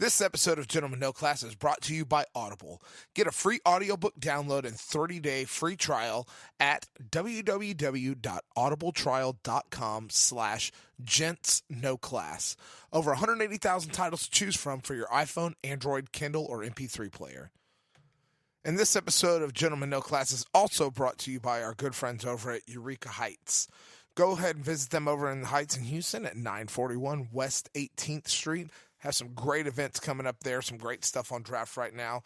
This episode of Gentlemen No Class is brought to you by Audible. Get a free audiobook download and 30-day free trial at www.audibletrial.com/gentsnoclass. Over 180,000 titles to choose from for your iPhone, Android, Kindle, or MP3 player. And this episode of Gentlemen No Class is also brought to you by our good friends over at Eureka Heights. Go ahead and visit them over in the Heights in Houston at 941 West 18th Street. Have some great events coming up there, some great stuff on draft right now.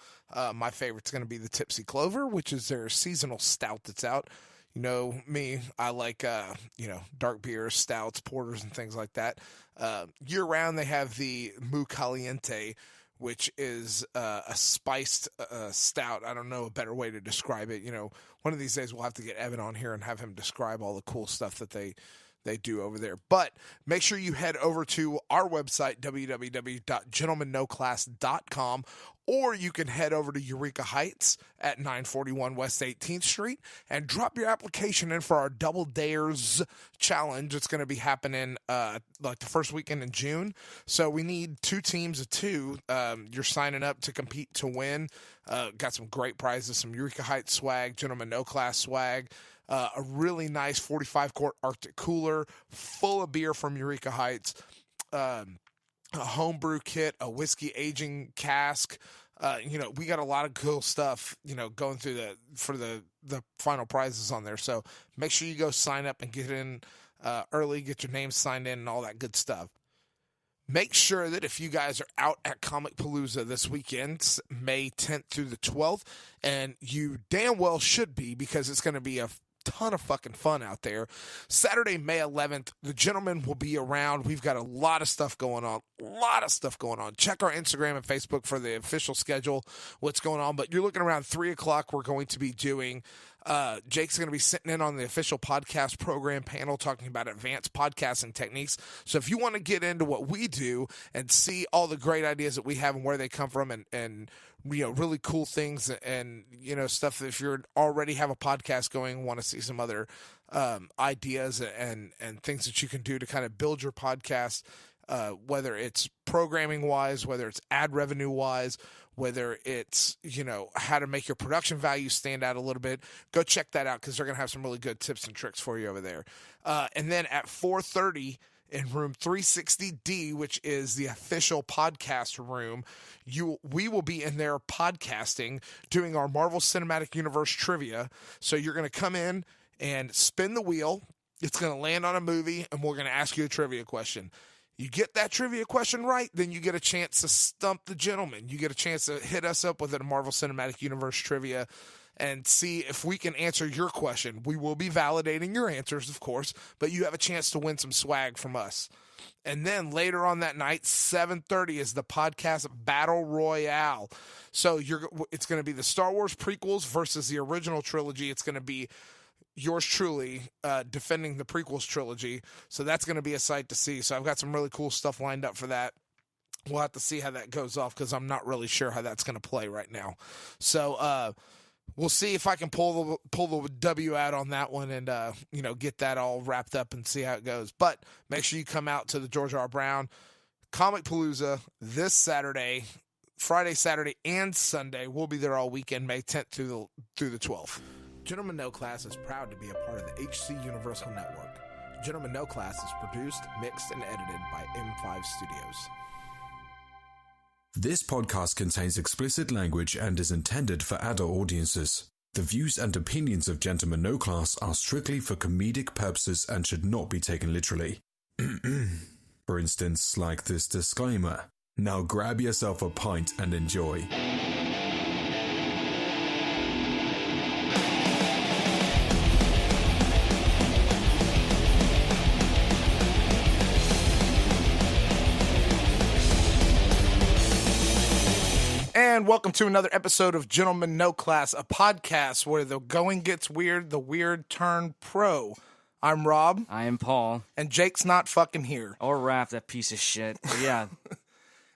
My favorite's going to be the Tipsy Clover, which is their seasonal stout that's out. You know me, I like, dark beers, stouts, porters, and things like that. Year-round, they have the Mu Caliente, which is a spiced stout. I don't know a better way to describe it. You know, one of these days we'll have to get Evan on here and have him describe all the cool stuff that they do over there. But make sure you head over to our website, www.gentlemannoclass.com, or you can head over to Eureka Heights at 941 West 18th Street and drop your application in for our Double Dares Challenge. It's going to be happening like the first weekend in June. So we need 2 teams of 2. You're signing up to compete to win. Got some great prizes, some Eureka Heights swag, Gentlemen No Class swag. A really nice 45-quart Arctic cooler full of beer from Eureka Heights, a homebrew kit, a whiskey aging cask. We got a lot of cool stuff, going through for the final prizes on there. So make sure you go sign up and get in early, get your name signed in and all that good stuff. Make sure that if you guys are out at Comic Palooza this weekend, May 10th through the 12th, and you damn well should be, because it's going to be a ton of fucking fun out there. Saturday, May 11th, the gentlemen will be around. We've got a lot of stuff going on. Check our Instagram and Facebook for the official schedule, what's going on. But you're looking around 3 o'clock. We're going to be doing, Jake's going to be sitting in on the official podcast program panel talking about advanced podcasting techniques. So if you want to get into what we do and see all the great ideas that we have and where they come from and really cool things and stuff, if you already have a podcast going, want to see some other ideas and things that you can do to kind of build your podcast, whether it's programming wise, whether it's ad revenue wise, whether it's how to make your production value stand out a little bit, go check that out, because they're going to have some really good tips and tricks for you over there. And then at 4:30 in room 360D, which is the official podcast room, we will be in there podcasting, doing our Marvel Cinematic Universe trivia. So you're going to come in and spin the wheel. It's going to land on a movie, and we're going to ask you a trivia question. You get that trivia question right, then you get a chance to stump the gentleman. You get a chance to hit us up with a Marvel Cinematic Universe trivia and see if we can answer your question. We will be validating your answers, of course, but you have a chance to win some swag from us. And then later on that night, 7:30 is the podcast Battle Royale. So it's going to be the Star Wars prequels versus the original trilogy. It's going to be yours truly defending the prequels trilogy. So that's going to be a sight to see. So I've got some really cool stuff lined up for that. We'll have to see how that goes off, because I'm not really sure how that's going to play right now. So we'll see if I can pull the W out on that one and, get that all wrapped up and see how it goes. But make sure you come out to the George R. Brown Comic Palooza this Saturday, Friday, Saturday, and Sunday. We'll be there all weekend, May 10th through the 12th. Gentlemen No Class is proud to be a part of the HC Universal Network. Gentlemen No Class is produced, mixed, and edited by M5 Studios. This podcast contains explicit language and is intended for adult audiences. The views and opinions of Gentlemen No Class are strictly for comedic purposes and should not be taken literally. For instance, like this disclaimer. Now grab yourself a pint and enjoy. And welcome to another episode of Gentlemen No Class, a podcast where the going gets weird, the weird turn pro. I'm Rob. I am Paul. And Jake's not fucking here. Or Raph, that piece of shit. But yeah.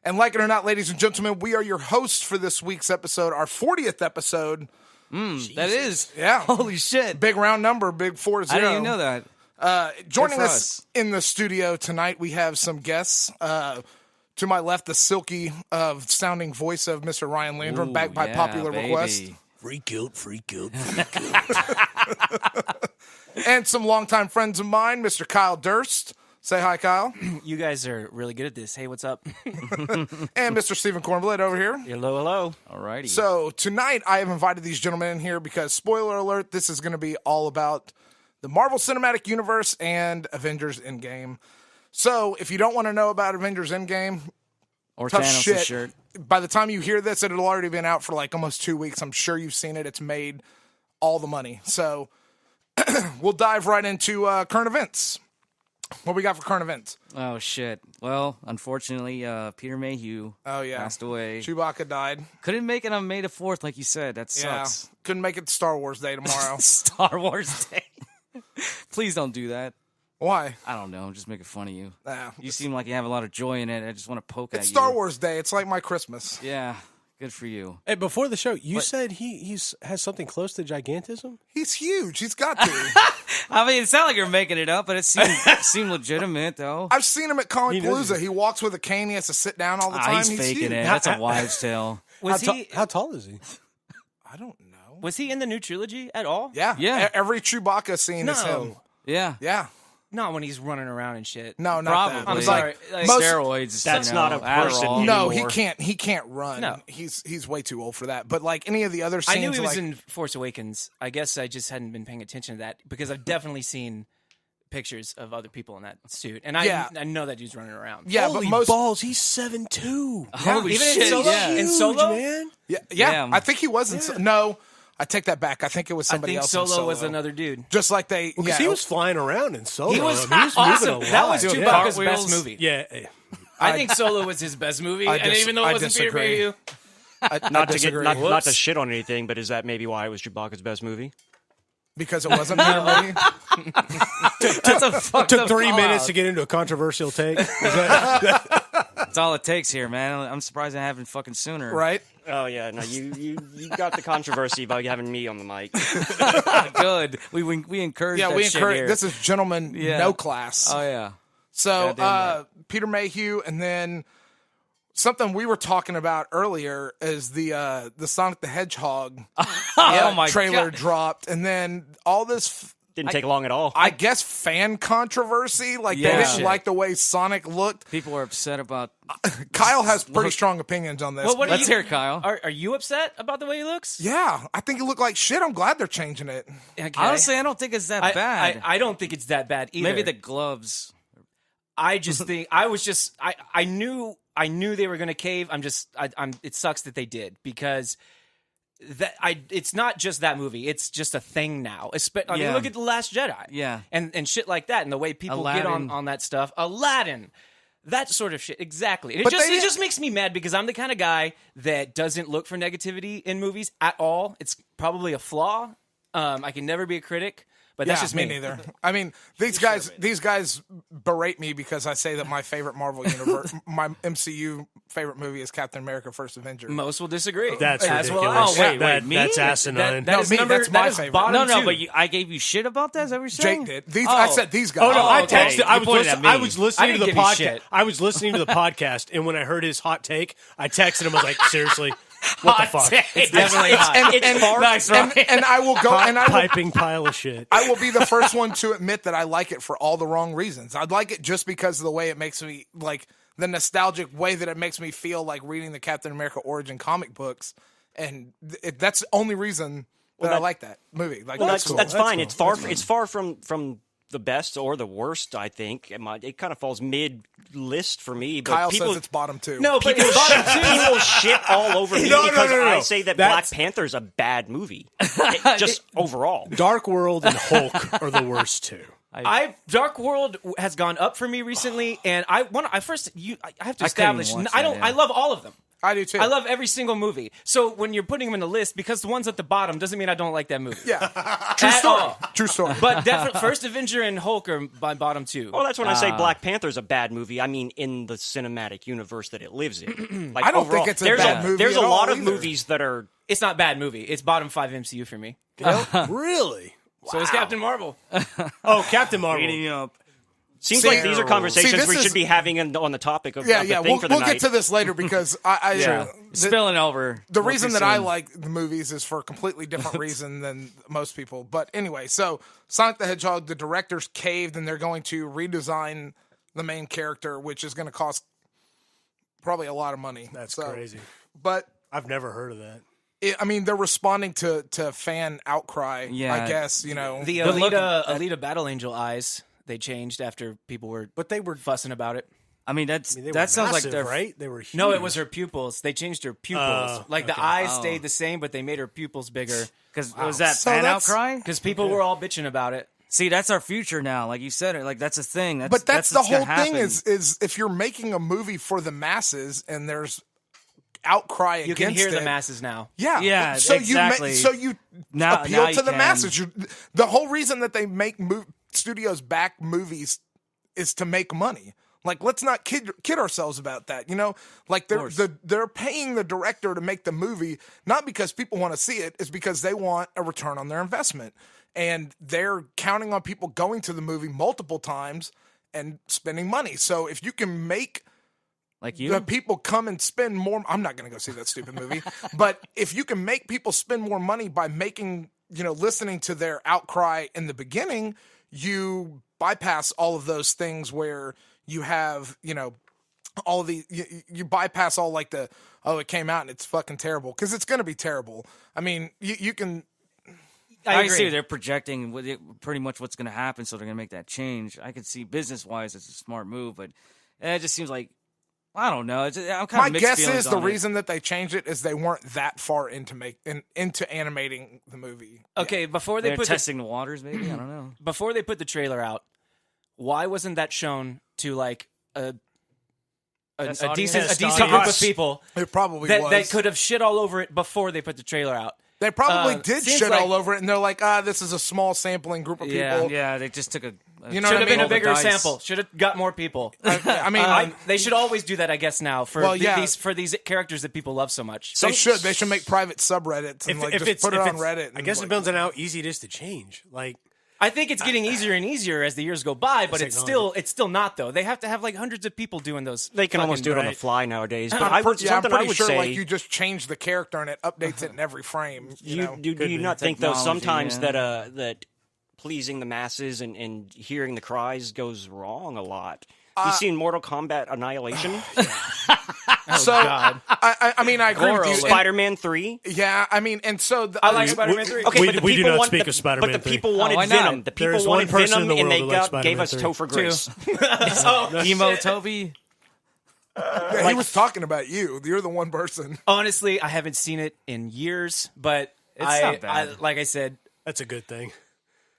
And like it or not, ladies and gentlemen, we are your hosts for this week's episode, our 40th episode. That is. Yeah. Holy shit. Big round number, big 40. I didn't even know that. Joining us in the studio tonight, we have some guests. To my left, the silky sounding voice of Mr. Ryan Landrum, Ooh, back by yeah, popular baby. request. Free guilt, free guilt. And some longtime friends of mine, Mr. Kyle Durst. Say hi, Kyle. You guys are really good at this. Hey, what's up? And Mr. Stephen Kornblit over here. Hello, hello. Alrighty. So tonight I have invited these gentlemen in here because, spoiler alert, this is going to be all about the Marvel Cinematic Universe and Avengers Endgame. So if you don't want to know about Avengers Endgame, or tough Thanos' shit. shirt. By the time you hear this, it'll already been out for like almost 2 weeks. I'm sure you've seen it. It's made all the money. So we'll dive right into current events. What we got for current events? Oh shit. Well, unfortunately, Peter Mayhew passed away. Chewbacca died. Couldn't make it on May the 4th, like you said. That sucks. Yeah. Couldn't make it to Star Wars Day tomorrow. Star Wars Day. Please don't do that. Why? I don't know. I'm just making fun of you. Nah, You seem like you have a lot of joy in it. I just want to poke at it's you. Star Wars Day. It's like my Christmas. Yeah. Good for you. Hey, before the show, you said he has something close to gigantism? He's huge. He's got to. I mean, it sounded like you're making it up, but it seemed legitimate, though. I've seen him at Comic He knows Palooza. it. He walks with a cane. He has to sit down all the time. He's faking huge. it. That's a wives' tale. How tall is he? I don't know. Was he in the new trilogy at all? Yeah. Yeah. Every Chewbacca scene is No. him. Yeah. Yeah. Not when he's running around and shit. No, not Probably. that. It I'm was sorry. like Like, Steroids. That's you know, not a person. Adderall. no, he anymore. can't run. No. He's way too old for that. But like any of the other scenes, I knew he was like, in Force Awakens. I guess I just hadn't been paying attention to that because I've definitely seen pictures of other people in that suit, and I know that dude's running around. yeah, Holy but most balls, he's 7'2". Holy Even shit. in Solo, yeah. in Solo, man. yeah. Damn. I think he was in. No, I take that back. I think it was I somebody think else. in Solo was another dude. Just like they. Because he was flying around in Solo. He was and moving awesome. a lot. That was Doing Chewbacca's cartwheels. best movie. Yeah. I think Solo was his best movie, I and even though it wasn't Peter disagree. Mayhew, Not to disagree. not to shit on anything, but is that maybe why it was Chewbacca's best movie? because it wasn't Peter Mayhew. That's a fucked Took up 3 call minutes out. to get into a controversial take. Is that- That's all it takes here, man. I'm surprised it happened fucking sooner. Right? Oh yeah, no, you got the controversy by having me on the mic. Good. We encourage Yeah, that we shit encourage. here. This is gentleman Yeah. no class. Oh, yeah. So Goddamn right. Peter Mayhew, and then something we were talking about earlier is the Sonic the Hedgehog Oh, my trailer God. dropped, and then all this. Didn't take long at all. I guess fan controversy, like they Yeah. didn't like the way Sonic looked. People are upset about... Kyle has pretty strong opinions on this. Well, what do Let's you- hear it, Kyle. are you upset about the way he looks? Yeah, I think it looked like shit. I'm glad they're changing it. Okay. Honestly, I don't think it's that bad. I don't think it's that bad either. Maybe the gloves. I just think I knew they were going to cave. It sucks that they did because it's not just that movie. It's just a thing now. I mean, Yeah. look at The Last Jedi. Yeah. And shit like that and the way people get Aladdin. on that stuff. Aladdin. That sort of shit. Exactly. And But it just makes me mad because I'm the kind of guy that doesn't look for negativity in movies at all. It's probably a flaw. I can never be a critic. But that's just me. neither. I mean, these guys berate me because I say that my favorite Marvel universe, my MCU favorite movie is Captain America: First Avenger. Most will disagree. That's As ridiculous. well. Oh, wait, me? That's asinine. That is me, number, that's my that is favorite. bottom No, two. but I gave you shit about that? Is that what you're saying? Jake did. I said these guys. Oh no! I okay. texted. I You was pointed at listening. me. I was listening I to the didn't give you podcast. shit. I was listening to the podcast, and when I heard his hot take, I texted him. I was like, "Seriously, what the fuck?" It's definitely hot. and I will go and I will, Piping pile of shit. I will be the first one to admit that I like it for all the wrong reasons. I'd like it just because of the way it makes me like the nostalgic way that it makes me feel like reading the Captain America origin comic books, and that's the only reason that I like that movie. Like Well, that's that's cool. that's fine. cool. It's far from the best or the worst. I think it kind of falls mid list for me. But Kyle people, says it's bottom two. No, but people, it's bottom two. people shit all over me No, no, because no, no. I say that That's- Black Panther's a bad movie. Just overall. Dark World and Hulk are the worst two. Dark World has gone up for me recently, and I have to I establish couldn't watch I that, don't. yeah. I love all of them. I do too. I love every single movie. So when you're putting them in the list, because the ones at the bottom doesn't mean I don't like that movie. Yeah, true At story. all. True story. But definitely, First Avenger and Hulk are my bottom two. Well, that's when I say Black Panther's a bad movie. I mean, in the cinematic universe that it lives in. Like I don't overall, think it's a there's bad movie There's at a lot all of either. movies that are. It's not a bad movie. It's bottom 5 MCU for me. Really? So is Captain Marvel. Oh, Captain Marvel. Beating up. Seems like these are conversations we is- should be having on the topic of, Yeah, of yeah. the thing We'll for the get night. to this later because Spilling over. The We'll reason be that I soon. like the movies is for a completely different reason than most people. But anyway, so Sonic the Hedgehog, the directors caved and they're going to redesign the main character, which is going to cost probably a lot of money. That's crazy. But I've never heard of that. I mean, they're responding to fan outcry, Yeah. I guess, you know. The But look Alita Battle Angel eyes they changed after people were fussing about it. I mean, that They were sounds like massive, they're right. They were huge. No, it was her pupils. They changed her pupils. Like the eyes Oh. stayed the same, but they made her pupils bigger because was that So fan that's- outcry? because people were all bitching about it. See, that's our future now. Like you said, like that's a thing. But that's the what's gonna whole thing happen. is if you're making a movie for the masses and there's outcry You against can hear it, the masses now. Yeah, Yeah, So exactly. you Now appeal you to the can. masses. The whole reason that they make studios back movies is to make money. Like, let's not kid ourselves about that. You know, like they're paying the director to make the movie not because people want to see it, it's because they want a return on their investment, and they're counting on people going to the movie multiple times and spending money. So if you can make like you. the people come and spend more. I'm not going to go see that stupid movie, but if you can make people spend more money by listening to their outcry in the beginning, you bypass all of those things where you have, all of the, you bypass all like the, oh, it came out and it's fucking terrible. Because it's going to be terrible. I mean, you can. I agree. see they're projecting pretty much what's going to happen, so they're going to make that change. I could see business-wise it's a smart move, but it just seems like, I don't know. I'm kind My of mixed guess feelings is the on it. reason that they changed it is they weren't that far into animating the movie. Okay, before they They're put testing the waters, maybe? I don't know. before they put the trailer out, why wasn't that shown to like a Test decent audience? group of people It probably that was. could have shit all over it before they put the trailer out? They probably did seems shit like- all over it, and they're like, this is a small sampling group of people. Yeah, they just took a You know Should what have I been mean? a bigger Roll the dice. sample. Should have got more people. I mean, They should always do that, I guess. Now for Well, yeah. these characters that people love so much. they should make private subreddits and just put it on Reddit. I guess it depends on how easy it is to change. Like, I think it's getting easier and easier as the years go by, but it's technology. still not though. They have to have like hundreds of people doing those. They can almost do it on the right. fly nowadays. But I'm something I pretty would sure say, like you just change the character and it updates it in every frame. You know? do you not think though Technology, sometimes yeah. that pleasing the masses and hearing the cries goes wrong a lot? You've seen Mortal Kombat Annihilation, So I mean, I agree with you. And- Spider-Man 3. yeah, I mean, and so I like Spider-Man 3. Okay, We- but the we do people not want speak the, of Spider-Man But the 3. people wanted why not? Venom. The people There's one wanted person Venom, in the and world they who likes gave Spider-Man us 3. Topher Grace. Emo Toby. yeah, he was talking about you. You're the one person. Honestly, I haven't seen it in years, but It's not bad. like I said, that's a good thing.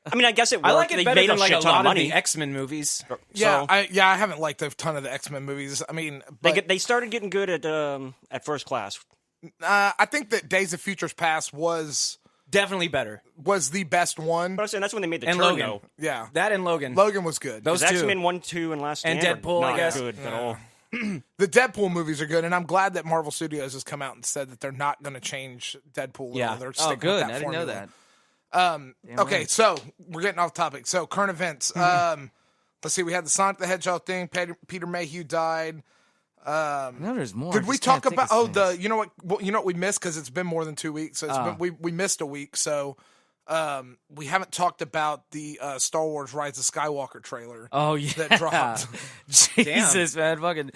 I mean, I guess it worked. I like it They better made than a like a shit ton of lot of money. the X-Men movies. Yeah, So- I haven't liked a ton of the X-Men movies. I mean, but, They started getting good at First Class. I think that Days of Futures Past was Definitely better. the best one. But I'm saying that's when they made the And turn, Logan. though. Yeah, That and Logan. Logan was good. Those Because two. X-Men 1, 2, and Last And Stand are Deadpool, I not guess. good at all. The Deadpool movies are good, and I'm glad that Marvel Studios has come out and said that they're not going to change Deadpool. at all. Yeah. They're Oh, sticking good. with I that didn't know formula. that. Okay, right. so we're getting off topic. So current events. Let's see. We had the Sonic the Hedgehog thing. Peter Mayhew died. No, there's more. Did I we just can't talk think of about? Oh, things. you know what we missed because it's been more than 2 weeks. So it's been, we missed a week. So we haven't talked about the Star Wars Rise of Skywalker trailer. Oh yeah, that dropped. Jesus, man, fucking.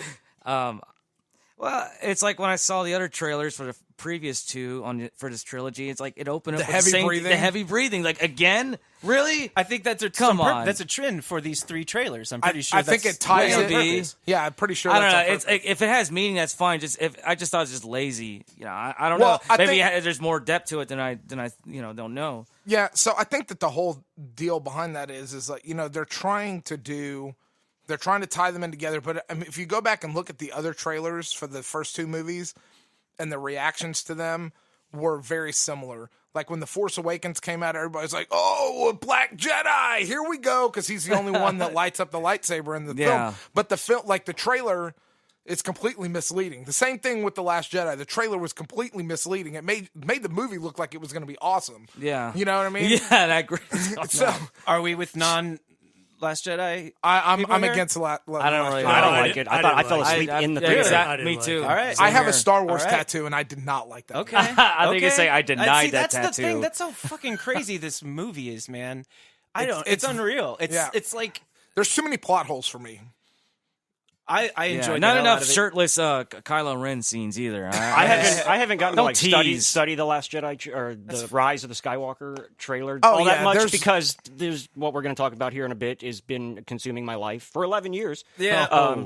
Well, it's like when I saw the other trailers for the previous two for this trilogy. It's like it opened up The with heavy same, breathing? The heavy breathing, like again, really? I think that's Come on. that's a trend for these three trailers. I'm pretty sure. I think that's it ties on Maybe. purpose. Yeah, I'm pretty sure. I don't that's know. on It's purpose. if it has meaning, that's fine. I just thought it was just lazy. You know, I don't Well, know. I Maybe think- there's more depth to it than I don't know. Yeah, so I think that the whole deal behind that is like, they're trying to tie them in together. But I mean, if you go back and look at the other trailers for the first two movies and the reactions to them were very similar. Like when The Force Awakens came out, everybody's like, oh, a Black Jedi, here we go. Because he's the only one that lights up the lightsaber in the Yeah. film. But the trailer is completely misleading. The same thing with The Last Jedi. The trailer was completely misleading. It made the movie look like it was going to be awesome. Yeah, You know what I mean? Yeah, that great. So Are we with non Last Jedi? I'm people here? against I don't really I don't like like it. I thought I fell asleep in the yeah, theater. exactly. I Me didn't too. like All right. I have Same a Star Wars All right. tattoo, and I did not like that. Okay. I think it's okay. like I denied see, that that's the thing. tattoo. That's how fucking crazy this movie is, man. It's It's unreal. It's like There's too many plot holes for me. I Yeah, enjoyed not the hell enough out of it. shirtless Kylo Ren scenes either. I haven't gotten to Don't like tease. study the Last Jedi or the Rise of the Skywalker trailer Oh, all yeah, that much there's- because there's what we're going to talk about here in a bit has been consuming my life for 11 years. Yeah.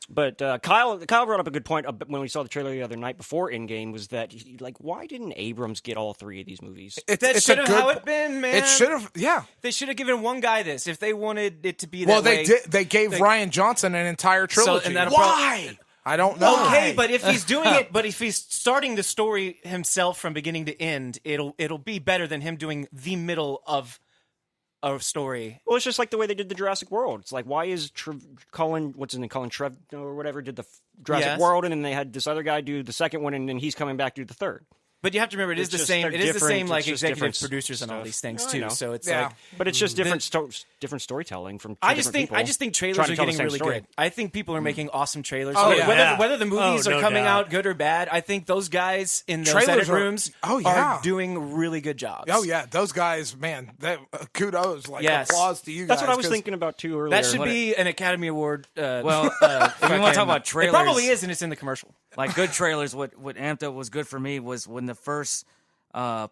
But Kyle brought up a good point when we saw the trailer the other night before Endgame was that why didn't Abrams get all 3 of these movies? That It's should a have good how it been, man. It should have, yeah. They should have given one guy this if they wanted it to be that Well, way. they did. They gave Ryan Johnson an entire trilogy. and that'll Why? I don't know. Okay, but if he's doing it, but if he's starting the story himself from beginning to end, it'll be better than him doing the middle of a story. Well, it's just like the way they did the Jurassic World. It's like, why is Colin Trev or whatever did the Jurassic Yes. World, and then they had this other guy do the second one, and then he's coming back to do the third. But you have to remember, it is It's the just- same. they're It is the different. same, like It's just executive different producers and all stuff. these things I too. know. So it's Yeah. like But it's just different storytelling from two I just different think people trailers trying to are tell the getting same really story. good. I think people are making awesome trailers. Oh, whether, yeah. whether the movies no are coming doubt. out good or bad, I think those guys in those Trailers edit are- rooms oh, yeah. are doing really good jobs. Oh yeah, those guys, man. That kudos, like Yes. applause to you That's guys. what I was 'cause thinking about too earlier. That should be an Academy Award. Well, if we want to talk about trailers, It probably is, and it's in the commercial. like good trailers. What amped up was good for me was when the first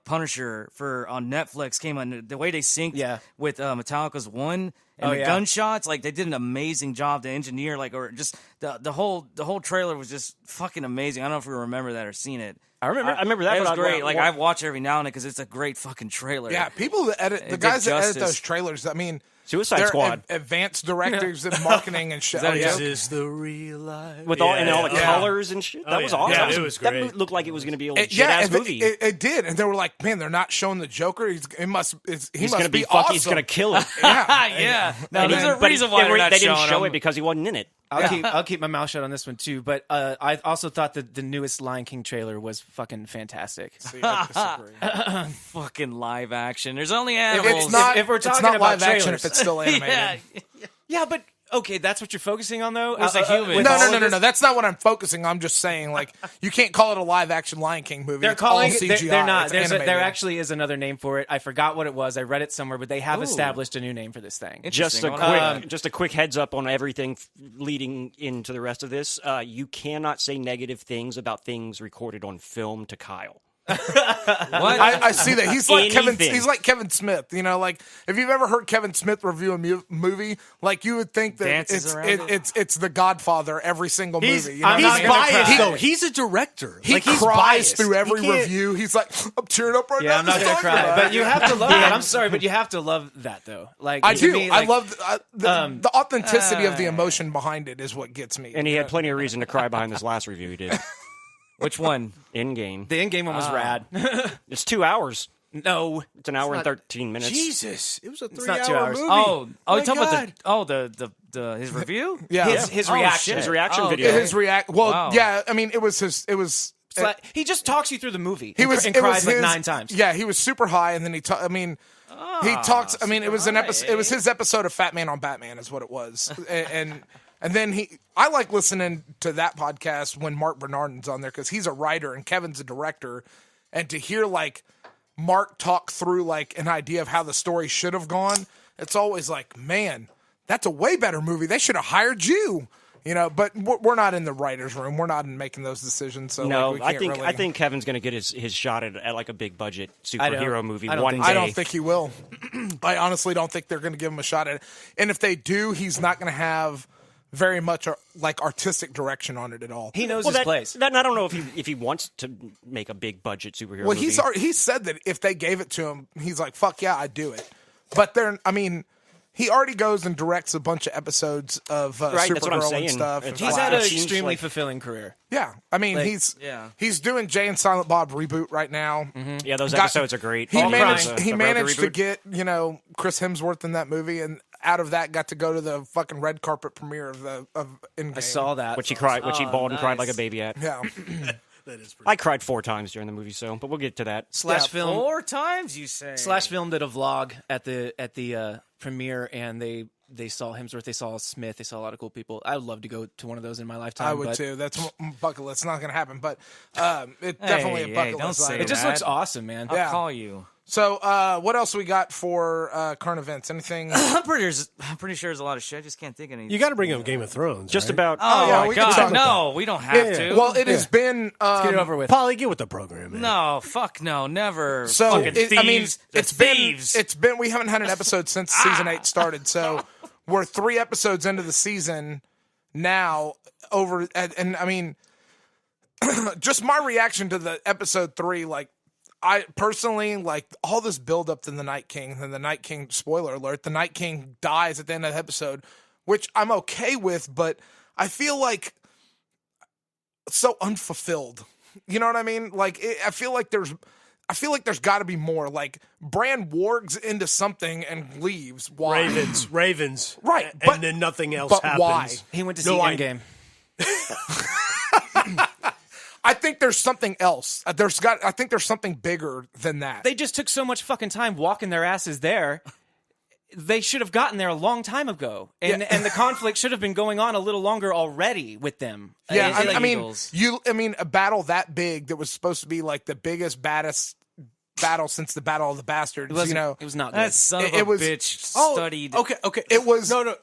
Punisher on Netflix came on. The way they synced with Metallica's One and the gunshots, like they did an amazing job to engineer, or just the whole trailer was just fucking amazing. I don't know if you remember that or seen it. I remember. I remember that. It was but great. Like I watch it every now and then because it's a great fucking trailer. Yeah, people that edit the did guys that edit justice. those trailers. I mean, Suicide they're Squad. advanced directors in marketing and shit. that Oh, a yeah. joke? This is the real life. with all the Yeah. colors and shit. That was yeah. awesome. Yeah, it was That great. looked like it was going to be a legit Yeah, ass and movie. it did, and they were like, "Man, they're not showing the Joker. He he's must going to be fucking. awesome. He's going to kill it. Yeah, yeah. Now And there's a but reason why they they're not didn't showing show them. it because he wasn't in it. I'll keep my mouth shut on this one too. But I also thought that the newest Lion King trailer was fucking fantastic. See, I disagree. Fucking live action. There's only animals. It's not. if we're it's talking not about live action trailers. if it's still animated. yeah. Yeah, but okay, that's what you're focusing on though. Where's the human? with No, all no, of no, no, this- no. That's not what I'm focusing. I'm just saying, like, you can't call it a live action Lion King movie. They're It's calling all it. CGI. They're not. It's There animated. actually is another name for it. I forgot what it was. I read it somewhere, but they have established a new name for this thing. Just a Interesting. just a quick heads up on everything leading into the rest of this. You cannot say negative things about things recorded on film to Kyle. What? I see that he's like Kevin. Anything. He's like Kevin Smith. You know, like if you've ever heard Kevin Smith review a movie, like you would think that Dances around it's The Godfather every single movie. You know I'm what I not mean? gonna biased cry. though. He's a director. He like, he's cries biased. through every He can't- review. He's like, I'm tearing up right now. Yeah, I'm not just gonna talking cry, about but it." you have to love that. I'm sorry, but you have to love that though. Like I to do. me, I like, love the authenticity of the emotion behind it is what gets me. And he had plenty of reason to cry behind this last review he did. Which one? Endgame. the Endgame one was rad. It's 2 hours. No, It's an hour and 13 minutes. Jesus, it was a 3 not 2 hour hours. movie. Oh, My you talking God. about the his review? yeah, his Oh, reaction. shit. His reaction Oh, video. okay. his react. Well, Wow. yeah. I mean, it was his. It was. It's like- he just talks you through the movie. He and, was and it cries was like his- 9 times. Yeah, he was super high, and then he. I mean, he talks. I mean, it was an episode. It was his episode of Fat Man on Batman, is what it was, and then he. I like listening to that podcast when Mark Bernardin's on there because he's a writer and Kevin's a director, and to hear like Mark talk through like an idea of how the story should have gone, it's always like, man, that's a way better movie. They should have hired you. You know, but we're not in the writers' room. We're not in making those decisions. So No, like, we I can't think really... I think Kevin's going to get his shot at like a big budget I don't- superhero movie I don't one think day. so. I don't think he will. I honestly don't think they're going to give him a shot at it. And if they do, he's not going to have very much like artistic direction on it at all. He knows Well, his place. I don't know if he wants to make a big budget superhero Well, movie. he said that if they gave it to him, he's like, fuck yeah, I'd do it. But he already goes and directs a bunch of episodes of Right, that's what I'm Supergirl saying. and stuff. It's and He's Flash. had an It seems extremely like- fulfilling career. yeah, I mean, Like, he's doing Jay and Silent Bob reboot right now. Yeah, those Got- episodes are great. He All managed those, he the Rogue managed to reboot. get Chris Hemsworth in that movie, and out of that got to go to the fucking red carpet premiere of Endgame. I saw that. Which he cried, which he Oh, bawled and cried nice. like a baby at. Yeah, That is pretty. I cried 4 times during the movie, but we'll get to that. Slash film. 4 times, you say? Slash film did a vlog at the premiere, and they they saw Hemsworth, they saw Smith, they saw a lot of cool people. I would love to go to one of those in my lifetime. I would too. That's bucket list. It's not going to happen, but it's definitely a bucket list. Say it just looks awesome, man. I'll call you. So, what else we got for current events? Anything? I'm pretty sure there's a lot of shit. I just can't think of anything. You got to bring up Game of Thrones. Just right? about. Oh, my we can talk God. No, about we don't have to. Well, it has been. Let's get it over with. Polly, get with the program, man. No, fuck no, never. So, Fucking thieves. it's been. We haven't had an episode since season 8 started. So, we're 3 episodes into the season now. And I mean, just my reaction to the episode 3, like. I personally like all this build up to the Night King, and the Night King, spoiler alert, the Night King dies at the end of the episode, which I'm okay with, but I feel like so unfulfilled. You know what I mean? Like I feel like there's got to be more. Like Bran wargs into something and leaves. Why? Ravens, right? And then nothing else happens. Why? He went to see Endgame. I think there's something else. I think there's something bigger than that. They just took so much fucking time walking their asses there. They should have gotten there a long time ago, and the conflict should have been going on a little longer already with them. Yeah, I mean, a battle that big that was supposed to be like the biggest, baddest battle since the Battle of the Bastards. It was not good. That son of a bitch studied. Okay. It was no.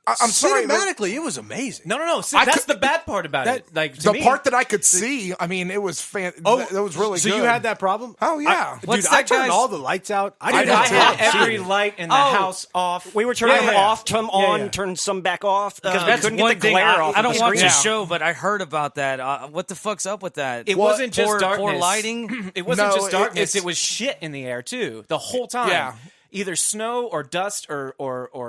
I'm sorry. Cinematically, it was amazing. No. That's the bad part about it. Like the part that I could see, I mean, it was it was really good. So you had that problem? Oh yeah, dude, I turned all the lights out. I had every light in the house off. We were turning them off, turn them on, turn some back off because we couldn't get the glare off. I don't watch the the show, but I heard about that. What the fuck's up with that? It wasn't just darkness. Poor lighting. It wasn't just darkness. It was shit in the air too the whole time. Yeah. Either snow or dust or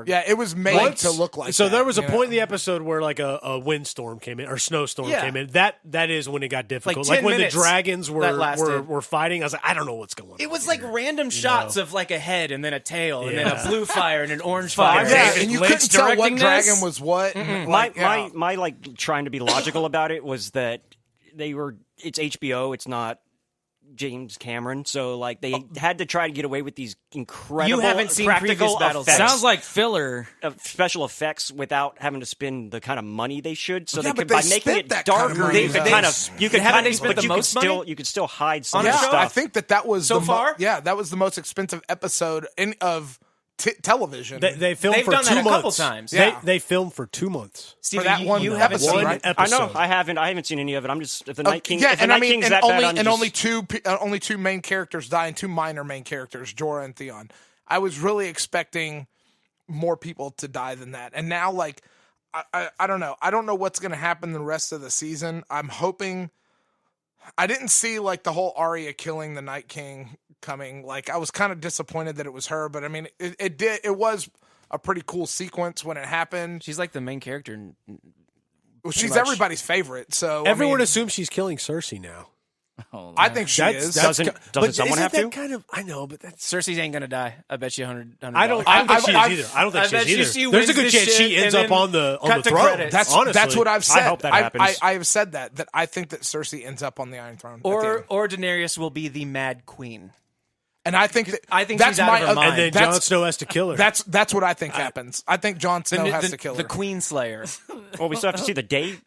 it was made to look like so that, there was a point in the episode where like a windstorm came in or snowstorm came in. That is when it got difficult. Like when the dragons were fighting, I was like, I don't know what's going on. It was like random shots of like a head and then a tail and then a blue fire and an orange fire. Yeah, and you couldn't tell what dragon was what. My like trying to be logical about it was that it's HBO, it's not James Cameron, so like they had to try to get away with these incredible you haven't seen practical battles. Sounds like filler special effects without having to spend the kind of money they should. So Yeah, they could but by they making spent it that kind of darker, money, they could though. kind of you could Haven't kind they of spent but the most money? you could still hide some On of the the show? stuff. I think that was So far? that was the most expensive episode of television. They filmed They've for done 2 that a months. couple times. Yeah. They filmed for 2 months. Steven, that one you haven't episode, seen right? I know. I haven't seen any of it. I'm just if the Night King. Yeah, if the Night King's that bad, I'm just, only two main characters die, and 2 minor main characters, Jorah and Theon. I was really expecting more people to die than that, and now like I don't know. I don't know what's going to happen the rest of the season. I'm hoping. I didn't see like the whole Arya killing the Night King coming. Like I was kind of disappointed that it was her, but I mean it did. It was a pretty cool sequence when it happened. She's like the main character. She's everybody's favorite. So everyone assumes she's killing Cersei now. Oh, I think she is. Doesn't someone have to? Kind of, I know, but that's Cersei ain't gonna die. I bet you $100. I don't think she is either. I don't think she is either. There's a good chance she ends up on the throne. That's what I've said. I hope that happens. I have said that I think that Cersei ends up on the Iron Throne. Or Daenerys will be the Mad Queen. And I think she's that's out of her mind. And then Jon Snow has to kill her. That's what I think happens. I think Jon Snow has to kill her. The Queen Slayer. Well, we still have to see the Day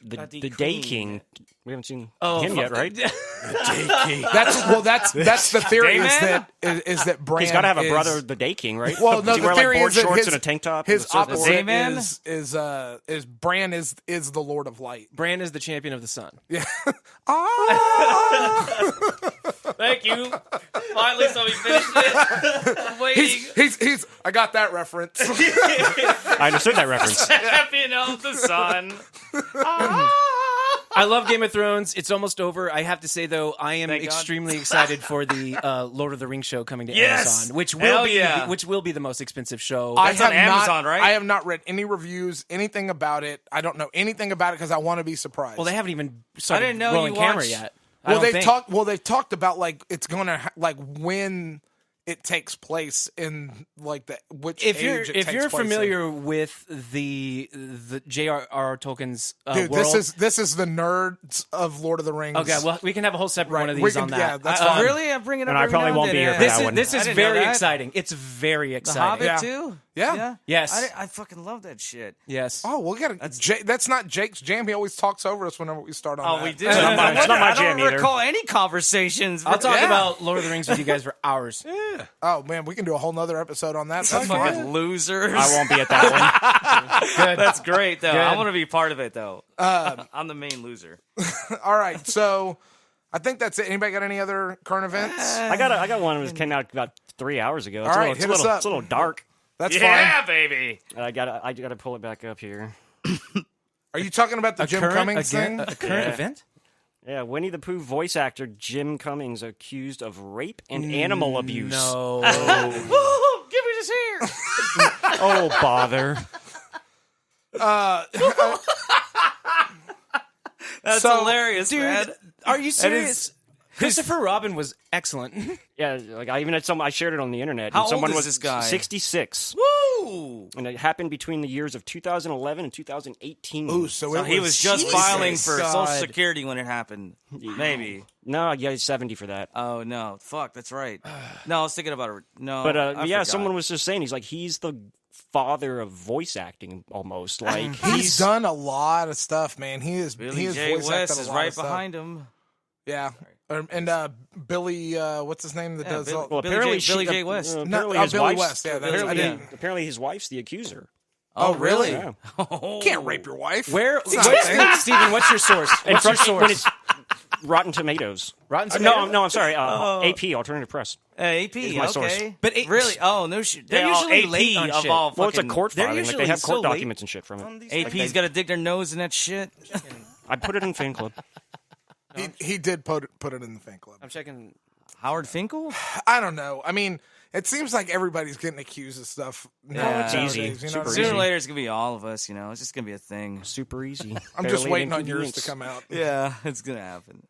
King. We haven't seen him yet, right? That's the theory is that Bran He's got to have a brother, the Day King, right? Well, no, Does he the wear theory like board is that shorts and a tank top. His opposite man? is Bran is the Lord of Light. Bran is the champion of the sun. Yeah. Thank you. Finally, somebody finished it. I'm waiting. He's. I got that reference. I understood that reference. Champion of the sun. I love Game of Thrones. It's almost over. I have to say, though, I am extremely excited for the Lord of the Rings show coming to Amazon, which will be the most expensive show. That's on Amazon, right? I have not read any reviews, anything about it. I don't know anything about it because I want to be surprised. Well, they haven't even started I didn't know rolling you camera watched- yet. Well, they've talked about like it's gonna like when it takes place in like which if age you're place familiar with the J.R.R. Tolkien's dude, world, this is the nerds of Lord of the Rings. okay, well, we can have a whole separate one of we these can- on that. yeah, that's Really? I'm bringing it up. And I every probably now won't and be then. here for that one. This I is didn't know very that. exciting. It's very The exciting. Hobbit too. Yeah. Yes. I fucking love that shit. Yes. Oh, we got to. That's not Jake's jam. He always talks over us whenever we start on. Oh, that. we do. It's not my jam I don't either. recall any conversations. I'll talk Yeah. about Lord of the Rings with you guys for hours. Oh man, we can do a whole nother episode on that. That's fucking losers. I won't be at that one. Good. That's great, though. Good. I want to be part of it, though. I'm the main loser. All right, so I think that's it. Anybody got any other current events? I got one that came out about 3 hours ago. It's All a right, little, hit us up. It's a little dark. That's Yeah, baby. I gotta pull it back up here. fine. Are you talking about the Jim Cummings thing? A current event? Yeah, Winnie the Pooh voice actor Jim Cummings accused of rape and animal abuse. No. Woo! Give me this here. Oh, bother. That's So, hilarious, Dude, man. are you serious? is- Christopher Robin was excellent. Yeah, like I even had I shared it on the internet. How and someone old is was this guy? 66. Woo! And it happened between the years of 2011 and 2018. Ooh, so So he was just Jesus filing for God. Social Security when it happened. Maybe. No, yeah, he's 70 for that. Oh no! Fuck, that's right. No, I was thinking about it. No, But I yeah, forgot. someone was just saying he's the father of voice acting almost. Like He's done a lot of stuff, man. He is. Billy he is J. voice West acted a is lot right of stuff. behind him. Yeah, and Billy, what's his name that does? all, well, Billy apparently J. Billy J. West. apparently No, his Billy wife's, West, yeah, that's- apparently his wife's the accuser. Oh, really? Yeah. Can't rape your wife. Where, It's not a thing. Steven, what's your source? What's your source? When it's Rotten Tomatoes. Rotten Tomatoes? No, I'm sorry. AP, Alternative Press. AP, Is my source. okay. But really, oh no shit. they're usually late on of shit. all Well, it's a fucking- court they're filing. Like, they usually have court so late documents and shit from it. AP's got to dig their nose in that shit. I put it in fan club. He did put it in the fan club. I'm checking. Howard Finkel? I don't know. I mean, it seems like everybody's getting accused of stuff. Yeah, it's easy. nowadays, you know Super what I Sooner or mean? later, it's gonna be all of us. You know, it's just gonna be a thing. Super easy. I'm just Barely waiting an on yours to inconvenience. come out. Yeah, it's gonna happen.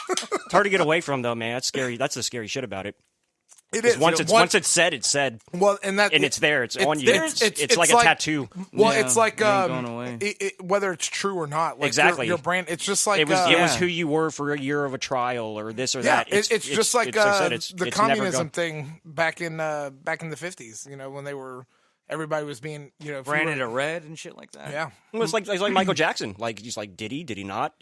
It's hard to get away from, though, man. That's scary. That's the scary shit about it. It is. Once it's said, it's said. Well, and It's there. It's on you. there. It's like a tattoo. Well, Yeah, it's like it ain't going away. whether it's true or not. Like Exactly. Your brand. It's just like It was Yeah. who you were for a year of a trial or this or yeah. that. It's just like I said, the it's never communism gone- thing back in the 50s. You know, when they were everybody was being if you Branded were- a red and shit like that. Yeah. Well, it's like Michael Jackson. Like he's like, did he not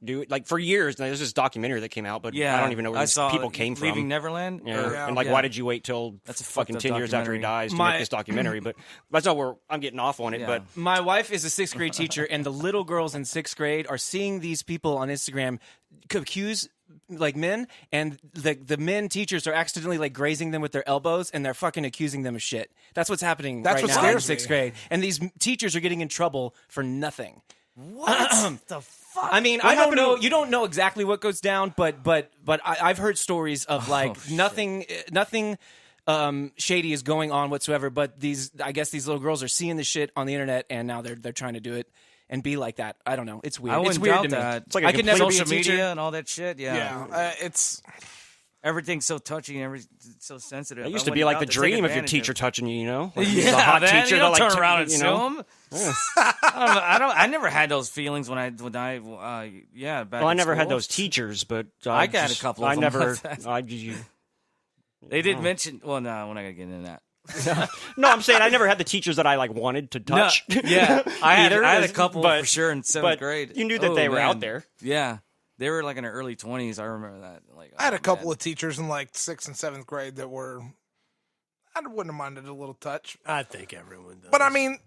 do it? Like for years. Now, there's this documentary that came out, but Yeah, I don't even know where I these saw people it. came from. Leaving Neverland. Yeah. Or- And like, yeah. why did you wait till That's a fucking fucked 10 up years after he documentary. dies to My- make this documentary? But that's not where I'm getting off on it. Yeah. But My wife is a 6th grade teacher, and the little girls in 6th grade are seeing these people on Instagram accuse like men, and the men teachers are accidentally like grazing them with their elbows, and they're fucking accusing them of shit. That's what's happening That's right what now in scares 6th me. grade, and these teachers are getting in trouble for nothing. What the fuck? I mean, I don't know. You don't know exactly what goes down, but I've heard stories of like nothing shady is going on whatsoever. But I guess these little girls are seeing the shit on the internet, and now they're trying to do it and be like that. I don't know. It's weird. I It's wouldn't weird doubt to me. that. It's like a I could never be a social teacher. media and all that shit. Yeah, Yeah. It's everything's so touchy and so sensitive. it used I to be wouldn't like the doubt they take dream of your advantage teacher of it. touching you. You know, like, Yeah, the hot man, teacher. you don't that, like, turn around and you sue know? him. I never had those feelings when I back Well, I in never had school. those teachers, but I got a couple of I them never. like that. I They did mention. Well, no, we're not gonna get into that. No, I'm saying I never had the teachers that I like wanted to touch. No, yeah, I had a Either, couple but- for sure in 7th but grade. you knew that they were out there. Yeah, they were like in their early 20s. I remember that. Like, I had a couple of teachers in like 6th and 7th grade that were. I wouldn't have minded a little touch, I think everyone does. but I mean,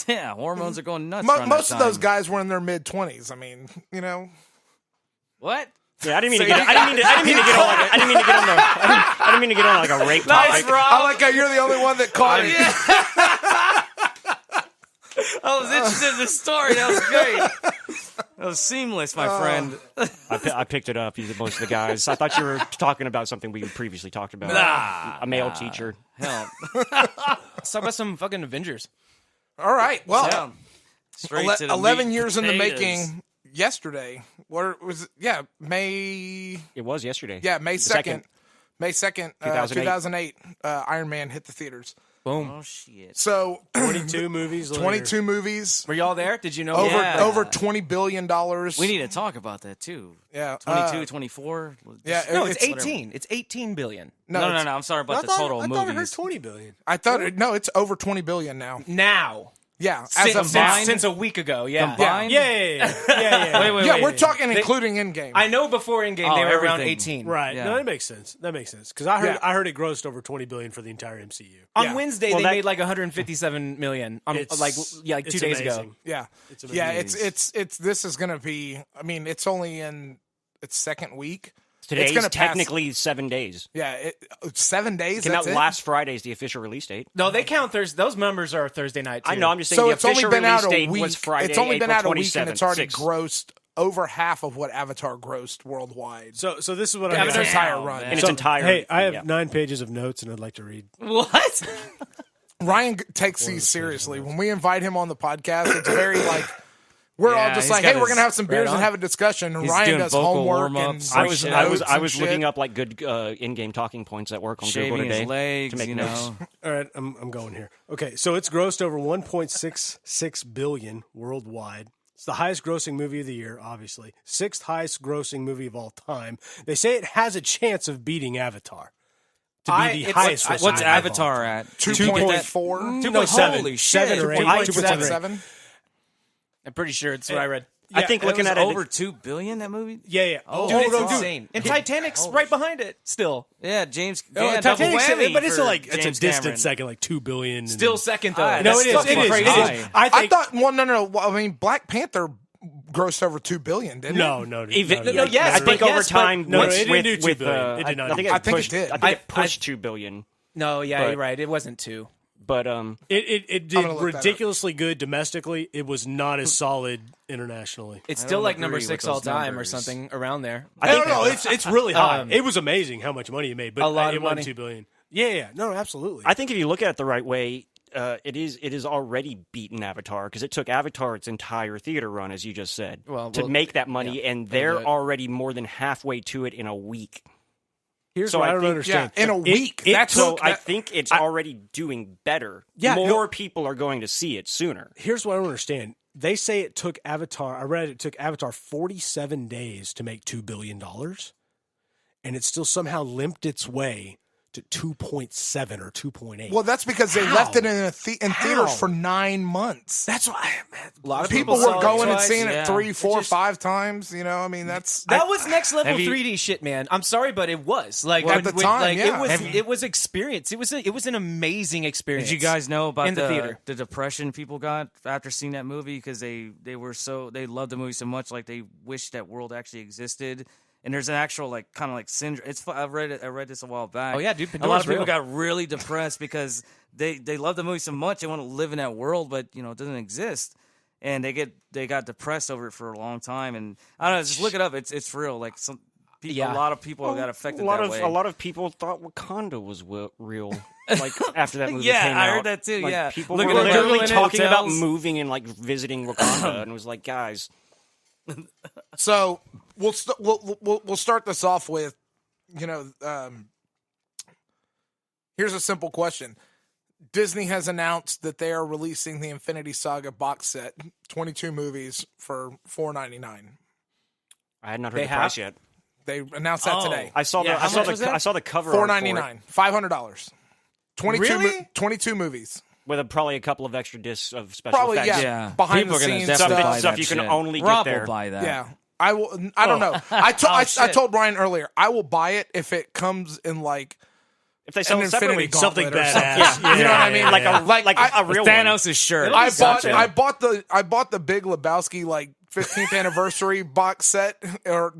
yeah, hormones are going nuts. around most that of those time. guys were in their mid 20s. I mean, you know. What? Yeah, I didn't mean to get. I didn't mean to get on. Like, I didn't mean to get on the. I didn't mean to get on like a rape Nice, topic. Rob. I like how you're the only one that caught it. I was interested in the story. That was great. That was seamless, my friend. I picked it up. He's most of the guys. I thought you were talking about something we previously talked about. A male teacher. Hell, Let's talk about some fucking Avengers. All right. Well, yeah. Straight to the 11 meat years in the potatoes. making. Yesterday, what was it? Yeah, May. It was yesterday. Yeah, May 2nd. May 2nd, 2008. 2008. Iron Man hit the theaters. Boom. Oh shit. So 22 movies. Later. 22 movies. Were y'all there? Did you know? Over $20 billion. We need to talk about that too. Yeah. 22, 24. Yeah. No, it's It's 18. It's 18 billion. No. I'm sorry about the total I movies. thought I heard 20 billion. I thought it's over 20 billion now. Now. Yeah. As of Since a week ago. Yeah. Combined? Yeah. Wait. Yeah, we're talking including Endgame. I know before Endgame they were around everything. 18. Right. Yeah. No, that makes sense. Because I heard it grossed over 20 billion for the entire MCU. On Wednesday, they made like 157 million. Like 2 days ago. amazing. Yeah. It's Yeah, amazing. it's this is going to be, I mean, it's only in its second week. Today's gonna pass- technically 7 days. Yeah, 7 days. Came out that's it? last Friday is the official release date. No, they count Thursday. Those numbers are Thursday night, too. I know. I'm just saying So the it's only official been release out a date week. was Friday, It's only been April out a week, and 27th, it's already 6th. grossed over half of what Avatar grossed worldwide. So this is what Yeah, I its got. entire run. In its entire. Hey, I have yeah. 9 pages of notes, and I'd like to read. What? Ryan takes these seriously. When we invite him on the podcast, it's very like we're all Yeah, just he's like, got hey, we're gonna have his- some beers right and on. have a discussion. And He's Ryan doing does vocal homework and warm-ups. I brings was notes I and was shit. looking up like good in-game talking points at work on Google Shaving today his legs, to make you notes. know. All right, I'm going here. Okay, so it's grossed over 1.66 billion worldwide. It's the highest grossing movie of the year, obviously. 6th highest grossing movie of all time. They say it has a chance of beating Avatar to be the highest. grossing What's movie of all Avatar time. at? 2.4. No, 7. Holy 7 shit. or 8. 2.7. I'm pretty sure it's what I read. I think It looking was at it, over 2 billion, that movie? Yeah. Oh, Dude, it's no, insane. And Titanic's right behind it still. Yeah, James. Oh, Yeah, double Titanic's- whammy but it's for like it's a James distant Cameron. second, like 2 billion. and- Still second, though. Ah, No, That's it is. fucking It is. crazy. It is. high. I I think. thought. Well, no. Well, I mean, Black Panther grossed over 2 billion, didn't it? No. yes, I think but over yes, time, No, with, it didn't with, do 2 with, billion. It did not I think do it I think it pushed, did. I think it pushed 2 billion. No, yeah, But- you're right. It wasn't 2. But It did gonna look that up. ridiculously good domestically. It was not as solid internationally. It's I still don't like agree number with 6 those all time numbers. or something around there. I don't know. It's really high. Um, It was amazing how much money it made, but A lot it of wasn't money. 2 billion. Yeah. No, absolutely. I think if you look at it the right way, it is already beaten Avatar because it took Avatar its entire theater run, as you just said, to make that money, and they're do it. already more than halfway to it in a week. Here's so what I I don't think- understand. Yeah, in a week. It So took. I think it's already doing better. Yeah, More people are going to see it sooner. Here's what I don't understand. They say it took Avatar. I read it took Avatar 47 days to make $2 billion, and it still somehow limped its way to 2.7 or 2.8. Well, that's because they How? left it in theaters How? for 9 months. that's why, man. A lot of People saw were it going and twice. seeing yeah. it 3, 4, just- 5 times. You know, I mean, that's That was next level Have you- 3D shit, man. I'm sorry, but it was like Well, at the time, like, yeah. it was experience. It was an amazing experience. Did you guys know about in the theater? the depression people got after seeing that movie because they loved the movie so much, like they wished that world actually existed. And there's an actual like kind of like syndrome. I read this a while back. Oh, yeah, dude, A Pandora's lot of people real. got really depressed because they love the movie so much they want to live in that world, but you know it doesn't exist. And they got depressed over it for a long time. And I don't know, just look it up. It's real. Like some people, Yeah. a lot of people got affected A lot that of way. a lot of people thought Wakanda was real. Like after that movie Yeah, came I out, heard that too, Like, yeah. people Looking were at literally Googling it, talking about hotels. moving and like visiting Wakanda, and it was like, guys, So we'll start this off with, here's a simple question. Disney has announced that they are releasing the Infinity Saga box set, 22 movies for $4.99. I had not heard They the price have? yet. They announced that today. I saw Yeah, the how much was that? I saw the cover art for it $4.99, $500. 22 Really? 22 movies. with probably a couple of extra discs of special Probably, effects. Yeah, behind people the are gonna scenes definitely stuff. buy Stuff that you can shit. only get Rob there. will buy that. Yeah. I will. I don't know. I shit. told Brian earlier. I will buy it if it comes in like If they sell an it separately, Infinity Something Gauntlet or badass. something. You know what I mean? like a real one. Thanos' shirt. I Gotcha. bought the Big Lebowski like 15th anniversary box set or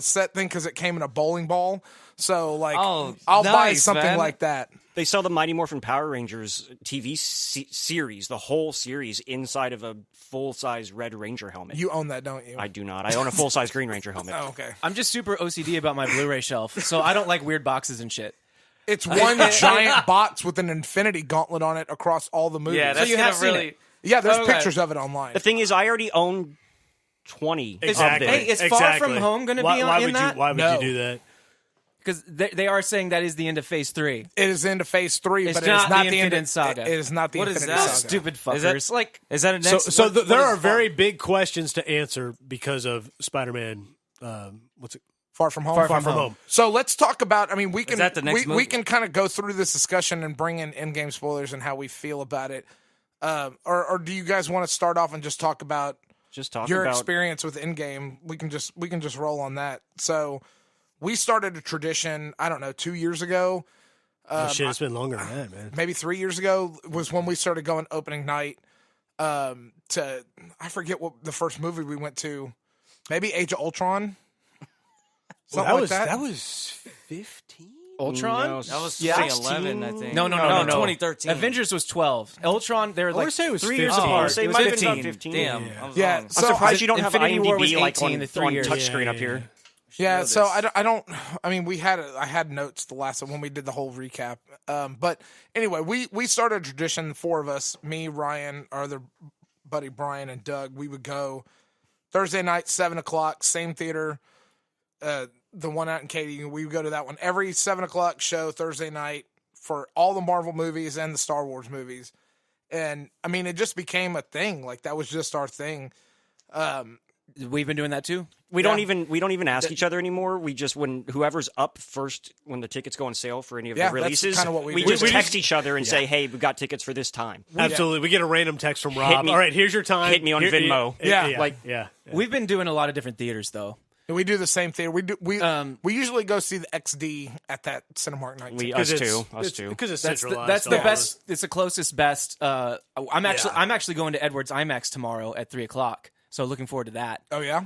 set thing because it came in a bowling ball. So like, Oh, I'll buy nice, something man. like that. They sell the Mighty Morphin Power Rangers TV series, the whole series, inside of a full-size Red Ranger helmet. You own that, don't you? I do not. I own a full-size Green Ranger helmet. Oh, okay. I'm just super OCD about my Blu-ray shelf, so I don't like weird boxes and shit. It's one giant box with an Infinity Gauntlet on it across all the movies. Yeah, that's you gonna have seen really. it? Yeah, there's Okay. pictures of it online. The thing is, I already own 20 Exactly. of them. Hey, is Far From Home gonna be why in would that? Why would No. you do that? Because they are saying that is the end of Phase 3. It is into Phase 3, It's but not it is not the the Infinite end Saga. It is not the What is Infinite that? Saga. Stupid fuckers. Is that a next? So what there are is very big questions to answer because of Spider-Man. What's it? Far From Home. Far From Home. So let's talk about. I mean, we can that the next we movie? can kind of go through this discussion and bring in Endgame spoilers and how we feel about it. Or do you guys want to start off and just talk about your experience with Endgame? We can just roll on that. So we started a tradition. I don't know, 2 years ago. Shit, it's been longer than that, man. Maybe 3 years ago was when we started going opening night. To I forget what the first movie we went to. Maybe Age of Ultron. Something That was 15. Ultron? No, That was 16. 2011, I think. No, 2013. Avengers was 12. Ultron, they were I like want to say it was 3 15. years I apart. say It it was might have been 15. about 15. Damn. Yeah. I was Yeah, wrong. so- I'm surprised you don't have Infinity War was IMDb like 18, on the 3 years. touchscreen up Yeah, here. Yeah, know so this. I don't. I mean, I had notes the last when we did the whole recap. But anyway, we started a tradition. The four of us, me, Ryan, our other buddy Brian, and Doug. We would go Thursday night, 7:00, same theater. The one out in Katy. We would go to that one every 7:00 show Thursday night for all the Marvel movies and the Star Wars movies. And I mean, it just became a thing. Like that was just our thing. We've been doing that too. We don't even ask each other anymore. We just when whoever's up first when the tickets go on sale for any of Yeah, the that's releases, kinda what we do. just We text each other and say, "Hey, we got tickets for this time." Absolutely. We get a random text from Rob. me- All right, here's your time. hit me on Venmo. Yeah. We've been doing a lot of different theaters though. We do the same theater. We usually go see the XD at that Cinemark night. Us too. Because it's That's centralized. that's the all best. It's the closest best. I'm actually going to Edwards IMAX tomorrow at 3:00. So looking forward to that. Oh yeah.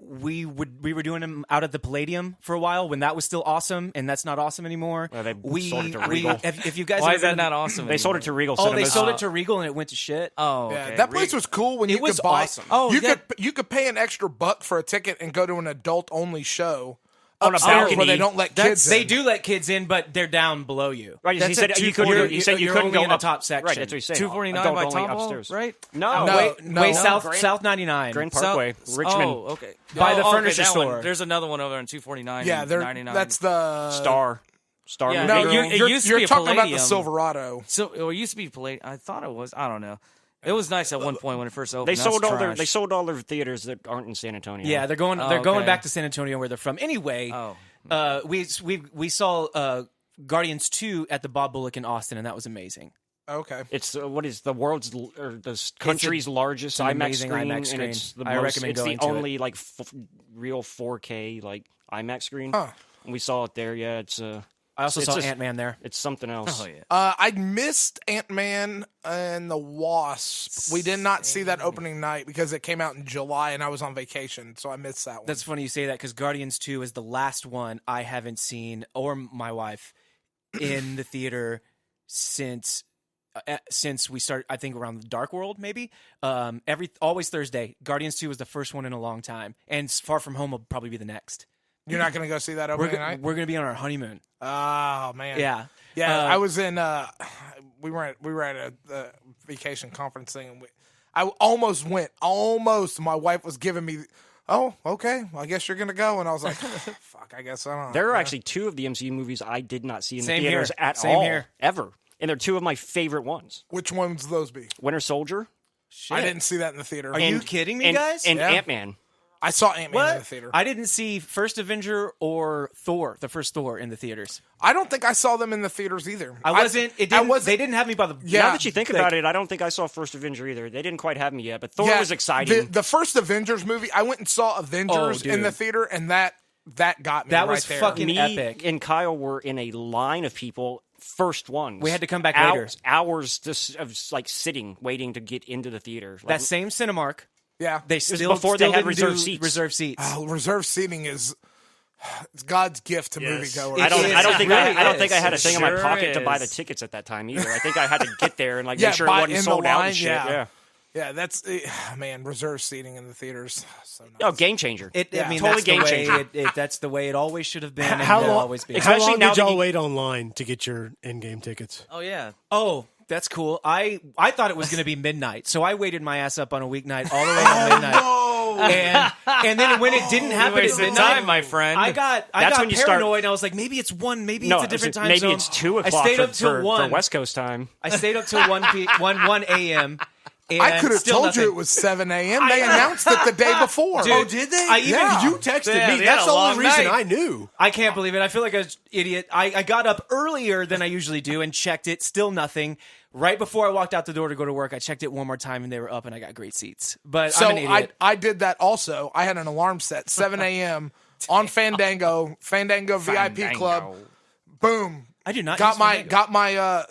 We were doing them out at the Palladium for a while when that was still awesome, and that's not awesome anymore. Well, they sold it to Regal. If you guys Why ever is that been to- not awesome? They sold it to Regal Oh, Cinemas. they sold it to Regal and it went to shit. Oh, Yeah, okay. that place was cool when It you was could buy. awesome. Oh, you yeah. could pay an extra $1 for a ticket and go to an adult only show On a upstairs balcony. where they don't let kids. They in. do let kids in, but they're down below you. Right, That's he said at you 240. couldn't. You You're couldn't only go in the up- top section. Right, that's what he's saying. $249 Adult by only Top Hall, upstairs. right? No, No, Way no. South 99. Grand Parkway, Richmond. Oh, okay. By the okay, furniture that one. store. There's another one over there in 249. Yeah, and they're 99. that's the Star. Yeah, No, It you're, used to you're be a talking about the Palladium. Silverado. So it used to be Palladium. I thought it was. I don't know. It was nice at one point when it first opened. They Now sold it's all their trash. they sold all their theaters that aren't in San Antonio. Yeah, they're going okay. back to San Antonio where they're from. Anyway, Oh. we saw Guardians 2 at the Bob Bullock in Austin, and that was amazing. Okay. It's what is the world's or the country's largest an IMAX amazing screen, IMAX and screen. it's the I most. recommend It's the going to only like real 4K like IMAX screen. Huh. And we saw it there. Yeah, it's I also it's saw just- Ant-Man there. it's something else. Oh yeah. I missed Ant-Man and the Wasp. We did not see that opening night because it came out in July and I was on vacation, so I missed that one. That's funny you say that because Guardians 2 is the last one I haven't seen, or my wife, in the theater since we started. I think around the Dark World, maybe. Always Thursday. Guardians 2 was the first one in a long time, and Far From Home will probably be the next. You're not going to go see that opening night? We're gonna be on our honeymoon. Oh man. Yeah. Yeah, I was in. We were at a vacation conference thing. And I almost went. Almost, my wife was giving me. Oh, okay. Well, I guess you're gonna go. And I was like, fuck. I guess I don't. There are actually two of the MCU movies I did not see in the Same theaters here. at Same all here. ever, and they're two of my favorite ones. Which ones those be? Winter Soldier I didn't see that in the theater. Are you kidding me, guys? And Yeah. Ant-Man. I saw Ant-Man in What? the theater. I didn't see First Avenger or Thor, the first Thor, in the theaters. I don't think I saw them in the theaters either. I wasn't. It I didn't. wasn't. They didn't have me by the. Yeah. Now that you think Like- about it, I don't think I saw First Avenger either. They didn't quite have me yet, but Thor Yeah, was exciting. The first Avengers movie, I went and saw Avengers dude. in the theater, and that got me. That right was there. fucking Me epic. and Kyle were in a line of people. First ones. We had to come back later. Hours just of like sitting, waiting to get into the theater. Like, That same Cinemark. Yeah, They still before they still had didn't reserved do seats. Reserved seats. reserved seating is it's God's gift to Yes. moviegoers. I don't. It I don't is. think. It I really don't think I is. had a thing in my Sure pocket to buy the is. tickets at that time either. I think I had to get there and like Yeah, make sure buy it wasn't in the sold out line, and shit. yeah. Yeah. Yeah, that's man. Reserved seating in the theaters. So nice. Oh, game changer. I Yeah. mean, Totally that's game the way. changer. That's the way it always should have been. And How will long? always be. Especially How long now did that y'all you- wait online to get your Endgame tickets? Oh yeah. Oh, That's cool. I thought it was going to be midnight, so I waited my ass up on a weeknight all the way to midnight. And then when it didn't happen at midnight, time, my friend. I got when you paranoid. And I was like, maybe it's 1, maybe it's a different time maybe zone. it's 2 o'clock I stayed up till for 1 West Coast time. I stayed up till 1 a.m. And I could have still told you nothing. it was 7 a.m. They announced it the day before. Dude, Oh, did they? I even You texted Yeah, me. they had That's a the only long reason night. I knew. I can't believe it. I feel like an idiot. I got up earlier than I usually do and checked it. Still nothing. Right before I walked out the door to go to work, I checked it one more time and they were up and I got great seats. But So I'm an idiot. I did that also. I had an alarm set, 7 a.m. on Fandango VIP Club. Boom. I do not got use my Fandango. got my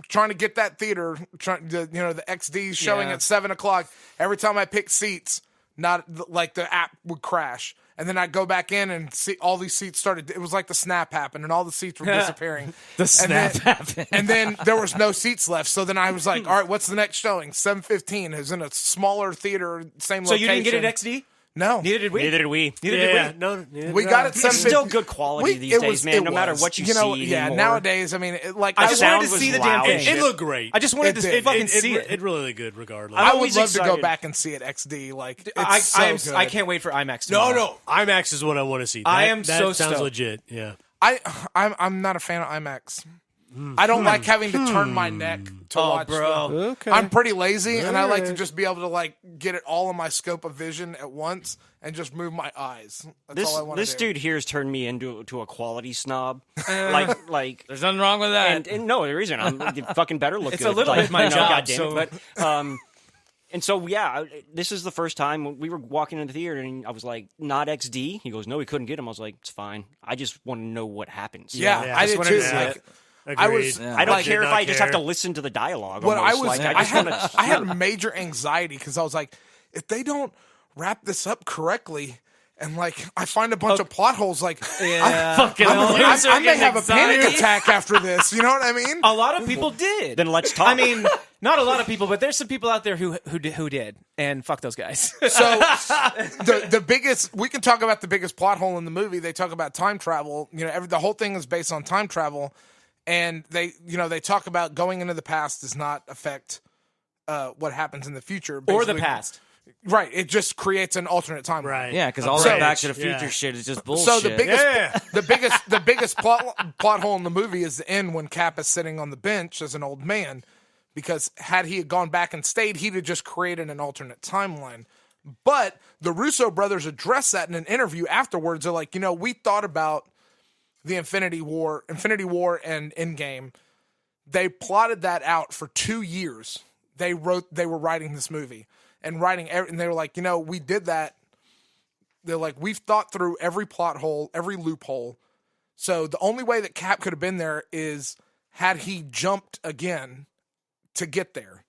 trying to get that theater. The XD's showing Yeah. at 7 o'clock. Every time I picked seats, not like the app would crash. And then I'd go back in and see all these seats started. It was like the snap happened, and all the seats were disappearing. happened. And then there was no seats left. So then I was like, all right, what's the next showing? 7:15 is in a smaller theater, same So location. you didn't get it XD? No. Neither did we. Neither did we. Neither did we. No, We got it. It's still good quality these days, man. No matter what you see Yeah, anymore. nowadays, I mean, I just wanted to sound see was the damn loud thing. as it looked great. I just wanted It to did. fucking see it. It really good, regardless. I would always love to go excited. back and see it XD. Like, it's so good. I can't wait for IMAX no, tomorrow. IMAX is what I want to see. I am that so sounds stoked. legit. Yeah. I'm not a fan of IMAX. I don't like having to turn my neck to watch. bro. Okay. I'm pretty lazy, and I like to Alright. just be able to like get it all in my scope of vision at once and just move my eyes. That's all I want to do. This dude here has turned me into a quality snob. like There's nothing wrong with that. and no, there isn't. I'm fucking better look It's good. a little like, bit my you know, job, goddamn so- it. But and so yeah, this is the first time we were walking into the theater, and I was like, "Not XD." He goes, "No, we couldn't get him." I was like, "It's fine. I just want to know what happens." yeah, Yeah, I just did wanted too. to see Like, it. I Agreed. was- I don't Like, care did if not I just have to care. listen to the dialogue. What I almost. was, like, I just had, wanna- I had major anxiety because I was like, if they don't wrap this up correctly, and like I find a bunch of plot holes, like Yeah. Fucking hell, I may have a panic anxiety. attack after this. You know what I mean? A lot of people did. Then let's talk. I mean, not a lot of people, but there's some people out there who did, and fuck those guys. So the biggest, we can talk about the biggest plot hole in the movie. They talk about time travel. You know, the whole thing is based on time travel, and they talk about going into the past does not affect what happens in the future or the basically. past. Right, it just creates an alternate timeline. Right. Yeah, because all So- that Back to the Future Yeah. shit is just bullshit. So the biggest, Yeah. the biggest plot hole in the movie is the end when Cap is sitting on the bench as an old man, because had he gone back and stayed, he'd have just created an alternate timeline. But the Russo brothers address that in an interview afterwards. They're like, we thought about the Infinity War and Endgame. They plotted that out for 2 years. They were writing this movie and and they were like, we did that. They're like, we've thought through every plot hole, every loophole. So the only way that Cap could have been there is had he jumped again to get there.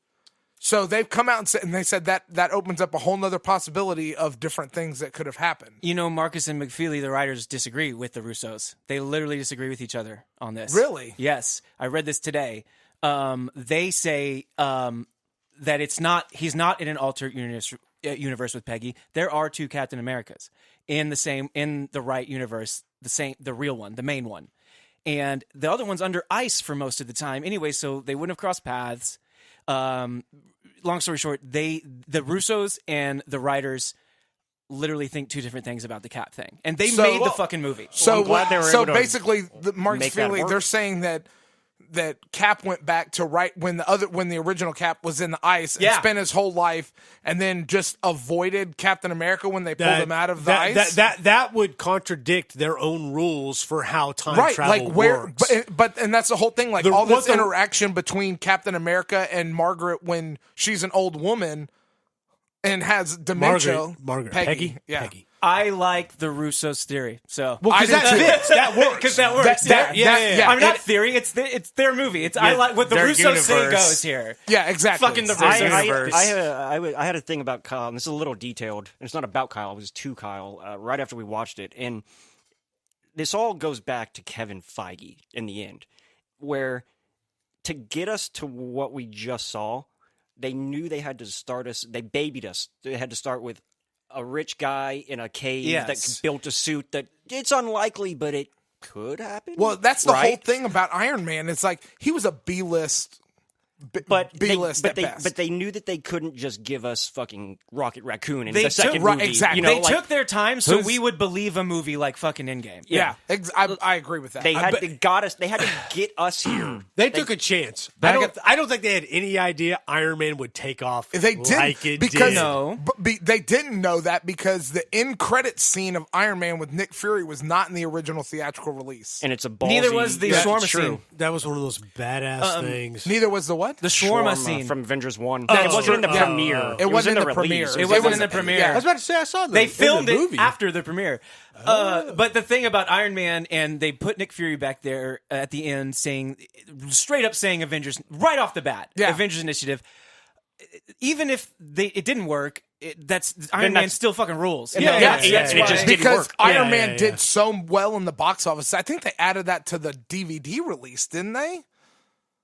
So they've come out and they said that opens up a whole nother possibility of different things that could have happened. Marcus and McFeely, the writers, disagree with the Russos. They literally disagree with each other on this. Really? Yes. I read this today. They say that he's not in an alternate universe with Peggy. There are 2 Captain Americas in the right universe, the real one, the main one. And the other one's under ice for most of the time anyway, so they wouldn't have crossed paths. Long story short, the Russos and the writers literally think 2 different things about the Cap thing, and they made the fucking movie. So I'm glad they were able to basically, Mark make that Feely, work. they're saying that Cap went back to when the original Cap was in the ice and Yeah. spent his whole life, and then just avoided Captain America when they pulled him out of the ice. That would contradict their own rules for how time Right, travel like where, works. but that's the whole thing. Like The- all this what the- interaction between Captain America and Margaret when she's an old woman and has dementia. Margaret. Peggy. Yeah. Peggy. I like the Russos' theory. So I Because do that too. fits. That works. because that works. That- yeah. I'm not theory. It's their movie. I like what the their Russos say universe. goes here. Yeah, exactly. Fucking the I, Russos. universe. I had a thing about Kyle, and this is a little detailed. It's not about Kyle; it was to Kyle. Right after we watched it, and this all goes back to Kevin Feige in the end, where to get us to what we just saw, they knew they had to start us. They babied us. They had to start with a rich guy in a cave Yes. that built a suit that it's unlikely, but it could happen. Well, that's the whole right? thing about Iron Man. It's like he was a B-list B-list at best. But they knew that they couldn't just give us fucking Rocket Raccoon in They the second took- movie. right, exactly. You know, They took their time so we would believe a movie like fucking Endgame. yeah, I agree with that. They had to get us here. They took a chance. I don't think they had any idea Iron Man would take off. They didn't like it because did. No. they didn't know that because the end credit scene of Iron Man with Nick Fury was not in the original theatrical release. And it's a ballsy. Neither was the That's shawarma true. scene. That was one of those badass things. Neither was the what? The shawarma scene. from Avengers 1. Oh, it wasn't in the yeah. premiere. It wasn't in the release. premiere. It wasn't in the premiere. Yeah. I was about to say I saw They filmed in the it movie. after the premiere. But the thing about Iron Man, and they put Nick Fury back there at the end straight up saying Avengers right off the bat. Yeah. Avengers Initiative. Even if it didn't work, Iron Man still fucking rules. Yeah, That's and it why- just didn't because work. Iron Yeah, Man yeah, did so well in the box office. I think they added that to the DVD release, didn't they?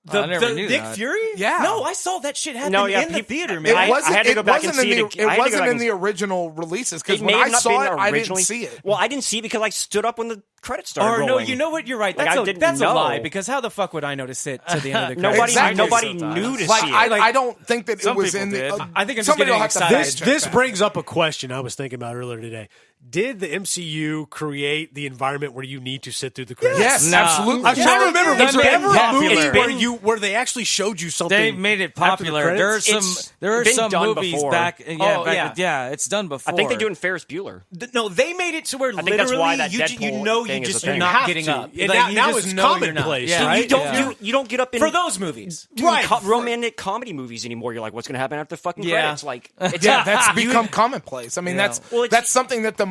I never knew Nick that. Fury? Yeah. No, I saw that shit happen No, yeah, in the people- theater, It man. I wasn't. had to go It back and wasn't see in it. the. I had It to go wasn't back in and- the original releases because It when may I have not saw been it, I didn't originally- see it. Well, I didn't see it because I stood up when the credits started Or rolling. no, you know what? You're right. Like, That's I a didn't that's a know. lie because how the fuck would I notice it to the end of the Nobody, credits? Exactly. nobody knew to Like see it. I don't think that it Some was people in did. the. I think I'm just somebody will getting have to excited. fact This check this that. brings up a question I was thinking about earlier today. Did the MCU create the environment where you need to sit through the credits? Yes, No. absolutely. I'm trying to remember. They Was there made it ever a popular. movie where they actually showed you something? They made it after the popular. There are credits? some been done movies before. back. Oh, Yeah, it's done before. I think they do it in Ferris Bueller. No, they made it to where think that's literally why that you Deadpool know thing you is just a you're thing. not You have getting to. up. And Like, now- you now just it's know you're not. commonplace, Yeah. right? You don't Yeah. you don't get up in For those movies. doing romantic comedy movies anymore. You're like, what's going to happen after the fucking Yeah. credits? Like, it's Yeah, that's become commonplace. I mean, Yeah. that's something that the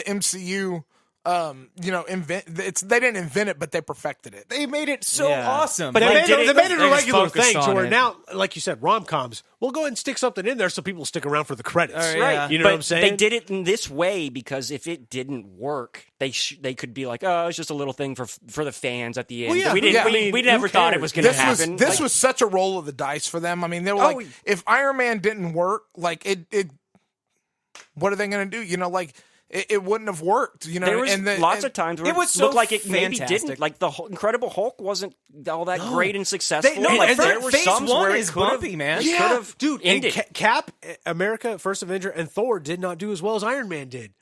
MCU, they didn't invent it, but they perfected it. They made it so Yeah. awesome. But Like, they made it a they just regular focused thing to on where it. now, like you said, rom-coms, we'll go ahead and stick something in there so people stick around for the credits. Oh, yeah. right. You know But what I'm saying? They did it in this way because if it didn't work, they could be like, oh, it's just a little thing for the fans at the end. Well, yeah, we didn't. yeah. We Who never thought it cares? was going to This happen. this was such a roll of the dice for them. I mean, they were Oh, like, if Iron Man didn't work, like it what are they going to do? It wouldn't have worked. There was lots of times where it was it looked so like it maybe fantastic. didn't. Like the Incredible Hulk wasn't all that great and successful. like, there were phase some one where is it could've- bumpy, man. it Yeah, could've dude. And ended. Cap, America, First Avenger, and Thor did not do as well as Iron Man did.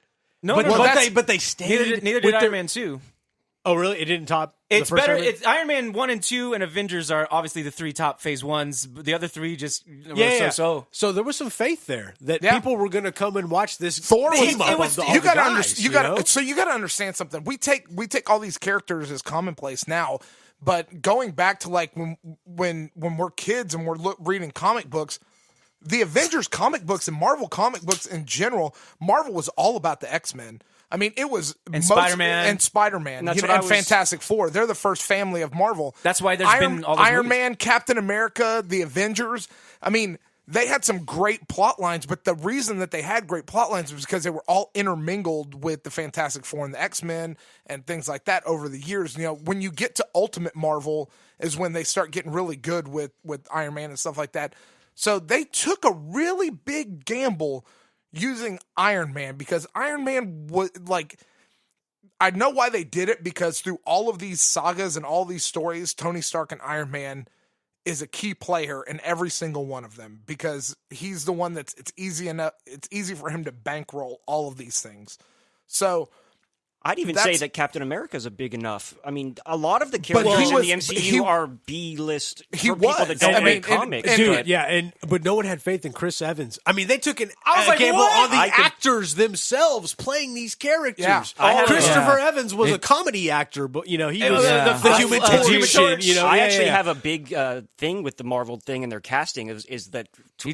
no, But, no, but they stayed. neither did with Iron their- Man 2. Oh, really? It didn't top. It's the first better. Iron Man? It's Iron Man 1 and 2 and Avengers are obviously the three top phase ones. But the other three just were Yeah. so. So there was some faith there that Yeah. people were going to come and watch this. Thor was, team up it was of the, you got to guys, you got know? so you got to understand something. We take all these characters as commonplace now, but going back to like when we're kids and we're reading comic books, the Avengers comic books and Marvel comic books in general, Marvel was all about the X-Men. I mean, it was Spider-Man. and Spider-Man That's and what I was- Fantastic Four. They're the first family of Marvel. That's why there's been all those Iron movies. Man, Captain America, the Avengers. I mean, they had some great plot lines, but the reason that they had great plot lines was because they were all intermingled with the Fantastic Four and the X-Men and things like that over the years. When you get to Ultimate Marvel is when they start getting really good with Iron Man and stuff like that. So they took a really big gamble using Iron Man because Iron Man was like, I know why they did it because through all of these sagas and all these stories, Tony Stark and Iron Man is a key player in every single one of them because he's the one it's easy for him to bankroll all of these things. So I'd even say that Captain America is a big enough. I mean, a lot of the characters in the MCU are B-list for people that don't read comics. Dude, but no one had faith in Chris Evans. I mean, they took a like, gamble what? on the actors themselves playing these characters. Yeah. Christopher Evans was a comedy actor, but he was Yeah. the Human The Torch. Human Torch. I actually have a big thing with the Marvel thing and their casting is that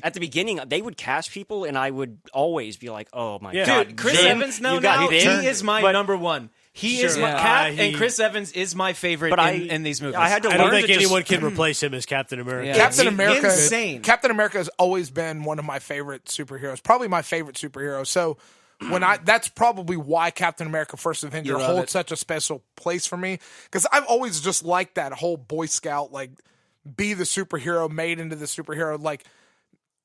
at the beginning they would cast people and I would always be like, oh my god, Dude, Chris Vin, Evans, you now got he Vin. is my But number one. He is Sure. my Yeah. Cap, and Chris Evans is my favorite in these movies. I had to I don't learn think to just- anyone can replace him as Captain America. Yeah. Captain He's America, insane. Captain America has always been one of my favorite superheroes, probably my favorite superhero. So that's probably why Captain America: First Avenger love holds it. such a special place for me because I've always just liked that whole Boy Scout, like be the superhero, made into the superhero, like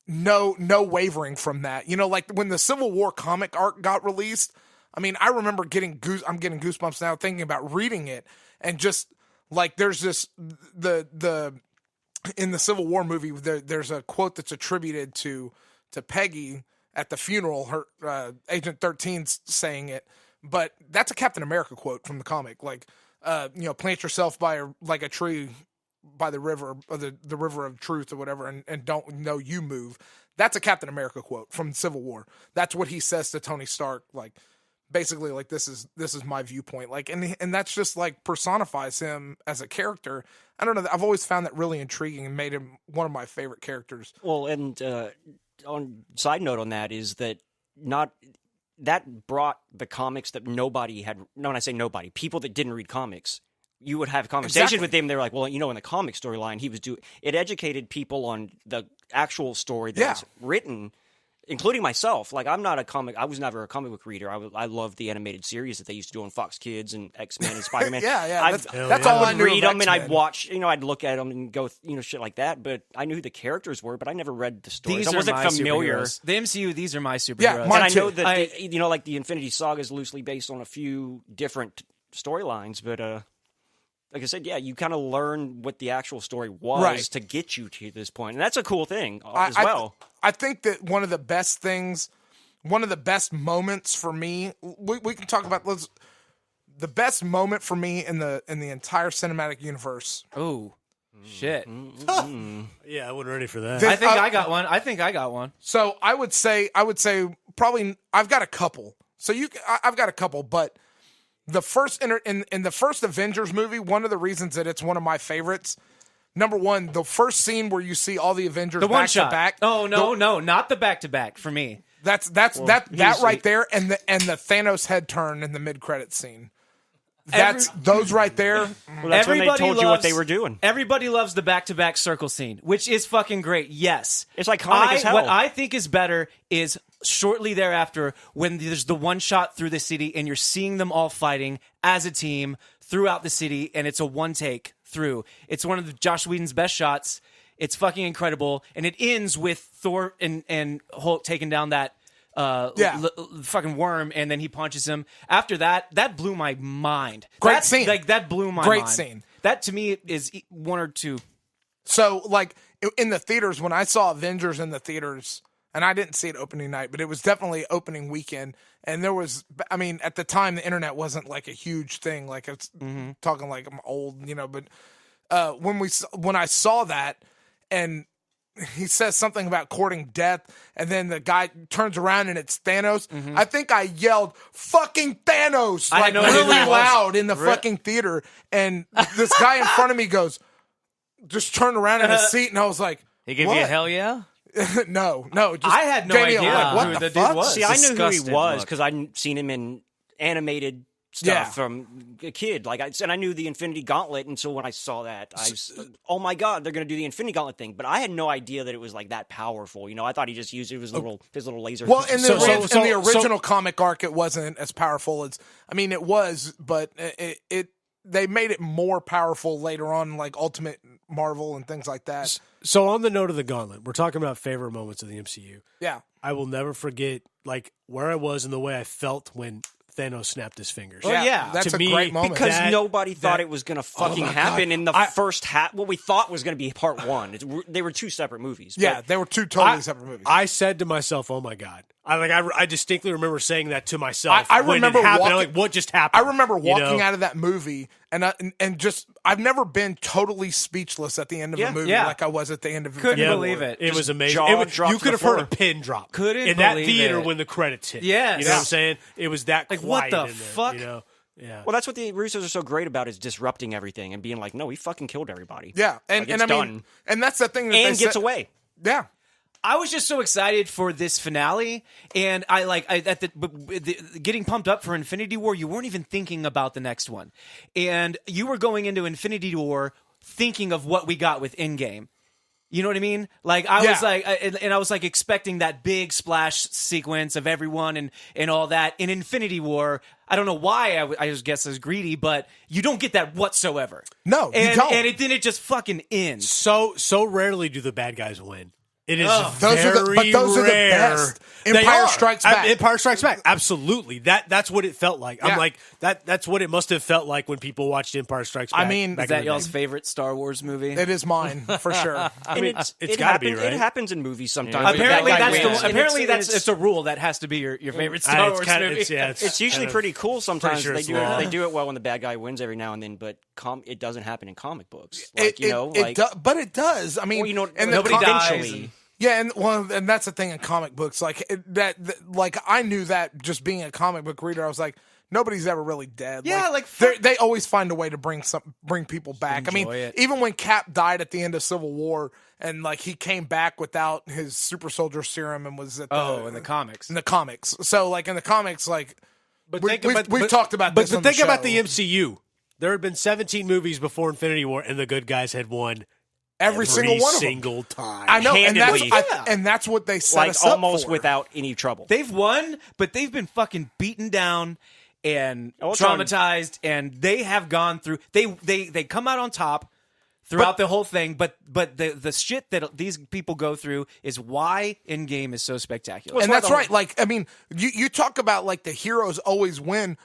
no wavering from that. Like when the Civil War comic arc got released. I mean, I remember I'm getting goosebumps now thinking about reading it and just like there's this the in the Civil War movie, there's a quote that's attributed to Peggy at the funeral. Her Agent 13's saying it, but that's a Captain America quote from the comic. Like, plant yourself by a tree by the river, or the river of truth or whatever, and don't know you move. That's a Captain America quote from Civil War. That's what he says to Tony Stark. Like, basically, like, this is my viewpoint. Like, and that's just like personifies him as a character. I don't know. I've always found that really intriguing and made him one of my favorite characters. Well, and on side note on that is that that brought the comics that nobody had. No, when I say nobody, people that didn't read comics. You would have a conversation with them. They were like, well, in the comic storyline, it educated people on the actual story that was written, including myself. Like, I was never a comic book reader. I loved the animated series that they used to do on Fox Kids and X-Men and Spider-Man. That's all I knew. Read them and I'd watch, I'd look at them and go, shit like that. But I knew who the characters were, but I never read the stories. I wasn't familiar. Superheroes. The MCU, these are my superheroes. Yeah, and I know that, like the Infinity Saga is loosely based on a few different storylines, but like I said, you kind of learn what the actual story was to get you to this point. And that's a cool thing as well. I think that one of the best moments for me, we can talk about the best moment for me in the entire cinematic universe. Oh, shit. Yeah, I wasn't ready for that. I think I got one. So I would say probably I've got a couple. I've got a couple, but the first in the first Avengers movie, one of the reasons that it's one of my favorites, number one, the first scene where you see all the Avengers back to back. Oh no, not the back to back for me. That right there, and the Thanos head turn in the mid credits scene. Those right there. Well, that's when they told you what they were doing. Everybody loves the back-to-back circle scene, which is fucking great. Yes. It's iconic as hell. What I think is better is shortly thereafter when there's the one shot through the city and you're seeing them all fighting as a team throughout the city, and it's a one take through. It's one of Josh Whedon's best shots. It's fucking incredible. And it ends with Thor and Hulk taking down that fucking worm, and then he punches him. After that blew my mind. Great scene. Like, that blew my mind. Great scene. That, to me, is one or two. So, like, in the theaters, when I saw Avengers in the theaters, and I didn't see it opening night, but it was definitely opening weekend, and there was, I mean, at the time, the internet wasn't, like, a huge thing. Like, it's talking like I'm old, but when I saw that, and he says something about courting death, and then the guy turns around and it's Thanos. I think I yelled, "Fucking Thanos!" Like, really loud in the fucking theater. And this guy in front of me just turned around in his seat, and I was like, he gave you a hell yeah? No. Just I had no idea what who the the fuck? dude was. See, I knew who he Disgusted was look. because I'd seen him in animated stuff from a kid. And I knew the Infinity Gauntlet, and so when I saw that, I was, oh my god, they're going to do the Infinity Gauntlet thing. But I had no idea that it was like that powerful. I thought he just used his little laser. Well, in the original comic arc, it wasn't as powerful as, I mean, it was, but they made it more powerful later on, like Ultimate Marvel and things like that. So on the note of the Gauntlet, we're talking about favorite moments of the MCU. Yeah. I will never forget, like, where I was and the way I felt when Thanos snapped his fingers. Oh, yeah. That's to a me, great moment. Because nobody thought it was going to fucking happen in the first half. What we thought was going to be part one. They were two separate movies. Yeah, they were two totally separate movies. I said to myself, "Oh my god!" I distinctly remember saying that to myself. I when remember it happened. walking, I'm like, what just happened? I remember walking out of that movie and just I've never been totally speechless at the end of a movie like I was at the end of Couldn't Infinity believe War. it. It was amazing. jaw dropped You to could the have heard floor. a pin drop. Couldn't in that believe theater it. when the credits hit. Yes. You know what I'm saying? It was that Like, quiet what the in there, fuck? Yeah. Well, that's what the Russos are so great about, is disrupting everything and being like, no, he fucking killed everybody. Yeah, and it's I mean, done. and that's the thing that And they gets said, away. Yeah. I was just so excited for this finale, and getting pumped up for Infinity War. You weren't even thinking about the next one, and you were going into Infinity War thinking of what we got with Endgame. You know what I mean? Like, I was like, and I was like expecting that big splash sequence of everyone and all that. In Infinity War, I don't know why I just guess I was greedy, but you don't get that whatsoever. No, you and don't. And it just fucking ends. So rarely do the bad guys win. It is those are the best. Empire Strikes Back. Empire Strikes Back. Absolutely. That's what it felt like. I'm like that's what it must have felt like when people watched Empire Strikes Back. I mean, is that y'all's favorite Star Wars movie? It is mine for sure. I mean, it's got to be, right? It happens in movies sometimes. Apparently, it's a rule that has to be your favorite Star Wars movie. It's usually pretty cool. Sometimes sure they do it well when the bad guy wins every now and then, but it doesn't happen in comic books. But it does. I mean, nobody dies. Yeah, and that's the thing in comic books. Like like I knew that just being a comic book reader, I was like, nobody's ever really dead. Yeah, they always find a way to bring people back. I mean, even when Cap died at the end of Civil War, and like he came back without his super soldier serum and was at in the comics. In the comics, so like in the comics, like we've talked about this. But think about the MCU. There had been 17 movies before Infinity War, and the good guys had won. Every single one of them. Time. I know, and that's what they set us up almost for. without any trouble. They've won, but they've been fucking beaten down and traumatized, and they have gone through. They come out on top throughout the whole thing, but the shit that these people go through is why Endgame is so spectacular. And that's right. Like, I mean, you talk about like the heroes always win.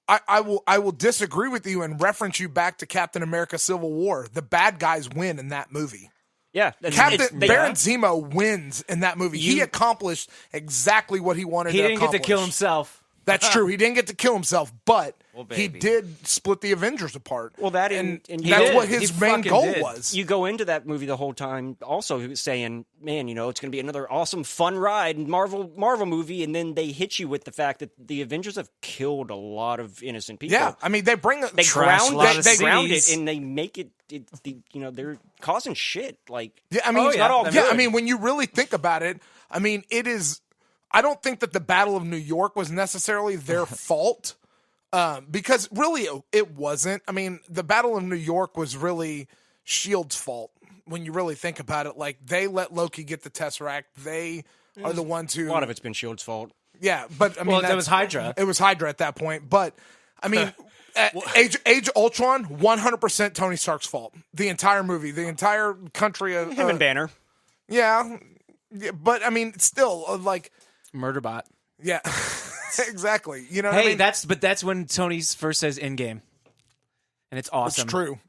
I will disagree with you and reference you back to Captain America: Civil War. The bad guys win in that movie. Yeah, Baron Zemo wins in that movie. He accomplished exactly what he wanted. He didn't get to kill himself. That's true. He didn't get to kill himself, but he did split the Avengers apart. Well, that and that's what his main goal was. You go into that movie the whole time also saying, man, it's going to be another awesome, fun ride, Marvel movie, and then they hit you with the fact that the Avengers have killed a lot of innocent people. Yeah, I mean, they ground it, and they make it. They're causing shit. Like, yeah, I mean, it's not all good. Yeah, I mean, when you really think about it, I mean, it is. I don't think that the Battle of New York was necessarily their fault, because really it wasn't. I mean, the Battle of New York was really S.H.I.E.L.D.'s fault when you really think about it. Like, they let Loki get the Tesseract. They are the ones who... A lot of it's been S.H.I.E.L.D.'s fault. Yeah, but I mean... Well, that was Hydra. It was Hydra at that point. But, I mean, Age of Ultron, 100% Tony Stark's fault. The entire movie, the entire country of... Him and Banner. Yeah, but, I mean, still, like... Murderbot. Yeah, exactly. You know what I mean? That's when Tony first says Endgame. And it's awesome. It's true.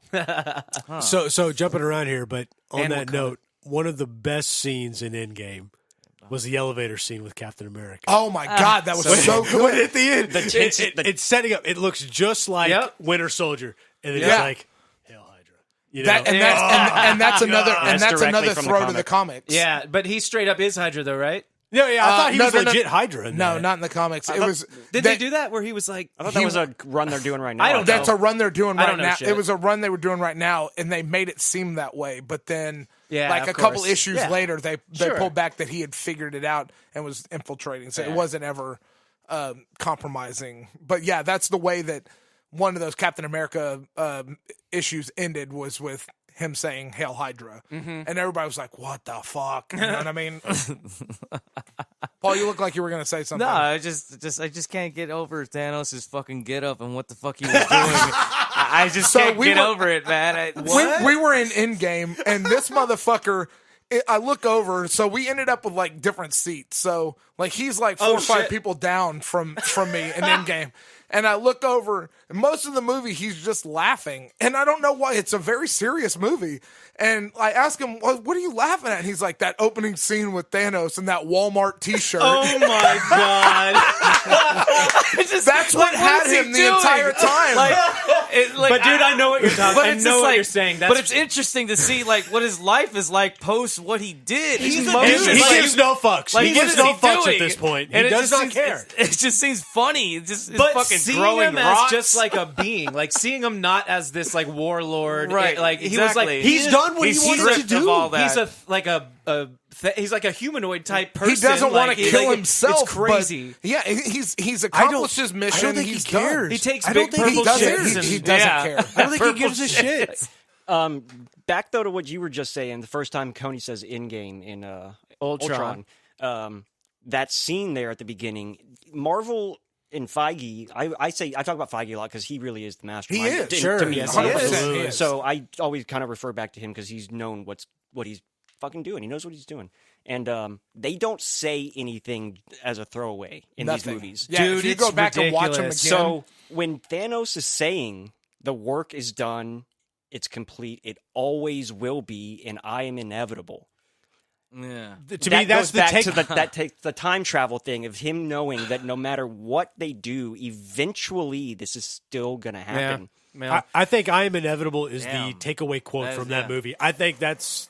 So jumping around here, but on that note, one of the best scenes in Endgame was the elevator scene with Captain America. Oh my God, that was so good. When at the end, it's setting up. It looks just like Winter Soldier, and then it's like, Hail Hydra. That's another throw to the comics. Yeah, but he straight up is Hydra, though, right? No, I thought he was legit Hydra. No, not in the comics. Did they do that where he was like? I thought that was a run they're doing right now. That's a run they're doing right now. It was a run they were doing right now, and they made it seem that way. But then, like a couple issues later, they pulled back that he had figured it out and was infiltrating. So it wasn't ever compromising. But yeah, that's the way that one of those Captain America issues ended, was with him saying Hail Hydra. And everybody was like, what the fuck? You know what I mean? Paul, you look like you were going to say something. No, I just can't get over Thanos' fucking get up and what the fuck he was doing. I just can't get over it, man. We were in Endgame, and this motherfucker, I look over, so we ended up with like different seats. So like he's like 4 or 5 people down from me in Endgame. And I look over, and most of the movie, he's just laughing. And I don't know why. It's a very serious movie. And I ask him, what are you laughing at? And he's like, that opening scene with Thanos and that Walmart t-shirt. Oh, my God. That's what had him the entire time. But, dude, I know what you're talking about. I know what you're saying. But it's interesting to see like what his life is like post what he did. He gives no fucks. He gives no fucks at this point. He does not care. It just seems funny. It's just fucking seeing growing him rocks. as just like a being, like seeing him not as this like warlord, right? Like exactly. he was like he's done what he wanted to do. All that. He's like a humanoid type person. He doesn't want to kill himself. It's crazy. Yeah, he's accomplished his mission. I don't think he cares. He takes I big don't think purple he shits. doesn't. He doesn't care. I don't think he gives a shit. Back though to what you were just saying, the first time Coney says "Endgame" in Ultron, that scene there at the beginning, Marvel and Feige, I talk about Feige a lot because he really is the mastermind. He is, to me, yes, he is. So I always kind of refer back to him because he's known what he's fucking doing. He knows what he's doing. And they don't say anything as a throwaway in these movies. Yeah, Dude, if you it's go back and watch them again. ridiculous. So when Thanos is saying the work is done, it's complete, it always will be, and I am inevitable. Yeah. To me, that's the take. The time travel thing of him knowing that no matter what they do, eventually this is still going to happen. I think "I am inevitable" is Damn. the takeaway quote That is- from that yeah. movie. I think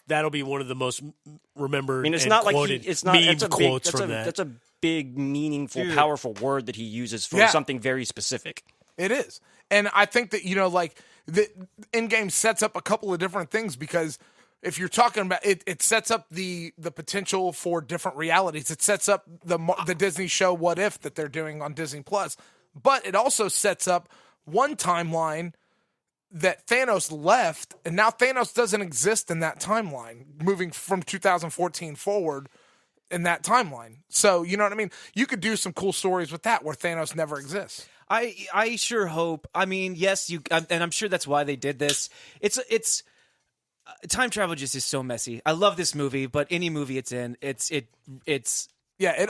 that'll be one of the most remembered. I mean, it's and not like quoted it's not meme that's a big, quotes that's from a, that. That's a big, meaningful, Dude. powerful word that he uses for Yeah. something very specific. It is. And I think that, like, the Endgame sets up a couple of different things because if you're talking about it sets up the potential for different realities. It sets up the Disney show What If that they're doing on Disney Plus. But it also sets up one timeline that Thanos left, and now Thanos doesn't exist in that timeline, moving from 2014 forward in that timeline. So, you know what I mean? You could do some cool stories with that where Thanos never exists. I sure hope. I mean, yes, and I'm sure that's why they did this. It's time travel just is so messy. I love this movie, but any movie it's in, it's Yeah,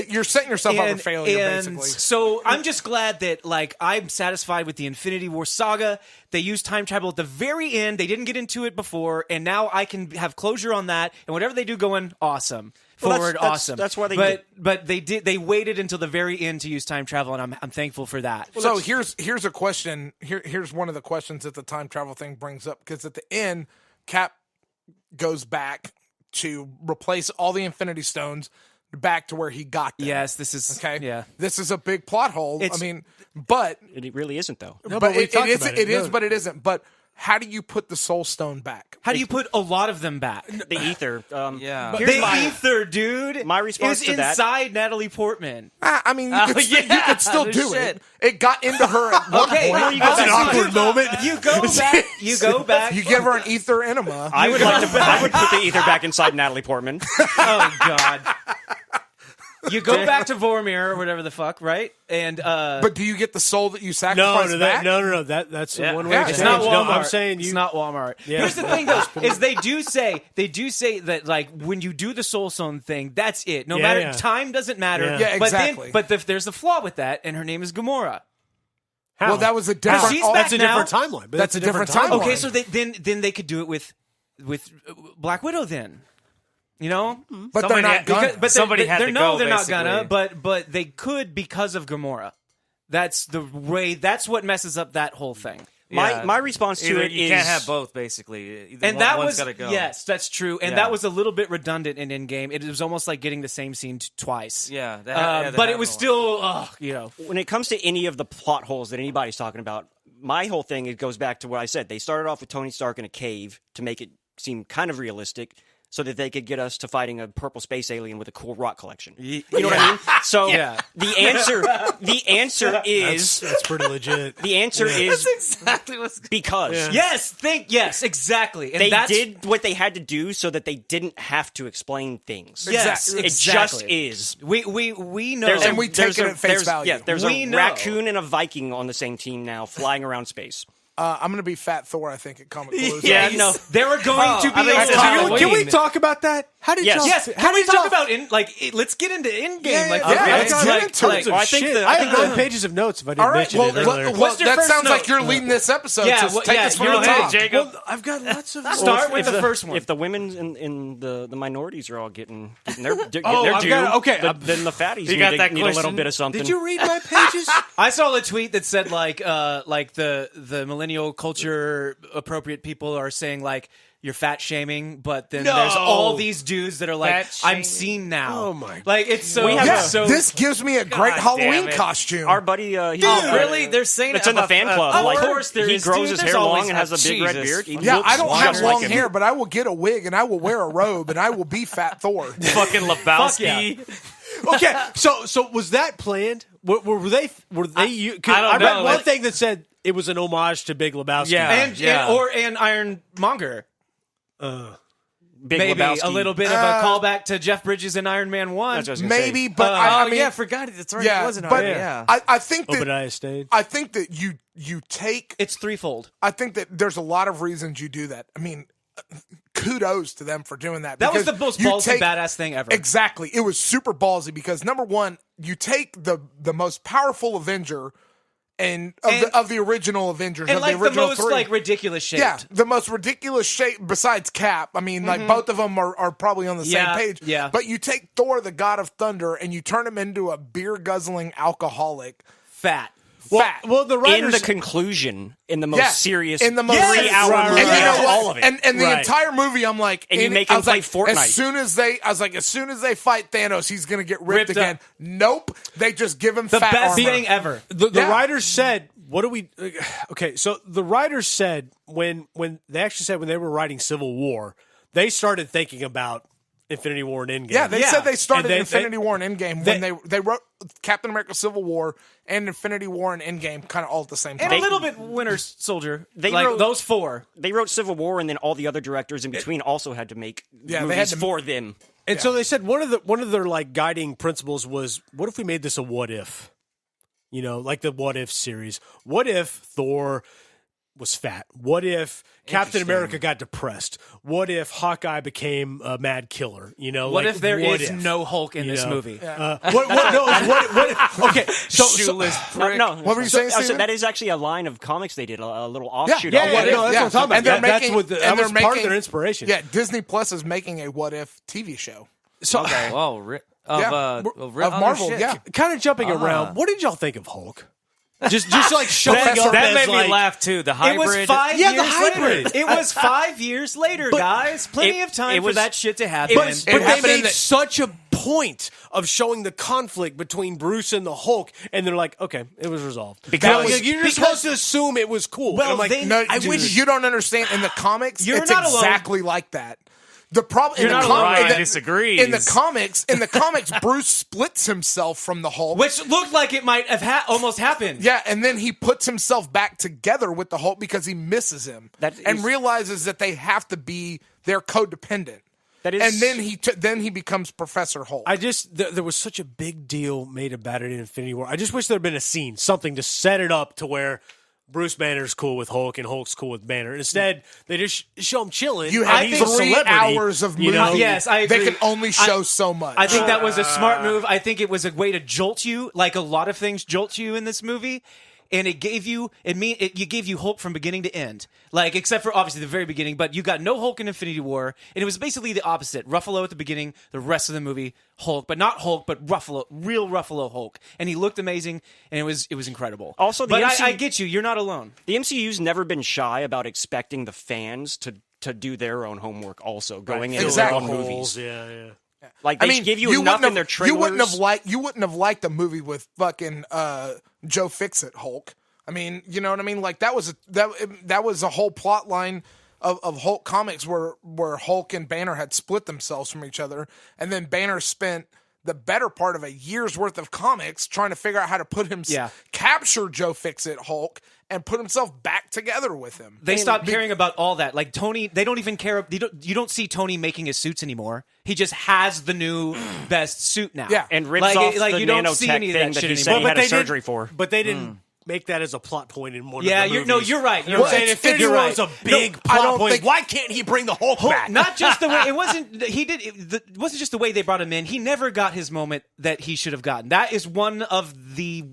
you're setting yourself up for failure, basically. So I'm just glad that, like, I'm satisfied with the Infinity War saga. They used time travel at the very end. They didn't get into it before, and now I can have closure on that. And whatever they do going, awesome. Well, Forward, awesome. that's why they But they waited until the very end to use time travel, and I'm thankful for that. So here's a question. Here's one of the questions that the time travel thing brings up, because at the end, Cap goes back to replace all the Infinity Stones back to where he got them. Yes, this is Okay. Yeah, This is a big plot hole. It's- I mean, but It really isn't, though. No, but we it talked is. about It is, No. but it isn't. But how do you put the Soul Stone back? how do you put a lot of them back? The ether. Yeah. Here's The my, ether, dude. my response it was to that- inside Natalie Portman. I mean, you could still no do shit. it. It got into her at one Okay, point. That's an awkward moment. You go back. You go back. You give her an ether enema. I would I would put the ether back inside Natalie Portman. Oh God. You go back to Vormir or whatever the fuck, right? And But do you get the soul that you No, sacrificed back? no. That's Yeah. one way. Yeah, to it's change. not Walmart. No, I'm saying It's you. not Walmart. Yeah. Here's the thing, though, is they do say that, like, when you do the Soul Stone thing, that's it. No matter time doesn't matter. Yeah. Yeah, exactly. But there's a flaw with that, and her name is Gamora. How? Well, that was a different. She's oh, back That's a now. different timeline. But That's a different timeline. Okay, so then they could do it with Black Widow then. You know? but Somebody they're not had- gonna. But Somebody had to go, they're not basically. gonna, but they could because of Gamora. That's the way. That's what messes up that whole thing. Yeah. My response to Either, it you is can't have both, basically. Either And that one's was gotta go. yes, that's true. And Yeah. that was a little bit redundant in Endgame. It was almost like getting the same scene twice. Yeah, But it was still, when it comes to any of the plot holes that anybody's talking about, my whole thing, it goes back to what I said. They started off with Tony Stark in a cave to make it seem kind of realistic, so that they could get us to fighting a purple space alien with a cool rock collection. You know what I mean? So Yeah. the answer is That's pretty legit. the answer is exactly what's because yes, exactly. And they that's, did what they had to do so that they didn't have to explain things. Yes, It exactly. just is. We know. There's And we take it at face there's- value. Yeah, there's We a know. raccoon and a Viking on the same team now, flying around space. I'm going to be Fat Thor, I think, at Comic Palooza. Yeah, you know. There are going to be I mean, a it's lot. Halloween. Can we talk about that? How did Yes. y'all? Yes, How can we did y'all? talk about let's get into Endgame. Yeah, like, yeah, for real. let's Like, get into like, it. Well, I think Shit, the- I have 9 pages of notes if I didn't All right. mention Well, it earlier. What's your that first sounds like note? you're leading this episode. Yeah, so well, take yeah, us from you're the leading, top. Jacob. Well, I've got lots of. Start with if the first one. If the women in the minorities are all getting their Oh, due, I've got- okay, then the fatties You got need, that need a little question? bit of something. Did you read my pages? I saw a tweet that said like the millennial culture appropriate people are saying like you're fat shaming, but then No. there's all these dudes that are like Fat I'm shaming. seen now. Oh my Like it's so We have Yeah, so. this gives me a great God Halloween damn it. costume. Our buddy, he's Really? They're saying it's in the fan club. of like, course there he is, grows dude. his There's hair long always- and has a big red Jesus. beard. He Yeah, looks I don't have just long like him. hair, but I will get a wig and I will wear a robe and I will be Fat Thor. fucking Lebowski. Okay, so was that planned? Were they? I don't read know. one thing that said it was an homage to Big Lebowski. Yeah. and Ironmonger. Big Maybe Lebowski. a little bit of a callback to Jeff Bridges in Iron Man 1. That's what I was gonna say. Maybe, but I mean, yeah, I forgot it. That's right. yeah, It wasn't but hard. Yeah. I think that Obadiah Stane. I think that you take. It's threefold. I think that there's a lot of reasons you do that. I mean, kudos to them for doing that. That was because the most you ballsy, badass thing ever. Exactly. It was super ballsy because, number one, you take the most powerful Avenger of the original Avengers, and of like the original most three. like ridiculous shaped. Yeah, the most ridiculous shape besides Cap. I mean, like both of them are probably on the same page. Yeah. But you take Thor, the God of Thunder, and you turn him into a beer guzzling alcoholic. Fat. Well, the writers in the conclusion, in the most serious, in the most 3-hour right, movie, and you know what? all of it. And the Right. entire movie, I'm like, And you make him play Fortnite. As soon as they fight Thanos, he's gonna get ripped again. up. Nope, they just give him The fat best armor. thing ever. The Yeah. writers said, "What do we?" Okay, so the writers said when they were writing Civil War, they started thinking about Infinity War and Endgame. Yeah, they said they started And Infinity War and Endgame when they wrote Captain America: Civil War and Infinity War and Endgame kind of all at the same time. And a little bit Winter Soldier. They like wrote- those four. They wrote Civil War, and then all the other directors in between also had to make Yeah, they movies had to- for them. And so they said one of their like guiding principles was, what if we made this a what if? You know, like the What If series. What if Thor was fat? What if Captain America got depressed? What if Hawkeye became a mad killer? You know, What like, if there what is if? no Hulk in You this know? movie? What if, okay, Shoeless prick. No, What were you saying, so Steven? that is actually a line of comics they did, a little Yeah, offshoot. yeah, of yeah, What yeah, If. no, that's what I'm talking about. And they're That's making- what that and was they're part of making- their inspiration. Yeah, Disney Plus is making a What If TV show. So, Whoa, Of Marvel. shit. Yeah, kind of jumping around, what did y'all think of Hulk? Just like showing up That as made like, me laugh too. The It hybrid. was 5 Yeah, the years hybrid. later. It was 5 years later, guys. Plenty of time for that shit to happen. But they happened in made the- such a point of showing the conflict between Bruce and the Hulk, and they're like, okay, it was resolved. Because- Like, you're just supposed to assume it was cool. Well, And I'm like, they- no, I dude, wish you don't understand. In the comics, You're it's not alone. exactly like that. The problem in You're the not alone. Ryan comics, disagrees. in the comics, Bruce splits himself from the Hulk. which looked like it might have almost happened. Yeah, and then he puts himself back together with the Hulk because he misses him and realizes that they have to be they're codependent. That is, And then he becomes Professor Hulk. I just there was such a big deal made about it in Infinity War. I just wish there had been a scene, something to set it up to where Bruce Banner's cool with Hulk and Hulk's cool with Banner. Instead, they just show him chilling. you and have he's a 3 celebrity, hours of movie. you know? Yes, I They agree. can only show so much. I think that was a smart move. I think it was a way to jolt you, like a lot of things jolt you in this movie. And it gave you you gave you Hulk from beginning to end, like except for obviously the very beginning. But you got no Hulk in Infinity War, and it was basically the opposite. Ruffalo at the beginning, the rest of the movie Hulk, but not Hulk, but Ruffalo, real Ruffalo Hulk, and he looked amazing, and it was incredible. Also, the but MCU I get you. You're not alone. the MCU's never been shy about expecting the fans to do their own homework, also going into Exactly. their own movies. Yeah. Like they give you enough in their trailers. You wouldn't have liked a movie with fucking Joe Fixit Hulk. I mean, you know what I mean? Like that was a whole plot line of Hulk comics where Hulk and Banner had split themselves from each other, and then Banner spent the better part of a year's worth of comics trying to figure out how to put him capture Joe Fixit Hulk and put himself back together with him. They stopped caring about all that. Like Tony, they don't even care. You don't see Tony making his suits anymore. He just has the new best suit now. Yeah. and rips off the you don't see nanotech any of thing that that shit he anymore. said he had a they surgery didn't- for. But they didn't make that as a plot point in one Yeah, of the movies. no, you're right. You're I'm right. saying Infinity You're War right. was a No, big I plot don't point. think- Why can't he bring the Hulk back? Not just the way it wasn't. It wasn't just the way they brought him in. He never got his moment that he should have gotten. That is one of the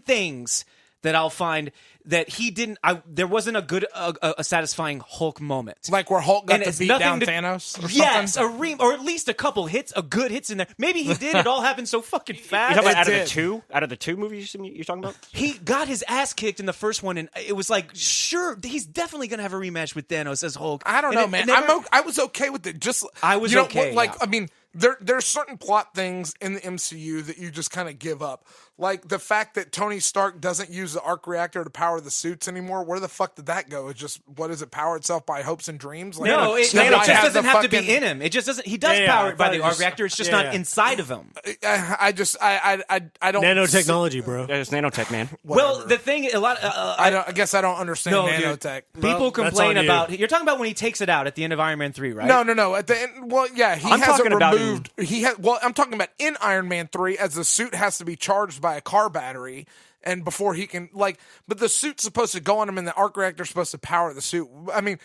things that I'll find that he didn't. There wasn't a satisfying Hulk moment. Like where Hulk got And to it's beat nothing down to- Thanos or Yes, something? or at least a couple good hits in there. Maybe he did. It all happened so fucking fast. You talking about did. out of the two movies you're talking about? He got his ass kicked in the first one, and it was like, sure, he's definitely gonna have a rematch with Thanos as Hulk. I don't And know, it man. never- I was okay with it. Just I was you know, okay, Like yeah. I mean, there's certain plot things in the MCU that you just kind of give up. Like the fact that Tony Stark doesn't use the arc reactor to power the suits anymore. Where the fuck did that go? It's just what does it power itself by hopes and dreams? Like, No, it then why just have doesn't the have to be fucking- in him. It just doesn't. He does Yeah, power I it by thought the it arc was- reactor. It's just yeah, not yeah. inside of him. I don't Nanotechnology, bro. It's nanotech, man. Well, the thing, I guess I don't understand no, dude. nanotech. People that's complain on you. about. You're talking about when he takes it out at the end of Iron Man 3, right? No. At the end, well, yeah, he I'm has it talking about removed. I'm talking about in Iron Man 3, as the suit has to be charged by a car battery, and before he can but the suit's supposed to go on him, and the arc reactor's supposed to power the suit. I mean,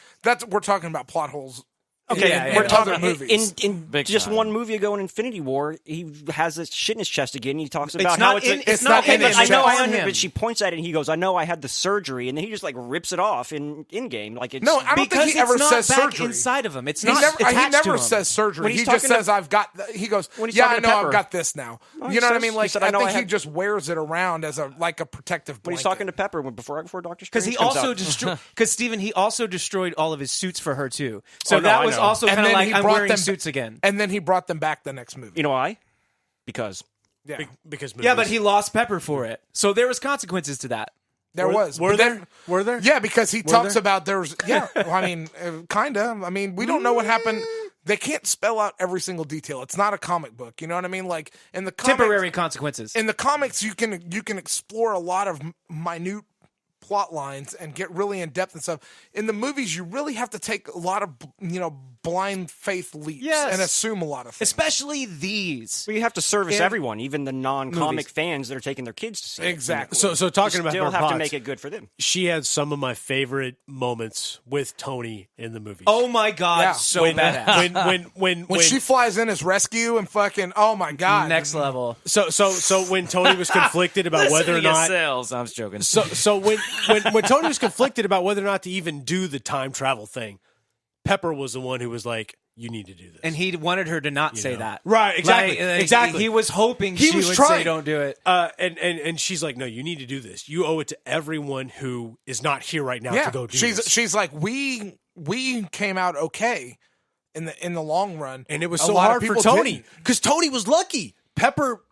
we're talking about plot holes Okay, we're we're talking talking movies. in Big just time. one movie ago in Infinity War, he has this shit in his chest again. He talks about It's how not it's in- a, it's not in his I know, chest. I on under, him. but she points at it and he goes, "I know, I had the surgery," and then he just like rips it off in Endgame. Like it's No, I don't because think he ever it's not says back surgery. inside of him. It's He not never, attached to him. says surgery. When he's He just talking to- says, "I've got." He goes, When he's "Yeah, I talking to know, Pepper. I've got this now." he You know what I says- mean? he Like, said, I "I know think I he had-" just wears it around as a protective when blanket. he's talking to Pepper before Doctor Strange Because he comes also out. destroyed. Because Steven, he also destroyed all of his suits for her too. So Oh, no, that I was know. also And kind of then like he I'm brought wearing them- suits again. and then he brought them back the next movie. You know why? Because Yeah, Because Yeah, but movies. he lost Pepper for it. So there was consequences to that. there was. Were But there? then- Were there? Yeah, because he talks there? about there's. Yeah, well, I mean, kind of. I mean, we don't know what happened. They can't spell out every single detail. It's not a comic book. You know what I mean? Like in the comics, Temporary consequences. in the comics, you can explore a lot of minute plot lines and get really in depth and stuff. In the movies, you really have to take a lot of blind faith leaps Yes. and assume a lot of things. Especially these. we have to service In everyone, even the non-comic movies. fans that are taking their kids to see it. Exactly. So talking You about still her have to pots, make it good for them. she had some of my favorite moments with Tony in the movie. Oh my god, Yeah. so when, badass. when she flies in as rescue and fucking, oh my god, Next level. so when Tony was conflicted about whether or Listening to not sales. I'm just joking. so when Tony was conflicted about whether or not to even do the time travel thing, Pepper was the one who was like, "You need to do this." And he wanted her to not say know. that. Right, exactly, exactly. He was hoping He she was would trying. say, "Don't do it." And she's like, "No, you need to do this. You owe it to everyone who is not here right now yeah. to go do this." She's like, we came out okay in the long run, And it was A so lot of hard for people Tony didn't. because Tony was lucky. Pepper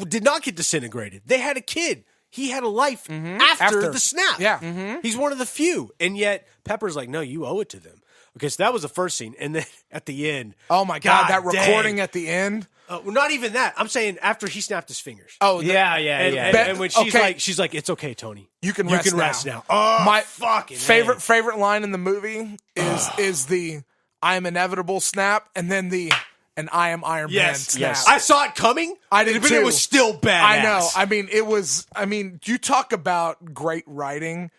did not get disintegrated. They had a kid. He had a life after the snap. Yeah. He's one of the few. And yet Pepper's like, "No, you owe it to them." Okay, so that was the first scene. And then at the end. Oh my god, that dang. recording at the end. Well, not even that. I'm saying after he snapped his fingers. Oh Yeah. And when she's like, "It's okay, Tony. You can you rest can rest now." now." Oh, My fucking favorite line in the movie is the "I am inevitable" snap, and then the "and I am Iron Man" snap. I saw it coming. I did but too. it was still bad. I know. I mean, it was. I mean, you talk about great writing.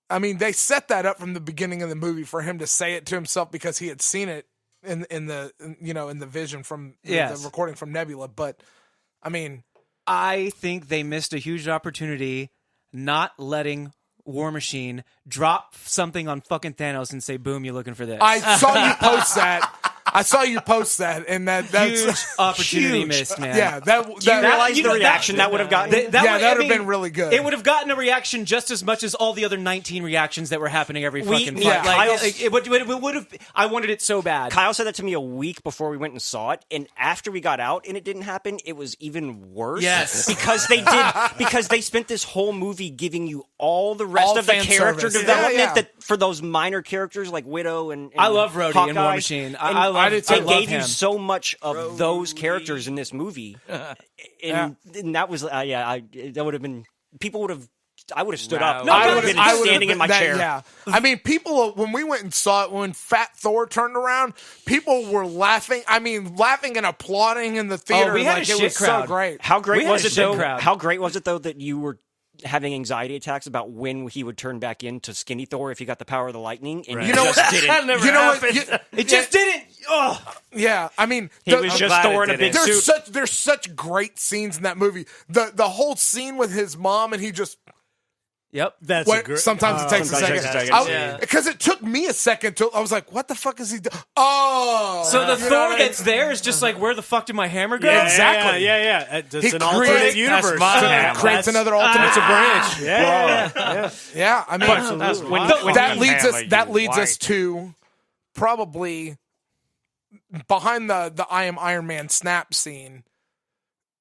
I mean, they set that up from the beginning of the movie for him to say it to himself because he had seen it in the vision from the recording from Nebula. But I mean, I think they missed a huge opportunity not letting War Machine drop something on fucking Thanos and say, "Boom, you looking for this?" I saw you post that. And that's huge opportunity huge. missed, man. Yeah, Do you realize the reaction that would have gotten? that would have been really good. It would have gotten a reaction just as much as all the other 19 reactions that were happening every fucking yeah, fight. Like, Kyle's- it would have. I wanted it so bad. Kyle said that to me a week before we went and saw it, and after we got out and it didn't happen, it was even worse. Yes. because they spent this whole movie giving you all the rest All of the fan character service. development Yeah. that for those minor characters like Widow and I love Rhodey Hawkeye, and War Machine. and I love. did too. I They love gave him. you so much of those characters in this movie, and that was that would have been people would have. I would have stood up. No, I I would have been standing in my chair. Yeah, I mean, people when we went and saw it when Fat Thor turned around, people were laughing. I mean, laughing and applauding in the theater. we had like a it shit was crowd. so great. How great We had was a it shit though? crowd. How great was it though that you were having anxiety attacks about when he would turn back into Skinny Thor if he got the power of the lightning, and You know just what? didn't. You know what? It just didn't. Oh, Yeah, I mean, He was just glad it Thor in a didn't. big suit. there's such great scenes in that movie. The whole scene with his mom and he just. yep. That's What, a great. sometimes it takes a sometimes second. it takes a second. Yeah. Because it took me a second to. I was like, "What the fuck is he doing?" Oh, So the You know Thor what I mean? that's there is just like, where the fuck did my hammer go? Yeah, exactly. Yeah. It's He an alternate creates- universe. That's my hammer. creates another alternate branch. Yeah. Yeah, I mean, That's when- why that we leads hammer us. you That leads us white. to probably behind the "I am Iron Man" snap scene,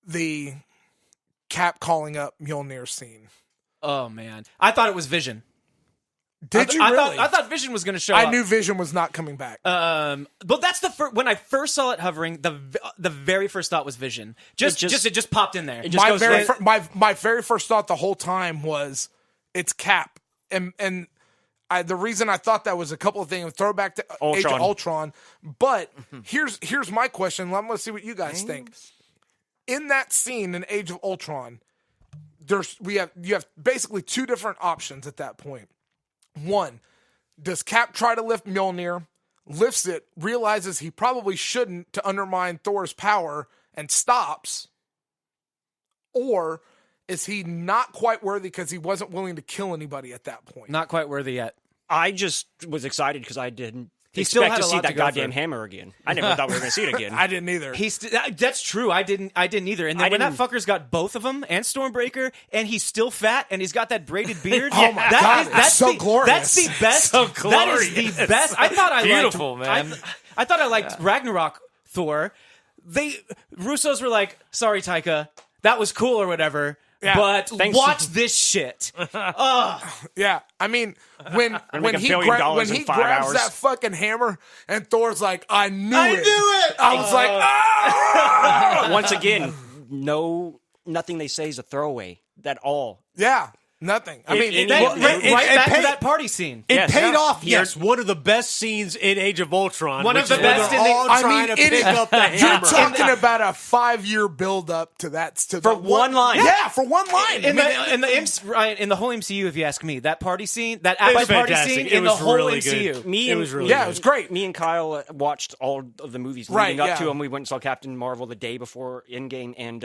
the Cap calling up Mjolnir scene. Oh man, I thought it was Vision. Did you I really? thought Vision was going to show I up. knew Vision was not coming back. But that's the first. When I first saw it hovering, the very first thought was Vision. It just popped in there. It just goes right- My very first thought the whole time was it's Cap, and the reason I thought that was a couple of things, throwback to Age of Ultron. But here's my question. I'm going to see what you guys think. In that scene in Age of Ultron, you have basically two different options at that point. One, does Cap try to lift Mjolnir lifts it, realizes he probably shouldn't to undermine Thor's power, and stops? Or is he not quite worthy because he wasn't willing to kill anybody at that point? Not quite worthy yet. I just was excited because I didn't still expect had to a see lot that to go goddamn for. hammer again. I never thought we were going to see it again. I didn't either. That's true. I didn't either. And then when that fucker's got both of them and Stormbreaker, and he's still fat, and he's got that braided beard. Oh my God, it's so glorious. That's the best. So That is the best. I thought I Beautiful, liked, man. I thought I liked Ragnarok Thor. Russos were like, "Sorry, Taika, that was cool or whatever." Yeah. But Thanks. watch this shit. Yeah, I mean, when make he $1 billion when in he 5 grabs hours. that fucking hammer, and Thor's like, "I knew it." I was like, "Ah!" Once again, nothing they say is a throwaway at all. Yeah, nothing. I mean, Right back to paid- that party scene. It Yes, paid yeah. off. Yes, one of the best scenes in Age of Ultron. One of which the is when best they're in the- all I trying mean, to it pick is- up the you're hammer. talking about a 5-year build up to that. For one line. Yeah, for one line. In the whole MCU, if you ask me, that party scene, that was after party fantastic. scene It in the was whole really MCU. good. It was really yeah, good. it was great. Me and Kyle watched all of the movies Right, leading up yeah. to them. We went and saw Captain Marvel the day before Endgame, and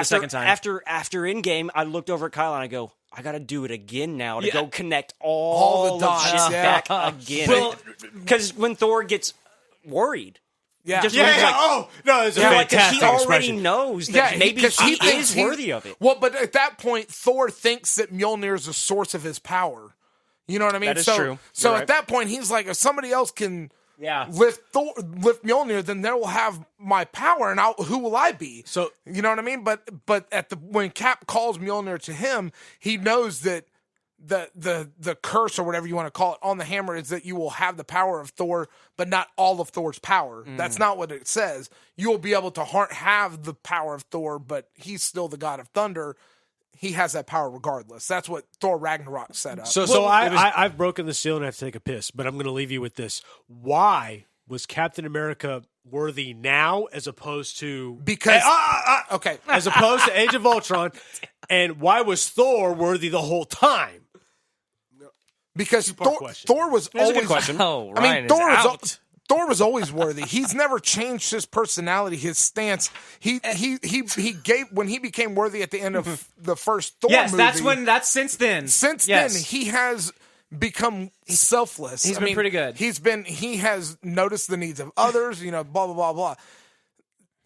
second time. after Endgame, I looked over at Kyle and I go, I got to do it again now to Yeah. go connect All all the of dots, shit yeah. back again. Well, Because when Thor gets worried, Yeah, just Yeah, when he's like, oh no, it's a you're like, 'cause fantastic he already expression. knows yeah. that maybe because he thinks is worthy of it. Well, but at that point, Thor thinks that Mjolnir is the source of his power. You know what I mean? That is so, true. So You're at right. that point, he's like, if somebody else can Yeah. lift Mjolnir, then they will have my power, and who will I be? So- you know what I mean? But when Cap calls Mjolnir to him, he knows that the curse or whatever you want to call it on the hammer is that you will have the power of Thor, but not all of Thor's power. That's not what it says. You will be able to have the power of Thor, but he's still the god of thunder. He has that power regardless. That's what Thor Ragnarok set up. So I've broken the seal and I have to take a piss, but I'm going to leave you with this. Why was Captain America worthy now as opposed to Because okay, as opposed to Age of Ultron, and why was Thor worthy the whole time? because Two-part question. Thor was That's a always good question. Oh, I Ryan mean, is out. Thor was always worthy. He's never changed his personality, his stance. He gave when he became worthy at the end of the first Thor Yes, movie. that's since then. Since Yes. then, he has become selfless. He's been pretty good. He has noticed the needs of others. You know, blah blah blah blah.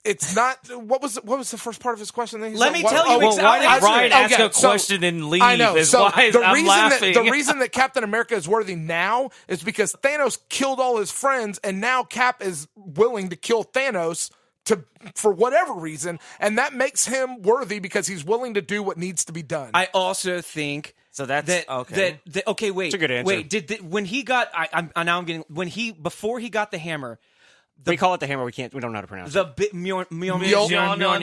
It's not. What was the first part of his question? Then he Let said, me what- tell you Well, why did Actually, Ryan ask okay, a question and leave? I know. Is So why the I'm reason laughing. the reason that Captain America is worthy now is because Thanos killed all his friends, and now Cap is willing to kill Thanos for whatever reason, and that makes him worthy because he's willing to do what needs to be done. I also think So that's okay. Okay, wait. It's a good answer. Wait, when he got before he got the hammer, We call it the hammer. We don't know how to pronounce the it. Mjolnir.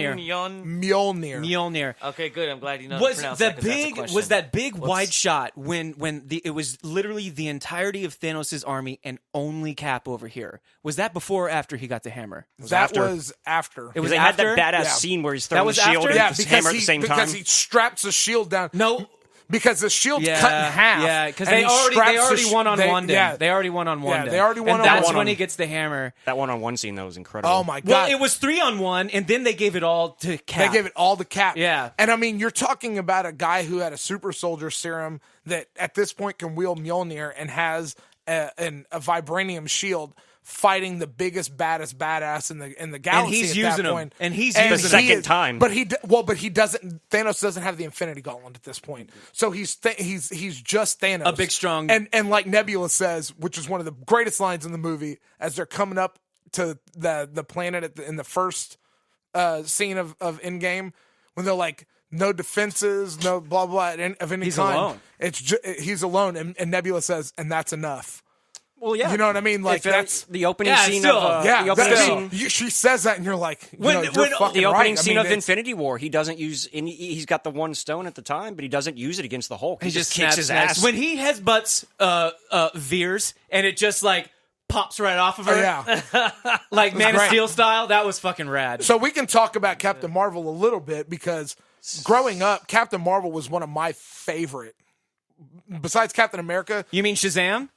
Okay, good. I'm glad you know. Was how to pronounce the that 'cause that's a big question. was that big Whoops. wide shot when it was literally the entirety of Thanos' army and only Cap over here? Was that before or after he got the hammer? that was after. It was They had that after? badass Yeah. scene where he's That throwing was the shield after? and Yeah, the hammer at the same time. because he straps the shield down. No. Because the shield's cut in half. Yeah, because and they he already straps the one-on-one him. Yeah, They already one-on-one Yeah, him. they already And one-on-one that's him. when he gets the hammer. That one-on-one scene, though, was incredible. oh my god. Well, it was 3-on-1, and then they gave it all to Cap. They gave it all to Cap. Yeah. And I mean, you're talking about a guy who had a super soldier serum that at this point can wield Mjolnir and has a vibranium shield fighting the biggest, baddest badass in the galaxy he's at using that him. point. And he's using he them. The second is- time. But he doesn't. Thanos doesn't have the Infinity Gauntlet at this point, so he's just Thanos, A big, strong- and like Nebula says, which is one of the greatest lines in the movie, as they're coming up to the planet in the first scene of Endgame, when they're like, no defenses, no blah blah of any He's kind. alone. He's alone, and Nebula says, and that's enough. Well, yeah. You know what I mean? Like, If, that's the opening Yeah, scene still. of yeah. the opening that- scene. she says that, and you're like, When- you're when- fucking The opening right. I scene mean, of it's- Infinity War, he doesn't use any. He's got the one stone at the time, but he doesn't use it against the Hulk. He just kicks his snaps. ass. When he headbutts Veers, and it just like pops right off of her, Oh, yeah. like Man of great. Steel style. That was fucking rad. So we can talk about Captain Marvel a little bit because growing up, Captain Marvel was one of my favorite. Besides Captain America, You mean Shazam?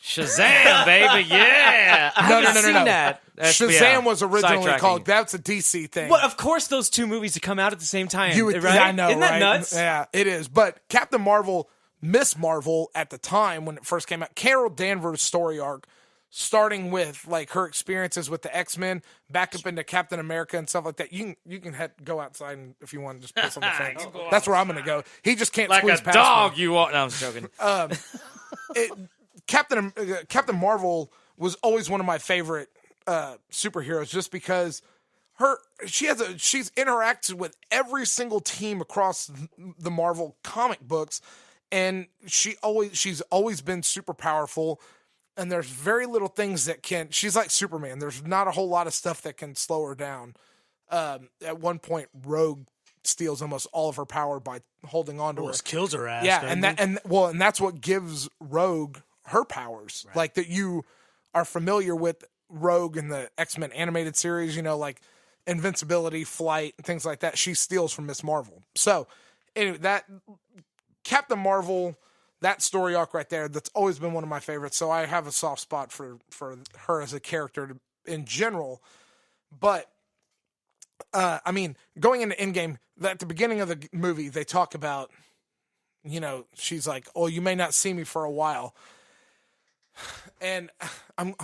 Shazam, baby, yeah. I haven't seen that. Shazam was originally Sidetracking. called. That's a DC thing. Well, of course, those two movies come out at the same time. You would, right? yeah, I know, Isn't right? that nuts? Yeah, it is. But Captain Marvel, Miss Marvel at the time when it first came out, Carol Danvers' story arc, starting with like her experiences with the X-Men, back up into Captain America and stuff like that. You can go outside and, if you want to just piss on the fence. That's where I'm going to go. He just can't Like squeeze a past dog, me. you want? No, I'm just joking. Captain Marvel was always one of my favorite superheroes, just because she's interacted with every single team across the Marvel comic books, and she's always been super powerful. And there's very little things that she's like Superman. There's not a whole lot of stuff that can slow her down. At one point, Rogue steals almost all of her power by holding on to her. Almost kills her ass. Yeah, doesn't and he? that's what gives Rogue her powers. Right. Like that you are familiar with Rogue in the X-Men animated series, like invincibility, flight, and things like that. She steals from Miss Marvel. So anyway, that Captain Marvel, that story arc right there, that's always been one of my favorites. So I have a soft spot for her as a character in general. But going into Endgame, at the beginning of the movie, they talk about, she's like, "Oh, you may not see me for a while," and I'm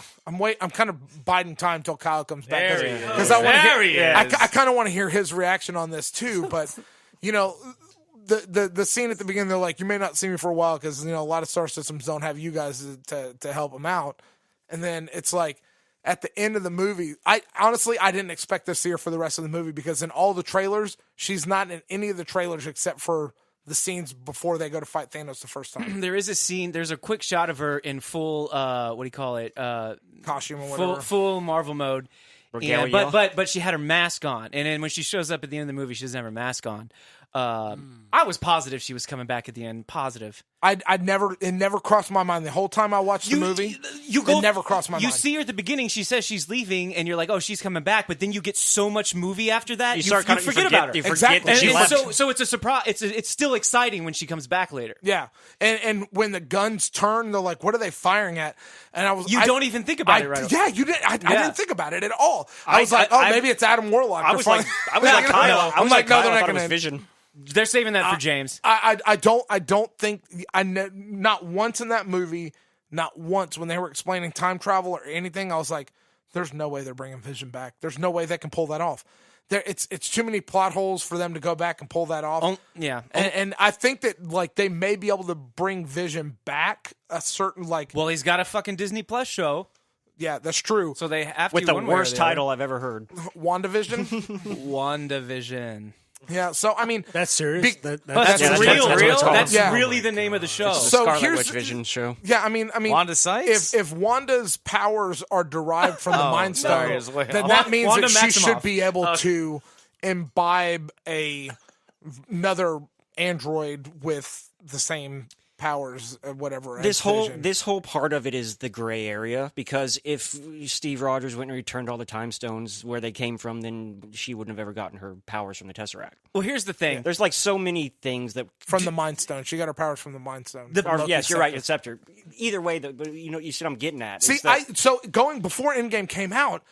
kind of biding time till Kyle comes back because I want to hear. I kind of want to hear his reaction on this too, but the scene at the beginning, they're like, "You may not see me for a while," because a lot of star systems don't have you guys to help them out, and then it's like at the end of the movie, I didn't expect to see her for the rest of the movie, because in all the trailers, she's not in any of the trailers except for the scenes before they go to fight Thanos the first time. There is a scene. There's a quick shot of her in full. What do you call it? Costume or whatever. Full Marvel mode. And, but she had her mask on, and then when she shows up at the end of the movie, she doesn't have her mask on. I was positive she was coming back at the end. Positive. It never crossed my mind the whole time I watched the movie. It never crossed my mind. You see her at the beginning. She says she's leaving, and you're like, "Oh, she's coming back." But then you get so much movie after that, you forget about her. Exactly. So it's a surprise. It's still exciting when she comes back later. Yeah, and when the guns turn, they're like, "What are they firing at?" And I don't even think about it, right? Yeah, you did. I didn't think about it at all. I was like, maybe it's Adam Warlock. I was like Kyle. I was like, Kyle, I thought it was Vision. They're saving that for James. I don't think not once in that movie, not once when they were explaining time travel or anything, I was like, there's no way they're bringing Vision back. There's no way they can pull that off. It's too many plot holes for them to go back and pull that off. And I think that like they may be able to bring Vision back a certain Well, he's got a fucking Disney Plus show. Yeah, that's true. So they have to with the worst title I've ever heard. WandaVision. WandaVision. Yeah, so I mean, that's serious. That's real. That's really the name of the show. So Scarlet Witch Vision show. Yeah, I mean, Wanda Sykes? If Wanda's powers are derived from the Mind Stone, then that means Wanda that she Maximoff. should be able to imbibe another android with the same powers, whatever. This whole part of it is the gray area, because if Steve Rogers went and returned all the time stones where they came from, then she wouldn't have ever gotten her powers from the Tesseract. Well, here's the thing. There's like so many things that from the Mind Stone. She got her powers from the Mind Stone. Yes, you're right. The scepter. Either way, but you see what I'm getting at. See, so going before Endgame came out,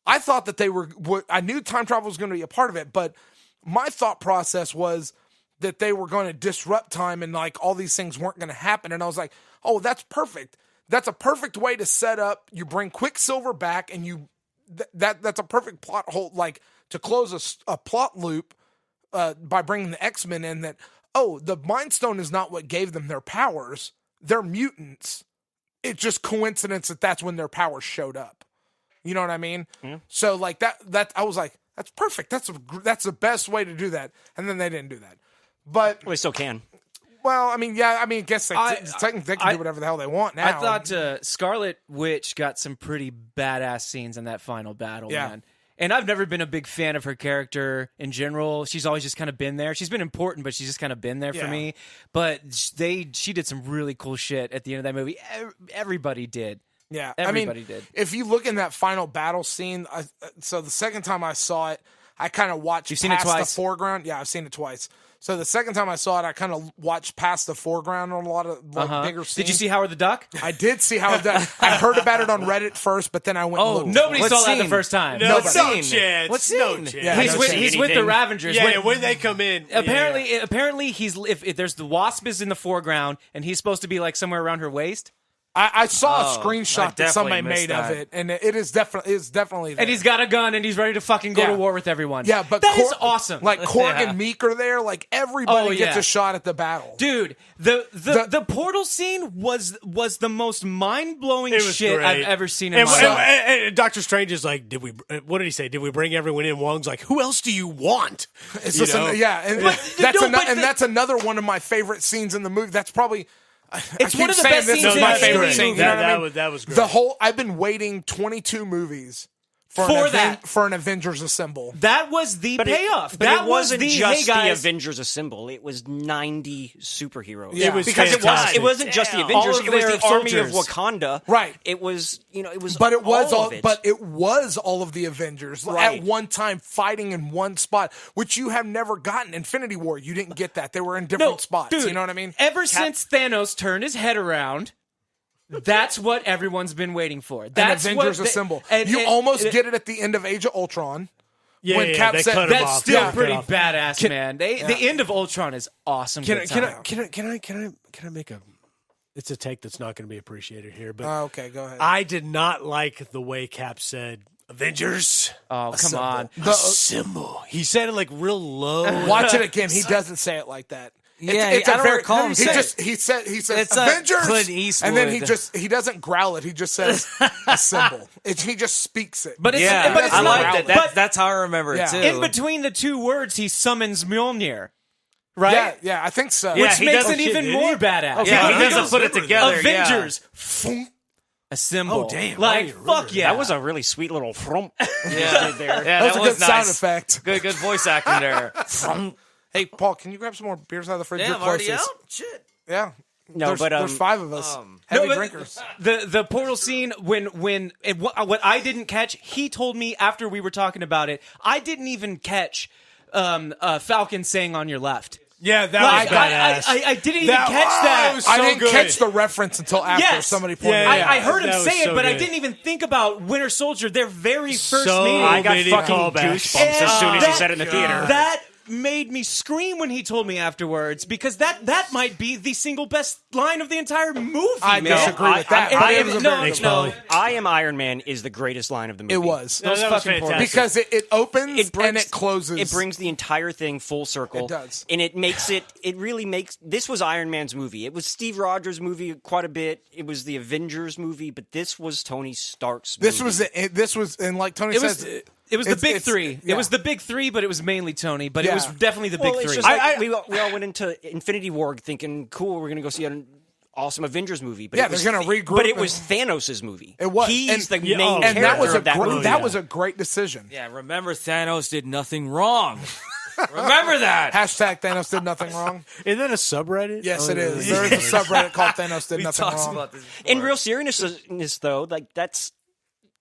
I thought that they were. I knew time travel was going to be a part of it, but my thought process was that they were going to disrupt time and like all these things weren't going to happen. And I was like, oh, that's perfect. That's a perfect way to set up. You bring Quicksilver back and that's a perfect plot hole, like to close a plot loop by bringing the X-Men in that, the Mind Stone is not what gave them their powers. They're mutants. It's just coincidence that that's when their powers showed up. You know what I mean? Yeah. So like that I was like, that's perfect. That's the best way to do that. And then they didn't do that. But they still can. Well, I guess they can do whatever the hell they want now. I thought Scarlet Witch got some pretty badass scenes in that final battle, man. And I've never been a big fan of her character in general. She's always just kind of been there. She's been important, but she's just kind of been there for me. But she did some really cool shit at the end of that movie. Everybody did. Yeah, everybody did. If you look in that final battle scene, so the second time I saw it, I kind of watched You've seen it twice? the foreground. Yeah, I've seen it twice. So the second time I saw it, I kind of watched past the foreground on a lot of bigger scenes. Did you see Howard the Duck? I did see Howard the Duck. I heard about it on Reddit first, but then I went and looked. Nobody What saw that scene? the first time. No, What scene? chance. What scene? No chance. Yeah, He's with the Ravengers. Yeah, when they come in. Apparently, he's if there's the Wasp is in the foreground, and he's supposed to be like somewhere around her waist. I saw a I screenshot that somebody definitely made of missed it, and it is definitely there. And he's got a gun, and he's ready to fucking go Yeah. to war with everyone. Yeah, but that is awesome. Like Korg and Meek are there. Like everybody gets yeah. a shot at the battle. Dude, the portal scene was the most mind blowing It was shit great. I've ever seen in my life. And Doctor Strange is like, what did he say? Did we bring everyone in? Wong's like, who else do you want? It's You just know? and that's another one of my favorite scenes in the movie. That's probably. It's one of the best this scenes is in my any favorite movie. scene. You know what I mean? That was great. I've been waiting 22 movies for an Avengers Assemble. That was the payoff. But that it wasn't was the just hey guys. the Avengers Assemble. It was 90 superheroes. Yeah. It was because fantastic. it wasn't just the All Avengers. of It was their the army of soldiers. Wakanda. Right. It was But it was all of it. But it was all of the Avengers Right. at one time fighting in one spot, which you have never gotten. Infinity War, you didn't get that. They were in different spots. Dude, You know what I mean? Ever since Thanos turned his head around, that's what everyone's been waiting for. That's An Avengers what Assemble. and You almost get it at the end of Age of Ultron. Yeah, when Cap they said- cut him That's off. still Cut pretty off. badass, man. The end of Ultron is awesome. Can Good time. I make a? It's a take that's not going to be appreciated here, but Okay, go ahead. I did not like the way Cap said Avengers. Oh, come on. Assemble. He said it like real low. Watch it again. He doesn't say it like that. Yeah, I don't recall him he saying just he says It's like Avengers, Clint Eastwood. and then he doesn't growl it. He just says assemble. He just speaks it. But it's, Yeah, but it's I not, like that. but That's how I remember it Yeah. too. in between the two words, he summons Mjolnir, right? yeah, I think so. Yeah, Which he makes doesn't- it even more badass. yeah, he Because doesn't put it together. Avengers, assemble. Oh, damn. Like, I don't remember fuck yeah. That was a really sweet little frump. Yeah, there. yeah, That was a good nice. sound effect. Good voice acting there. Hey, Paul, can you grab some more beers out of the fridge? Damn, You're I'm already out. closest. Shit. Yeah. No, there's five of us. No, Heavy but drinkers. The portal scene what I didn't catch, he told me after we were talking about it. I didn't even catch Falcon saying on your left. Yeah, that Like, was badass. I didn't even catch that. was I so didn't good. catch the reference until after Yes. somebody pointed Yeah, it out. I heard him That was say so it, but I good. didn't even think about Winter Soldier, their very first So meeting. I got many fucking callbacks. goosebumps as soon as he That- said it in the theater. That made me scream when he told me afterwards, because that might be the single best line of the entire movie. I man. disagree with that. I but it am- was a no, very Thanks, good Paulie. line. I am Iron Man is the greatest line of the movie. It was. No, that was fucking fantastic. Because it opens It brings, and it closes. It brings the entire thing full circle. It does. And it makes it really makes this was Iron Man's movie. It was Steve Rogers' movie quite a bit. It was the Avengers movie, but this was Tony Stark's movie. This was and like Tony It was, says it was the it's- big it's- three. yeah. It was the big three, but it was mainly Tony. But it Yeah. was definitely the big Well, it's three. just like we all went into Infinity War thinking, cool, we're going to go see an awesome Avengers movie. But Yeah, it was they're gonna regroup But it and- was Thanos' movie. It was. He's And- the main and character that was a of that great, movie. that was a great decision. Yeah, remember Thanos did nothing wrong. Remember that. Hashtag Thanos did nothing wrong. Isn't that a subreddit? Yes, Oh, it is. There is a subreddit called Thanos did We nothing talked wrong. about this In before. real seriousness, though, like that's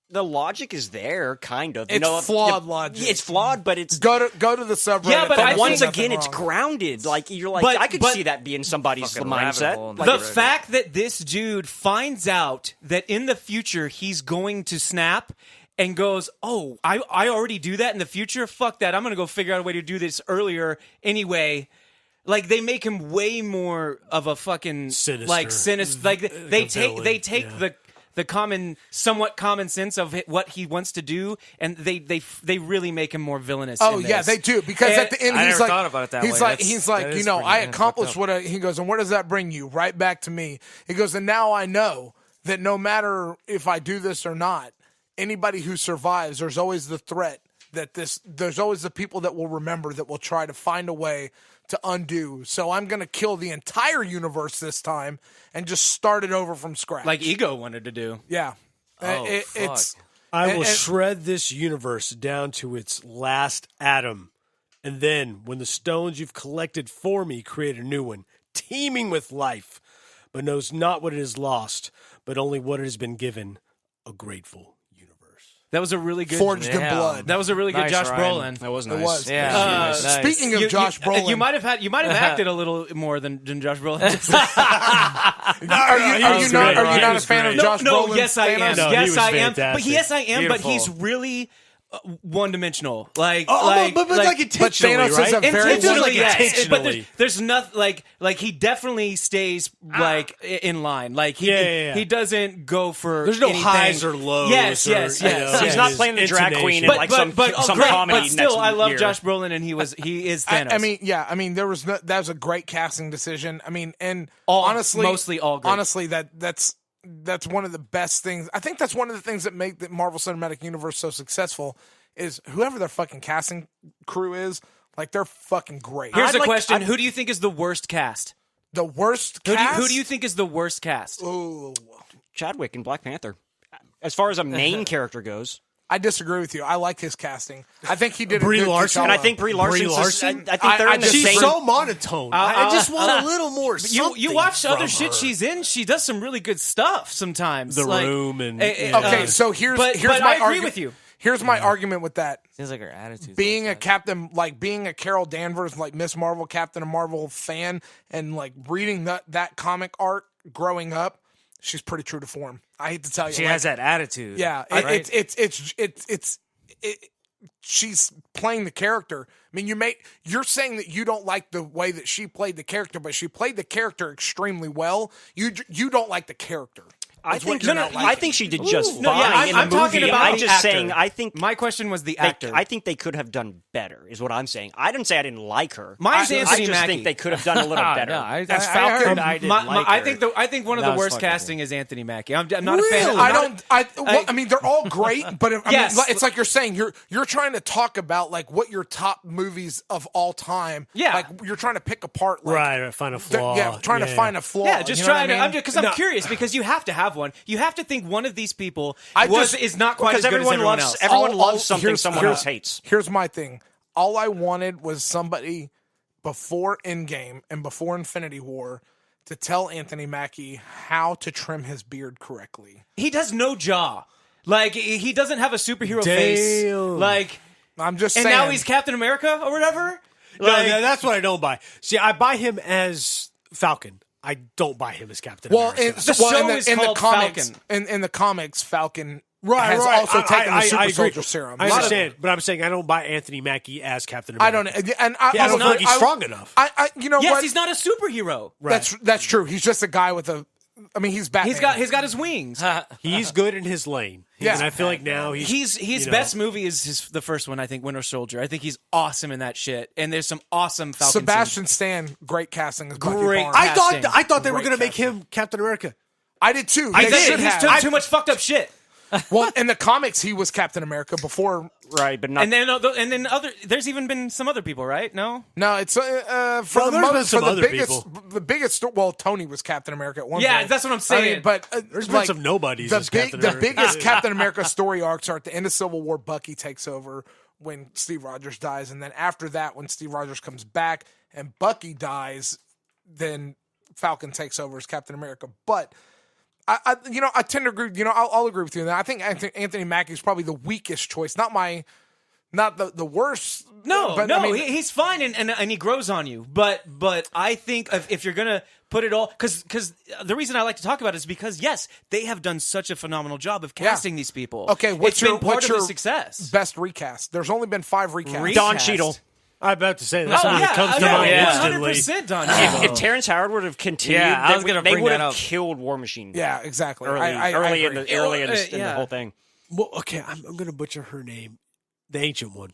the logic is there, kind of. It's flawed logic. It's flawed, but it's. Go to the subreddit. Yeah, but Thanos I did once nothing again, it's wrong. grounded. Like you're like, But- I could but- see that being somebody's Fucking rabbit hole mindset. in Like, the Right. fact that this dude finds out that in the future he's going to snap and goes, oh, I already do that in the future? Fuck that. I'm going to go figure out a way to do this earlier anyway. Like, they make him way more of a fucking Sinister. like sinister. Like they villain, take yeah. the somewhat common sense of what he wants to do, and they really make him more villainous. Oh in yeah, this. they do because And at the end I he's never like, thought about it that he's way. like, That's- he's like, that you is know, pretty I fucked accomplished up. what he goes, and where does that bring you? Right back to me. He goes, and now I know that no matter if I do this or not, anybody who survives, there's always the threat that there's always the people that will remember that will try to find a way to undo. So I'm going to kill the entire universe this time and just start it over from scratch. like Ego wanted to do. yeah. Oh, It's I will and- shred this universe down to its last atom. And then, when the stones you've collected for me create a new one, teeming with life, but knows not what it has lost, but only what it has been given, a grateful universe. That was a really good Forged in Blood. That was a really good Nice, Josh Ryan. Brolin. That was nice. It was. Yeah. Nice. Speaking of Josh Brolin, you might have acted a little more than Josh Brolin. are you not a fan of Josh Brolin? Yes, I am. No, yes, I am. fantastic. But yes, I am. Beautiful. But he's really one-dimensional. Like intentionally, Thanos is right? a very intentionally, yes. yes. But Intentionally. there's nothing like he definitely stays like in line. Like he doesn't go for. There's no anything. highs or lows. Yes, or, yes, you yes. know, He's not his playing the drag queen in intonation. like some great, comedy. But still, next I love year. Josh Brolin, and he is Thanos. I mean, that was a great casting decision. I mean, and Mostly honestly, all great. honestly, that's one of the best things. I think that's one of the things that make the Marvel Cinematic Universe so successful is whoever their fucking casting crew is, like they're fucking great. Here's a question: who do you think is the worst cast? The worst Who cast? do you think is the worst cast? Ooh, Chadwick in Black Panther. As far as a main character goes, I disagree with you. I like his casting. I think he did Brie a good Larson? T'Challa. and I think Brie Larson. Larson? I think they're in the just- She's same. so monotone. I just want a little more. You watch something other from shit her. she's in. She does some really good stuff sometimes. The Like, Room and Okay, so here's but my I agree with you. Here's my argument with that. Seems like her attitude. Being a Captain, like being a Carol Danvers, like Miss Marvel, Captain Marvel fan, and like reading that comic art growing up, she's pretty true to form. I hate to tell you, She like, has that attitude. Yeah, right? she's playing the character. I mean, you're saying that you don't like the way that she played the character, but she played the character extremely well. You don't like the character. I Is what think you're not I liking. think she did just fine No, yeah, in I'm the talking movie. about I'm the just actor. saying. I think My question was the they- actor. I think they could have done better. Is what I'm saying. I didn't say I didn't like her. Mine's I Anthony just Mackie. think they could have done a little better. No, I Falcon, heard I didn't like I her. think one of That the was worst fucking casting is Anthony Mackie. I'm not a fan. Really? I mean, they're all great, but Yes. mean, it's like you're saying you're trying to talk about like what your top movies of all time. Yeah. like you're trying to pick apart. Like, right, find a flaw. Yeah, trying to find a flaw. Yeah, just you know trying what I mean? to. Because I'm curious. Because you have to have one. You have to think one of these people is not quite because as good as everyone loves else. everyone All- loves something here's- someone here's- else hates. Here's my thing. All I wanted was somebody before Endgame and before Infinity War to tell Anthony Mackie how to trim his beard correctly. He does no jaw. Like he doesn't have a superhero face. Damn. Like, I'm just and saying. now he's Captain America or whatever. No, that's what I don't buy. See, I buy him as Falcon. I don't buy him as Captain well, America. The show is in the called comics, Falcon. in the comics, Falcon Right, has right. also taken the super agree. soldier serum. I understand, but I'm saying I don't buy Anthony Mackie as Captain America. I don't, and I I don't feel like he's strong enough. You know Yes, what? he's not a superhero. That's true. He's just a guy with a. I mean, he's Batman. He's got his wings. He's good in his lane. Yeah. And I feel like now he's His best movie is the first one, I think, Winter Soldier. I think he's awesome in that shit. And there's some awesome Falcon Sebastian Stan, great casting as Bucky Great. Barnes. I thought they were Great going to make casting. him Captain America. I did too. I They did. should He's have. too much fucked up shit. Well, in the comics, he was Captain America before. Right, but not. And then other. There's even been some other people, right? No. No, it's for Well, the there's been most, some for the other biggest, people. the biggest. Well, Tony was Captain America at one Yeah, point. that's what I'm saying. I mean, but There's been some nobodies The as Captain the America. biggest Captain America story arcs are at the end of Civil War. Bucky takes over when Steve Rogers dies, and then after that, when Steve Rogers comes back and Bucky dies, then Falcon takes over as Captain America. But I tend to agree. I'll agree with you on that. I think Anthony Mackie is probably the weakest choice. Not the worst. No, but, no, I mean, he's fine and he grows on you. But I think if you're gonna put it all, because the reason I like to talk about it is because yes, they have done such a phenomenal job of casting these people. Okay, it's been part of the success. Best recast. There's only been 5 recasts. Don Recast. Cheadle. I'm about to say that's Oh something yeah, that comes to mind instantly. 100% Don. If Terrence Howard would have continued, Yeah, I was gonna they bring would that have up. killed War Machine. Yeah, exactly. early, I early in agree. the Yeah. whole thing. Well, okay, I'm going to butcher her name. The ancient one.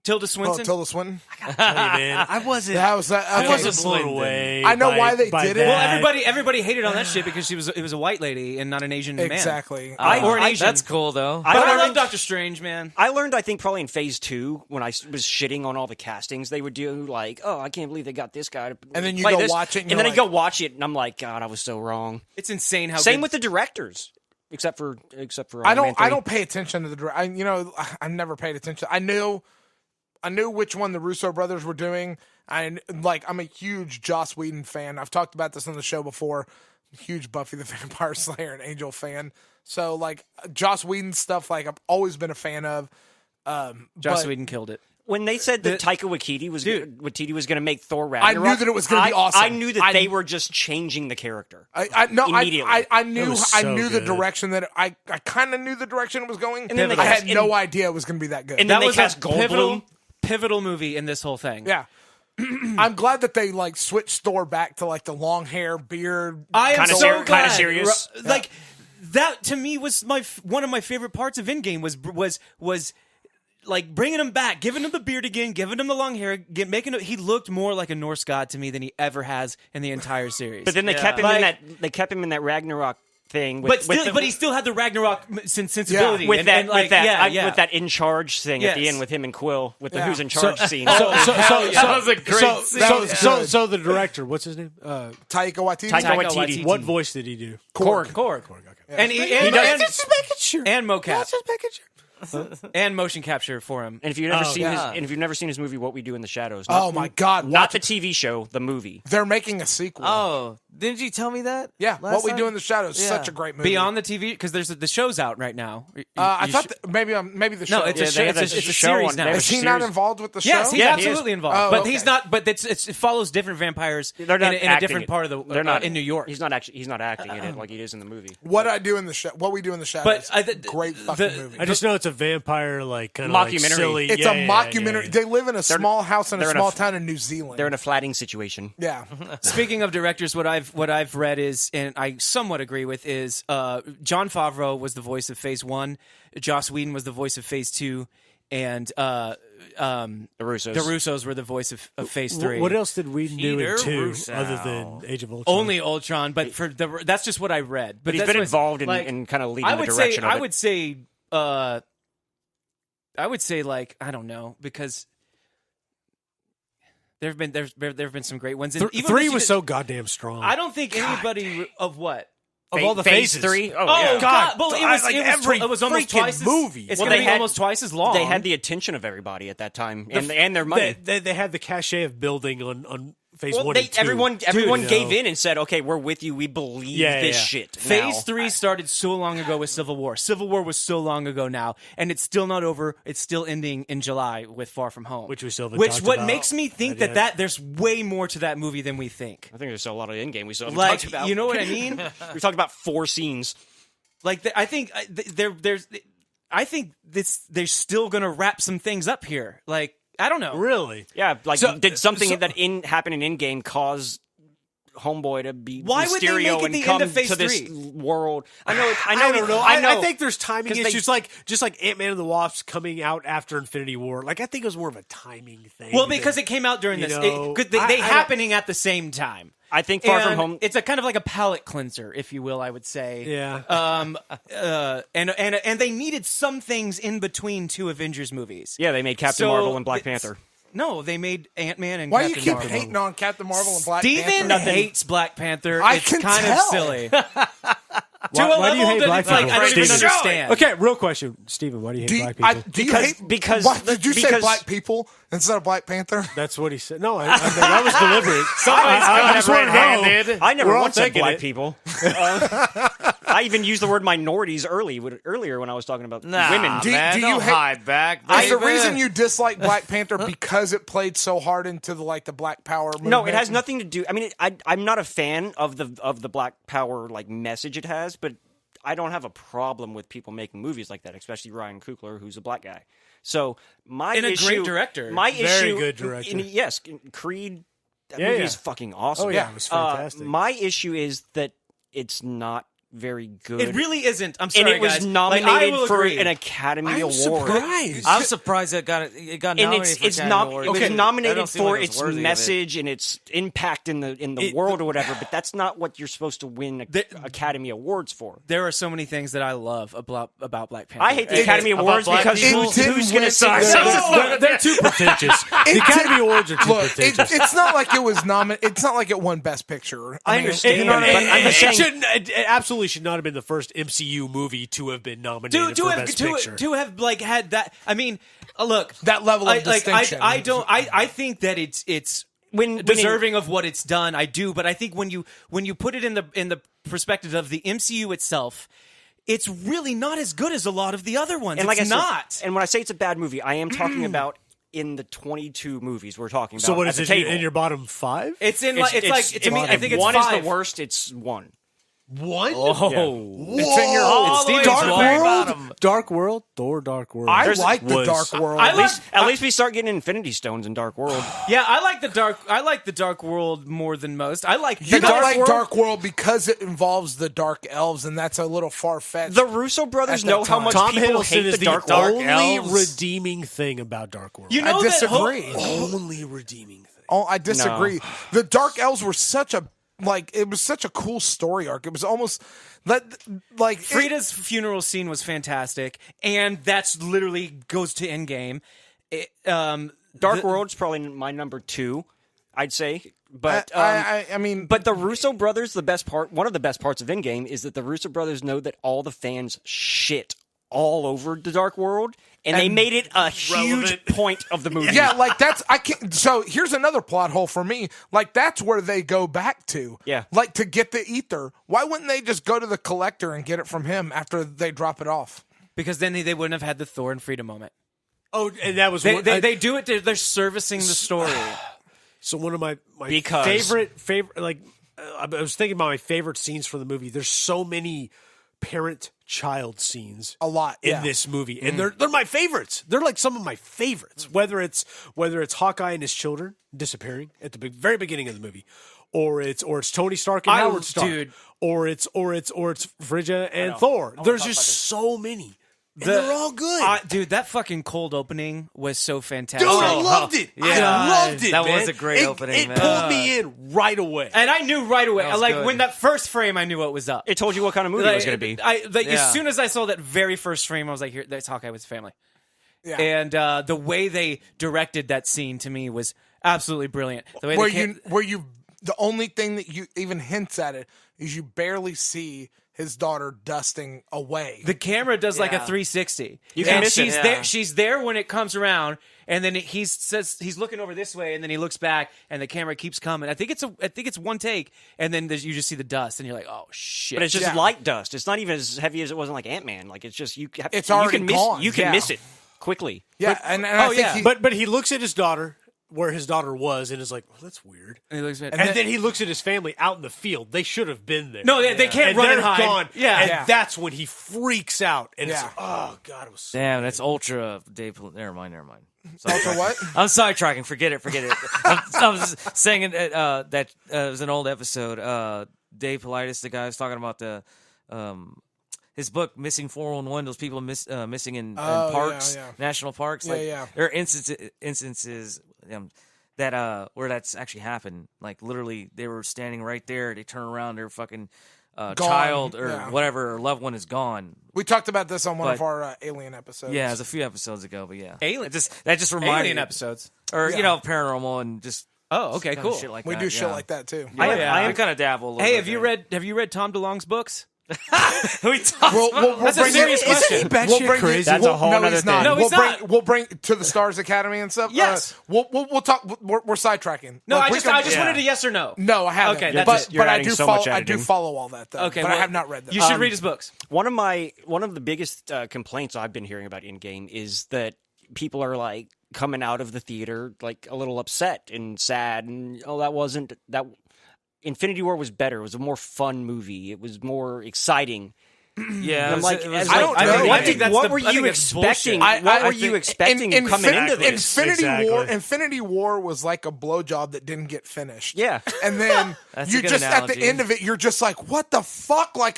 Tilda Oh, Swinton. Tilda Swinton. Tell you, man, I wasn't. That was that. I Okay. wasn't blown away. I know by- why they by did it. that. Well, everybody hated on that shit because it was a white lady and not an Asian man. Exactly. Or an Asian. That's cool though. But I love learned- Doctor Strange, man. I learned, I think, probably in phase 2 when I was shitting on all the castings they would do. Like, oh, I can't believe they got this guy to And then you play go this. watch it and and then you're I go watch it, and I'm like, God, I was so wrong. It's insane how Same good- with the directors, except for I Iron Man don't 3. pay attention to the. I never paid attention. I I knew which one the Russo brothers were doing. I'm a huge Joss Whedon fan. I've talked about this on the show before. Huge Buffy the Vampire Slayer and Angel fan. So like Joss Whedon stuff, like I've always been a fan of. Joss Whedon killed it. When they said that Taika Waititi was going to make Thor Ragnarok, I knew that it was going to be awesome. I knew that they were just changing the character. I knew good. the direction that I kind of knew the direction it was going, And then I had no idea it was going to be that good. And then That they was cast a Goldblum. pivotal movie in this whole thing. Yeah. I'm glad that they like switched Thor back to like the long hair, beard. I am Kinda so glad. kinda serious. Like that to me was one of my favorite parts of Endgame was like bringing him back, giving him the beard again, giving him the long hair, he looked more like a Norse god to me than he ever has in the entire series. But then they kept him in that Ragnarok thing. But he still had the Ragnarok sensibility with that that in charge thing at the end with him and Quill with the who's in charge scene. That was a great scene. So the director, what's his name? Taika Waititi. Taika Waititi. What voice did he do? Korg. Okay. And Just making sure. and mocap Just making sure. and motion capture for him. And if you've never seen his movie, What We Do in the Shadows. Oh my God! Not the TV show, the movie. They're making a sequel. Oh, didn't you tell me that? Yeah, last What We time? Do in the Shadows. Yeah. Such a great movie. Beyond the TV, because there's the show's out right now. I thought maybe the show. No, it's Yeah, it's a show series on now. there. Is he not involved with the show? Yes, he's Yeah, he absolutely is. involved, Oh, but okay. he's not. But it follows different vampires They're not in a acting different it. part of the. They're not in New York. He's not acting in it like he is in the movie. What We Do in the Shadows. But great fucking movie. I just know it's a vampire kind of Mockumentary. silly. It's a mockumentary. Yeah. They live in a small house in a they're in small a- town in New Zealand. They're in a flatting situation. Yeah. Speaking of directors, what I've read is, and I somewhat agree with, is Jon Favreau was the voice of Phase 1, Joss Whedon was the voice of Phase 2, and The Russos. the Russos were the voice of Phase 3. What else did we do Peter in 2 Russo. other than Age of Ultron? Only Ultron, but that's just what I read. But he's that's been what's- involved in, like, in kind of leading I the would direction say, of I it. would say like I don't know, because there've been some great ones. And even 3 this- was so goddamn strong. I don't think anybody of what. of all the Phase phases. 3? Oh yeah. God! Well, every it was almost freaking twice movie. It's Well, going to they be had- almost twice as long. They had the attention of everybody at that time and their money. They had the cachet of building on Phase Well, 1 and 2. everyone Dude, gave in and said, "Okay, we're with you. We believe this shit." Phase now. 3 started so long ago with Civil War. Civil War was so long ago now, and it's still not over. It's still ending in July with Far From Home, Which we still haven't Which talked what about. makes me think Yeah. that there's way more to that movie than we think. I think there's still a lot of Endgame we still haven't Like, talked about. you know what I mean? We talked about 4 scenes. Like, I think they're still gonna wrap some things up here. Like, I don't know. Really? Yeah, like So- did something so- that happen in Endgame cause Homeboy to be Why would they Mysterio make it and the come end of Phase to this 3? world? I know. I don't know. I know. I think there's timing 'Cause they- issues, just like Ant-Man and the Wasp coming out after Infinity War. Like, I think it was more of a timing thing. Well, because it came out during You this, know, they I don't- happening at the same time. I think Far From And Home. It's a kind of like a palate cleanser, if you will. I would say. Yeah. And they needed some things in between 2 Avengers movies. Yeah, they made Captain So, Marvel and Black it's- Panther. No, they made Ant-Man and Why do Captain you keep Marvel. hating on Captain Marvel and Black Steven Panther? hates Black Panther. I It's can kind tell. of silly. Why do you hate black it's like, people? I don't even Steven? understand. Okay, real question, Steven. Why do you hate black people? Do you hate, because- did you say because- black people instead of Black Panther? That's what he said. No, that was deliberate. I just wanna know. I never We're all once said thinking black it. people. I even used the word minorities earlier when I was talking about Nah, women. man, do you don't hate- hide back. Is the baby. reason you dislike Black Panther because it played so hard into the Black Power movement? No, it has nothing to do. I mean, I'm not a fan of the Black Power message it has, but I don't have a problem with people making movies like that, especially Ryan Coogler, who's a black guy. So my And a issue, great director. my Very issue, good director. yes, Creed. That Yeah, movie yeah. is fucking awesome. Oh, yeah, it was fantastic. My issue is that it's not very good. It really isn't. I'm and sorry, it was guys. nominated Like, I will for agree. an Academy I'm Award. surprised. I'm surprised it got And nominated for Academy Award. it was I don't nominated seem like for it was its worthy of it. message and its impact in the world or whatever, but that's not what you're supposed to win Academy Awards for. There are so many things that I love about Black Panther. I hate the Academy Awards black because people? who's going to say They're too pretentious. The Academy Awards are too Look, pretentious. it's not like it was nominated. It's not like it won Best Picture. I understand, you know what I but mean? I'm just saying. It absolutely truly should not have been the first MCU movie to have been nominated for Best Picture. To have like had that. I mean, look, that level of distinction. I think that it's deserving of what it's done. I do, but I think when you put it in the perspective of the MCU itself, it's really not as good as a lot of the other ones. And it's not. And when I say it's a bad movie, I am talking about in the 22 movies we're talking about. So what is it table. in your bottom 5? It's in. It's like to me. I think it's one 5. is the worst. It's 1. One? Oh, yeah. It's in your all the way to Dark the very World. bottom. Dark World. Thor. Dark World. I like the Dark World. At least we start getting Infinity Stones in Dark World. Yeah, I like the Dark World more than most. I like You the don't like World. Dark World because it involves the Dark Elves, and that's a little far fetched. The Russo brothers At know that how time. much Tom people Hiddleston hate is the the Dark World. only Elves. redeeming thing about Dark World. You know I that disagree. only redeeming thing. Oh, I disagree. The Dark Elves were it was such a cool story arc. It was almost like Frida's funeral scene was fantastic, and that's literally goes to Endgame. Dark World's probably my number 2, I'd say. But I mean, but the Russo brothers, one of the best parts of Endgame is that the Russo brothers know that all the fans shit all over the Dark World, and they made it a huge point of the movie. yeah, like so here's another plot hole for me. Like that's where they go back to. Yeah. Like to get the ether. Why wouldn't they just go to the collector and get it from him after they drop it off? Because then they wouldn't have had the Thor and Frida moment. Oh, and that was They do it. They're servicing the story. So one of my Because- favorite like I was thinking about my favorite scenes from the movie. There's so many parent-child scenes A lot, in yeah. this movie, and they're my favorites. They're like some of my favorites. Whether it's Hawkeye and his children disappearing at the very beginning of the movie, or it's Tony Stark and Howard Stark, dude. or it's Frigga and Thor. There's just so many. And they're all good. Dude, that fucking cold opening was so fantastic. Dude, I loved it. yeah. I loved it. That man. was a great opening, It man. pulled me in right away. And I knew right away. That was Like good. when that first frame, I knew what was up. It told you what kind of movie it was going to be. Yeah. Yeah. As soon as I saw that very first frame, I was like, "Here, that's Hawkeye with his family." Yeah. And the way they directed that scene to me was absolutely brilliant. The way The only thing that you even hints at it is you barely see his daughter dusting away. the camera does like a Yeah. 360. You can and miss it. she's Yeah. there. She's there when it comes around, and then he says he's looking over this way, and then he looks back, and the camera keeps coming. I think it's one take, and then you just see the dust, and you're like, oh shit. But it's just Yeah. light dust. It's not even as heavy as it was in like Ant-Man. Like it's just It's already you can gone, You can yeah. miss it quickly. Yeah, and I think yeah. he, But he looks at his daughter, where his daughter was, and is like, well, that's weird. And he looks at- And then he looks at his family out in the field. They should have been there. No, they can't and run they're and hide. gone. Yeah. And Yeah. that's when he freaks out. And it's Yeah. like, oh, God, it was so Damn, that's ultra Dave. Never mind. Ultra what? I'm sidetracking. Forget it. I was saying that it was an old episode. Dave Politis, the guy was talking about his book "Missing 411." Those people missing in parks, yeah. national parks. Yeah, Like yeah. there are instances that where that's actually happened. Like literally, they were standing right there. They turn around, their fucking child or yeah. whatever or loved one is gone. We talked about this on one of But- our Alien episodes. Yeah, it was a few episodes ago, but yeah, Alien- That just reminded Alien me, episodes. or Yeah. you know, paranormal and just Oh, okay, kinda cool. Shit like We that, do shit yeah. like that too. I kind of dabble. A little Hey, bit have you there. read Tom DeLonge's books? We talked We'll That's a bring serious you, question. Isn't he batshit crazy? That's a whole no, nother he's not. thing. No, he's not. We'll bring to the Stars Academy and stuff. Yes. We'll talk. We're sidetracking. No, Like, I we just can- wanted a yes or no. No, I haven't. Okay, You're that's just- you're but I adding do so follow. much I do editing. follow all that though. Okay, but well, I have not read them. You should read his books. One of the biggest complaints I've been hearing about Endgame is that people are like coming out of the theater like a little upset and sad, and that Infinity War was better. It was a more fun movie. It was more exciting. Yeah, I'm like, it was I don't know. what, I think what were you expecting? What were you expecting coming into this? Infinity War was like a blowjob that didn't get finished. Yeah. And then That's you a good just at the analogy. end of it, you're just like, what the fuck? Like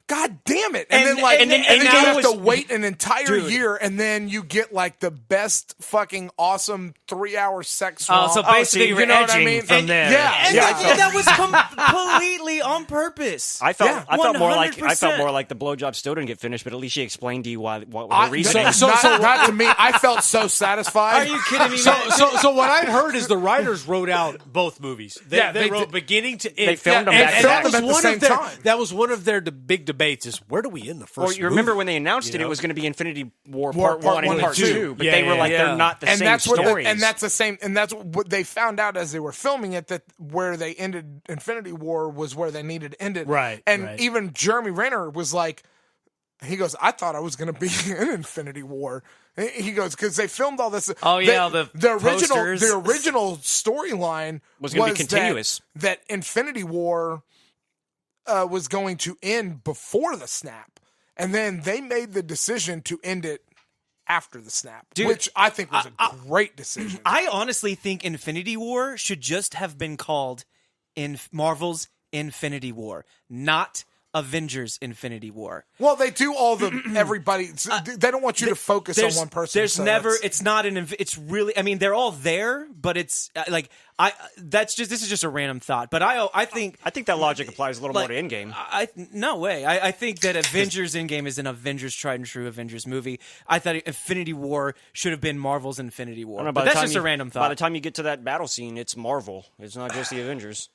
God damn it! And Then you now have it's- to wait an entire year, and then you get like the best fucking awesome 3-hour sex. Oh, so basically you know what I edging mean? from there. And Yeah. that was completely on purpose. I felt more like 100%. the blowjob still didn't get finished, but at least she explained to you what her reason is. Not to me. I felt so satisfied. Are you kidding me? man? So what I've heard is the writers wrote out both movies. They wrote beginning to end. They filmed them and back to filmed back. them at the same time. That was one of their big debates: is where do we end the first? Or you remember movie? when they announced it was going to be Infinity War Part Part 1 one and Part and 2, two. but Yeah, they were like, yeah. they're not the and same that's stories. and that's the same, and that's what they found out as they were filming it, that where they ended Infinity War was where they needed to end it. Right, And right. even Jeremy Renner was like, he goes, I thought I was going to be in Infinity War. He goes, because they filmed all this. Oh, yeah, the posters. the original storyline Was gonna be continuous. That Infinity War was going to end before the snap, and then they made the decision to end it after the snap, Dude, which I think was a great decision. I honestly think Infinity War should just have been called in Marvel's Infinity War, not Avengers Infinity War. Well, they do all the everybody. They don't want you to focus on one person. There's so never. that's- It's not an. It's really. I mean, they're all there, but it's like I. That's just. This is just a random thought, but I think. I think that logic applies a little more to Endgame. No way. I think that Avengers Endgame is an Avengers tried and true Avengers movie. I thought Infinity War should have been Marvel's Infinity War. I don't know, But by the that's time just a random thought. By the time you get to that battle scene, it's Marvel. It's not just the Avengers.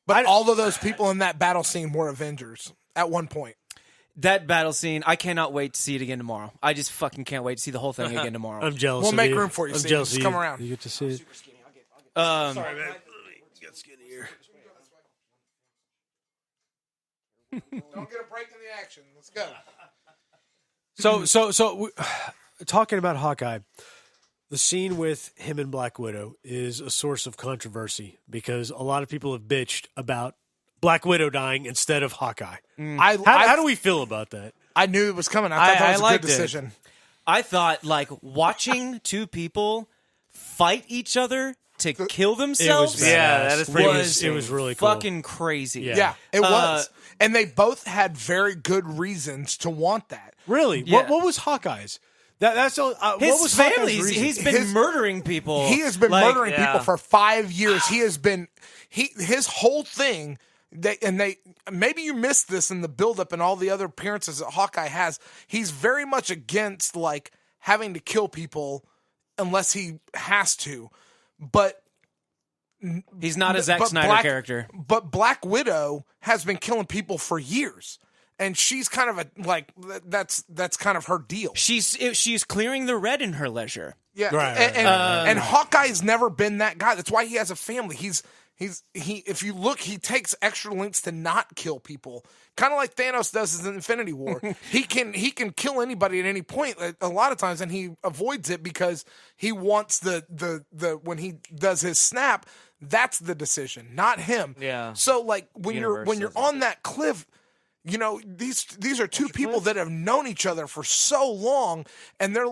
But all of those people in that battle scene were Avengers at one point. That battle scene, I cannot wait to see it again tomorrow. I just fucking can't wait to see the whole thing again tomorrow. I'm jealous. We'll of make you. room for you, I'm Steve. jealous Just of come you. around. You get to see it. Sorry, man. You got skinny here. Don't get a break in the action. Let's go. So, talking about Hawkeye, the scene with him and Black Widow is a source of controversy because a lot of people have bitched about Black Widow dying instead of Hawkeye. How do we feel about that? I knew it was coming. I thought that was a good liked it. decision. I thought, like, watching two people fight each other to kill themselves. badass. Yeah, that is pretty It was really cool. Fucking crazy. Yeah, it was. And they both had very good reasons to want that. Really? Yeah. What was Hawkeye's? That's all, what His was family, Hawkeye's reason? he's been murdering people. He has been Like, murdering yeah. people for 5 years. He has been his whole thing. They maybe you missed this in the buildup and all the other appearances that Hawkeye has. He's very much against like having to kill people unless he has to, but He's not a Zack Snyder character. But Black Widow has been killing people for years, and she's kind of that's kind of her deal. She's clearing the red in her leisure. Yeah, Right, and Hawkeye's never been that guy. That's why he has a family. He if you look, he takes extra lengths to not kill people, kind of like Thanos does in Infinity War. he can kill anybody at any point a lot of times, and he avoids it because he wants the when he does his snap. That's the decision, not him. Yeah. So like when Universe you're says on that cliff. You know, these are two people that have known each other for so long, and they're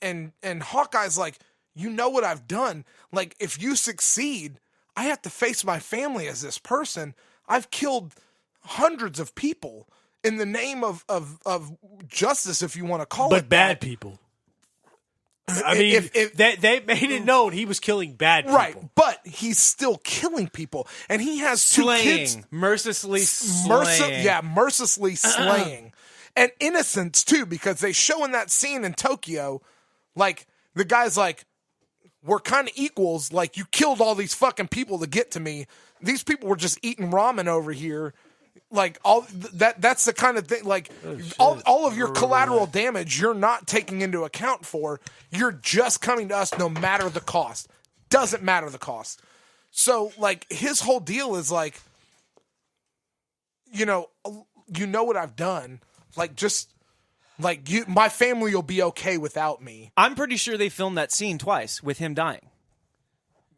and Hawkeye's like, you know what I've done. Like, if you succeed, I have to face my family as this person. I've killed hundreds of people in the name of justice, if you want to call it. But bad people. I mean, If they made it known he was killing bad people. right, but he's still killing people, and he has two kids. Slaying. Mercilessly slaying. Mercilessly slaying. And innocence, too, because they show in that scene in Tokyo, like, the guy's like, we're kind of equals. Like, you killed all these fucking people to get to me. These people were just eating ramen over here. Like, all that's the kind of thing, like, all of your collateral damage you're not taking into account for. You're just coming to us no matter the cost. Doesn't matter the cost. So, like, his whole deal is like, you know what I've done. Like, just, like, my family will be okay without me. I'm pretty sure they filmed that scene twice with him dying.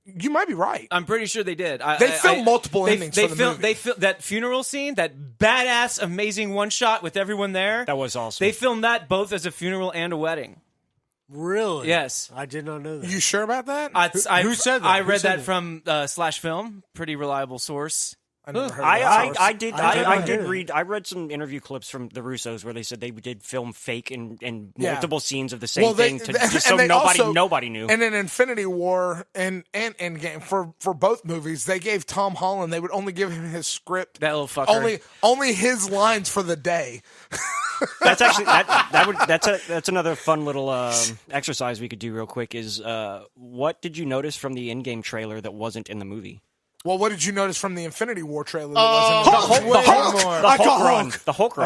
You might be right. I'm pretty sure they did. They filmed multiple endings They for the filmed. movie. They filmed that funeral scene, that badass, amazing one shot with everyone there. That was awesome. They filmed that both as a funeral and a wedding. Really? Yes. I did not know that. You sure about that? Who said that? I Who read said that that? from Slash Film, pretty reliable source. I never heard of that source. I did read. I read some interview clips from the Russos where they said they did film fake and multiple scenes of the same thing so nobody knew. And in Infinity War and Endgame for both movies, they gave Tom Holland. They would only give him his script. That little fucker. Only his lines for the day. That's actually that's another fun little exercise we could do real quick. Is what did you notice from the Endgame trailer that wasn't in the movie? Well, what did you notice from the Infinity War trailer? The Hulk run. I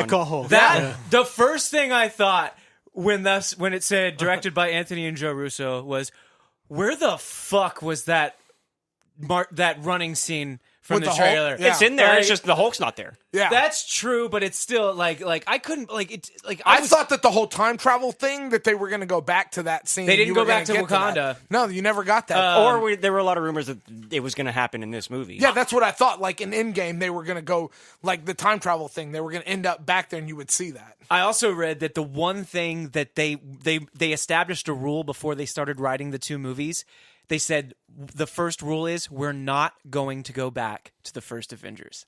call Hulk. The first thing I thought when it said directed by Anthony and Joe Russo was, where the fuck was that running scene from With the the trailer? Hulk? Yeah. It's in there. It's just the Hulk's not there. Yeah, That's true, but it's still like I couldn't I thought that the whole time travel thing that they were going to go back to that scene. They didn't You go were gonna back to get Wakanda. that. No, you never got that. Or there were a lot of rumors that it was going to happen in this movie. Yeah, that's what I thought. Like in Endgame, they were going to go like the time travel thing. They were going to end up back there, and you would see that. I also read that the one thing that they established a rule before they started writing the two movies. They said the first rule is we're not going to go back to the first Avengers.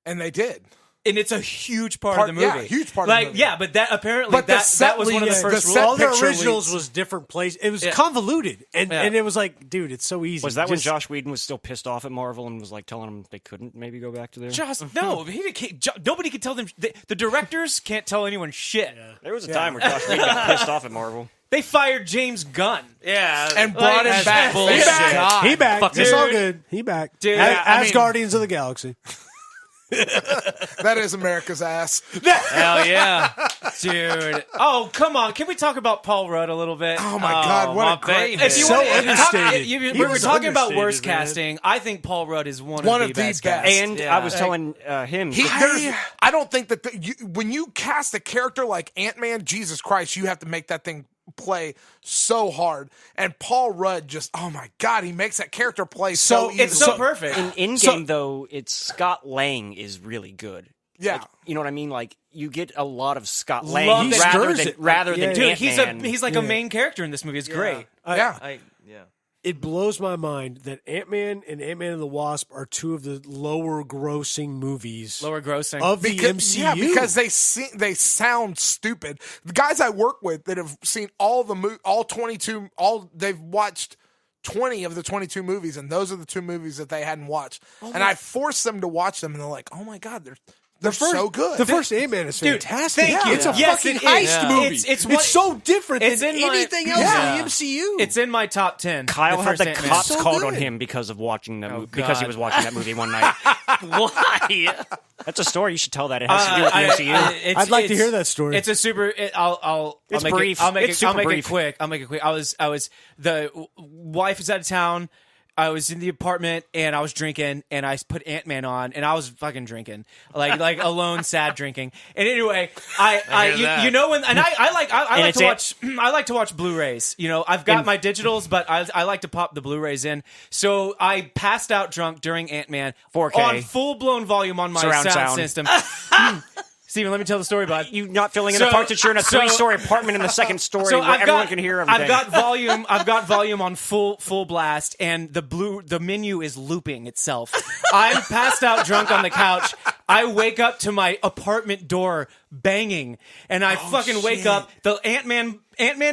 And they did. And it's a huge part of the movie. Yeah, huge part of the movie. Yeah, but that apparently But that was one of the first rules. All the picture originals leaks. was different places. It was convoluted, and it was like, dude, it's so easy. Was that when Josh Whedon was still pissed off at Marvel and was like telling them they couldn't maybe go back to there? No, nobody could tell them. The directors can't tell anyone shit. Yeah. There was a time where Josh Whedon got pissed off at Marvel. They fired James Gunn. Yeah, and brought him back. He back. Fuck, It's dude. all good. He back. Dude, as Guardians of the Galaxy. That is America's ass. Hell yeah, dude. Oh, come on. Can we talk about Paul Rudd a little bit? Oh my God, what a great! If you So want, understated. we He were was talking about understated, worst man. casting. I think Paul Rudd is one One of the best. And Yeah. I was telling him. I don't think that when you cast a character like Ant-Man, Jesus Christ, you have to make that thing play so hard. And Paul Rudd just, oh my God, he makes that character play so easily. It's so perfect. In Endgame, though, it's Scott Lang is really good. Yeah. Like, you know what I mean? Like, you get a lot of Scott Lang Love that. rather than Dude, Ant-Man. he's like a main character in this movie. It's great. It blows my mind that Ant-Man and Ant-Man and the Wasp are two of the lower grossing movies Lower grossing. of the MCU. Yeah, because they sound stupid. The guys I work with that have seen all 22, they've watched 20 of the 22 movies, and those are the two movies that they hadn't watched. And I forced them to watch them, and they're like, "Oh my God, they're so good." The first Ant-Man is fantastic. Thank you. It's a Yes, fucking it heist is. movie. It's so different it's than in my- anything else Yeah. in the MCU. It's in my top 10. Kyle the had first the Ant-Man. cops So called on good. him because of watching that movie. God. Because he was watching that movie one night. Why? That's a story you should tell. That it has to do with the MCU. I'd like to hear that story. It's a super. I'll It's make brief. I'll make It's it. I'll super make brief. it quick. I'll make it quick. I was the wife is out of town. I was in the apartment and I was drinking and I put Ant-Man on and I was fucking drinking like alone, sad drinking. And anyway, you know when and I like to watch I like to watch Blu-rays. You know, I've got my digitals, but I like to pop the Blu-rays in. So I passed out drunk during Ant-Man 4K. on full blown volume on my Surround sound sound. system. Steven, let me tell the story, bud. You not filling in the parts that you're in a 3-story apartment in the second story where everyone can hear everything. I've got volume on full blast, and the menu is looping itself. I'm passed out drunk on the couch. I wake up to my apartment door banging, and I fucking wake up. The Ant-Man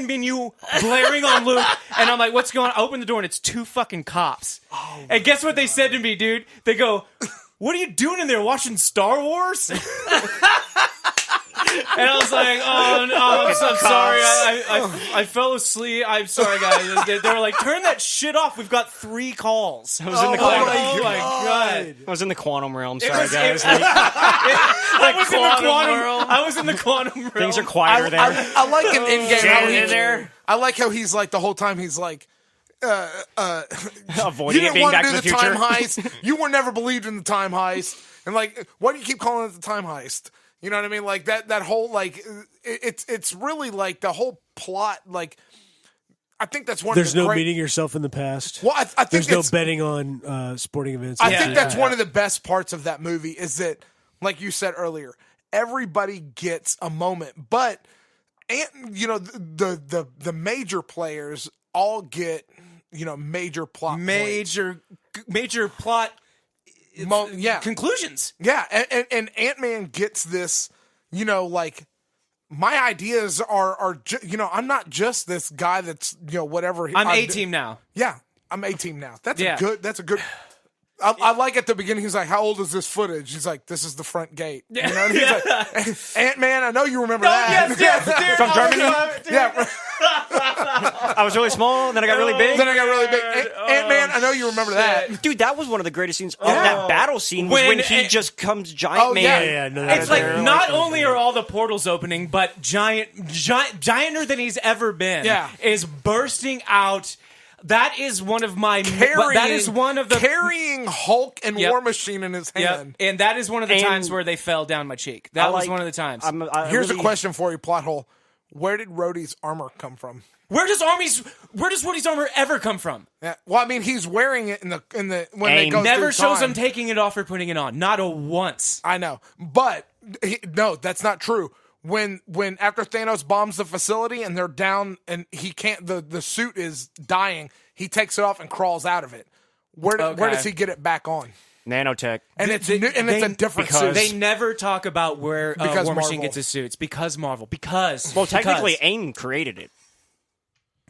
menu blaring on loop, and I'm like, what's going on? I open the door, and it's two fucking cops. And guess what they said to me, dude? They go, "What are you doing in there, watching Star Wars?" And I was like, "Oh no, I'm sorry. I fell asleep. I'm sorry, guys." They were like, "Turn that shit off. We've got 3 calls." I was in the quantum. Oh my God. I was in the quantum realm. Sorry, was- guys. I was in the quantum world. I was in the quantum realm. Things are quieter there. I like an Endgame. how Janet he- in there. I like how he's like the whole time he's like, Avoiding you it didn't being want Back to to do the the Future. time heist. You were never believed in the time heist. And like, why do you keep calling it the time heist? You know what I mean? Like that whole like it's really like the whole plot. Like I think that's one. There's of the no great, meeting yourself in the past. Well, I think There's no it's- betting on sporting events. I think that's one of the best parts of that movie is that, like you said earlier, everybody gets a moment, but you know the major players all get major plot points. major plot conclusions. Yeah, and Ant-Man gets this, like, my ideas are I'm not just this guy that's, whatever. I'm A-team now. Yeah, I'm A-team now. That's a good. I like at the beginning, he's like, how old is this footage? He's like, this is the front gate. You know? And he's like, Ant-Man, I know you remember that. Yes, dude, From Germany? Yeah. I was really small, and then I got really big. Ant-Man, I know you remember that. Dude, that was one of the greatest scenes of that battle scene was when he just comes giant man. It's like not only are all the portals opening, but gianter than he's ever been is bursting out. That is one of my carrying Hulk and War Machine in his hand. And that is one of the times where they fell down my cheek. That was one of the times. Here's a question for you, plot hole. Where did Rhodey's armor come from? Where does Rhodey's armor ever come from? Yeah. Well, I mean, he's wearing it in the when they go never through shows time. him taking it off or putting it on. Not a once. I know, but no, that's not true. When after Thanos bombs the facility and they're down and he can't, the suit is dying, he takes it off and crawls out of it. Where does he get it back on? Nanotech. And it's a different suit. They never talk about where War Machine gets his suits. Because Marvel. Technically AIM created it.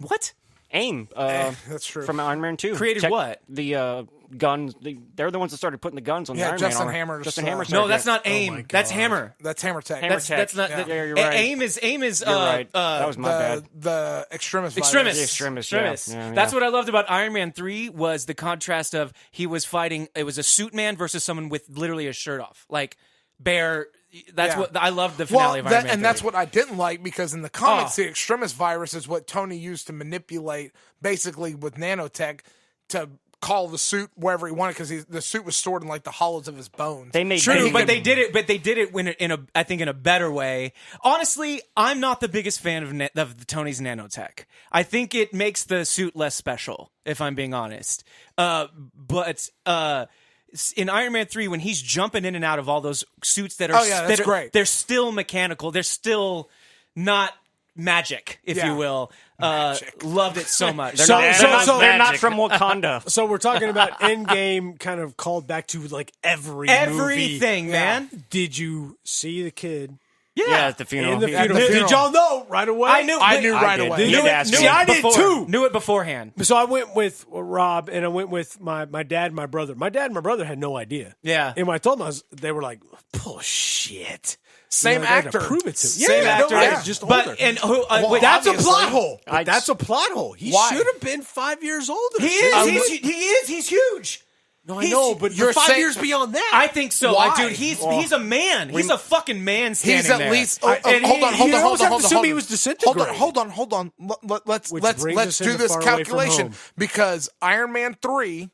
What? AIM. That's true. From Iron Man 2. Created what? The guns. They're the ones that started putting the guns on the Iron Justin Man Hammer's, Justin Hammer. No, that's not AIM. That's Hammer. That's Hammer Tech. That's not. Yeah, you're right. AIM is. You're right. That was my bad. The Extremis. Extremis. Yeah. That's what I loved about Iron Man 3 was the contrast of he was fighting. It was a suit man versus someone with literally a shirt off, like bare. That's what I love the finale of Iron Man 3. And that's what I didn't like because in the comics, the Extremis virus is what Tony used to manipulate, basically with nanotech, to call the suit wherever he wanted because the suit was stored in like the hollows of his bones. They made but they did it in a better way. Honestly, I'm not the biggest fan of Tony's nanotech. I think it makes the suit less special, if I'm being honest. But in Iron Man 3, when he's jumping in and out of all those suits that are great. They're still mechanical. They're still not magic, if you will. Loved it so much. They're not from Wakanda. So we're talking about Endgame kind of called back to like everything, movie. man. Did you see the kid? Yeah, at the funeral. In the funeral. Did y'all know right away? I knew right away. I did too. Knew it beforehand. So I went with Rob and I went with my dad and my brother. My dad and my brother had no idea. Yeah. And when I told them, they were like, bullshit. Same actor. Prove it to. Same actor. Just older. That's a plot hole. That's a plot hole. He should have been 5 years older. He is. He's huge. No, I know, but you're 5 years beyond that. I think so. Why? Dude, he's a man. He's a fucking man standing there. He's at least. Hold on. He was disintegrated. Hold on. Let's do this calculation because Iron Man 3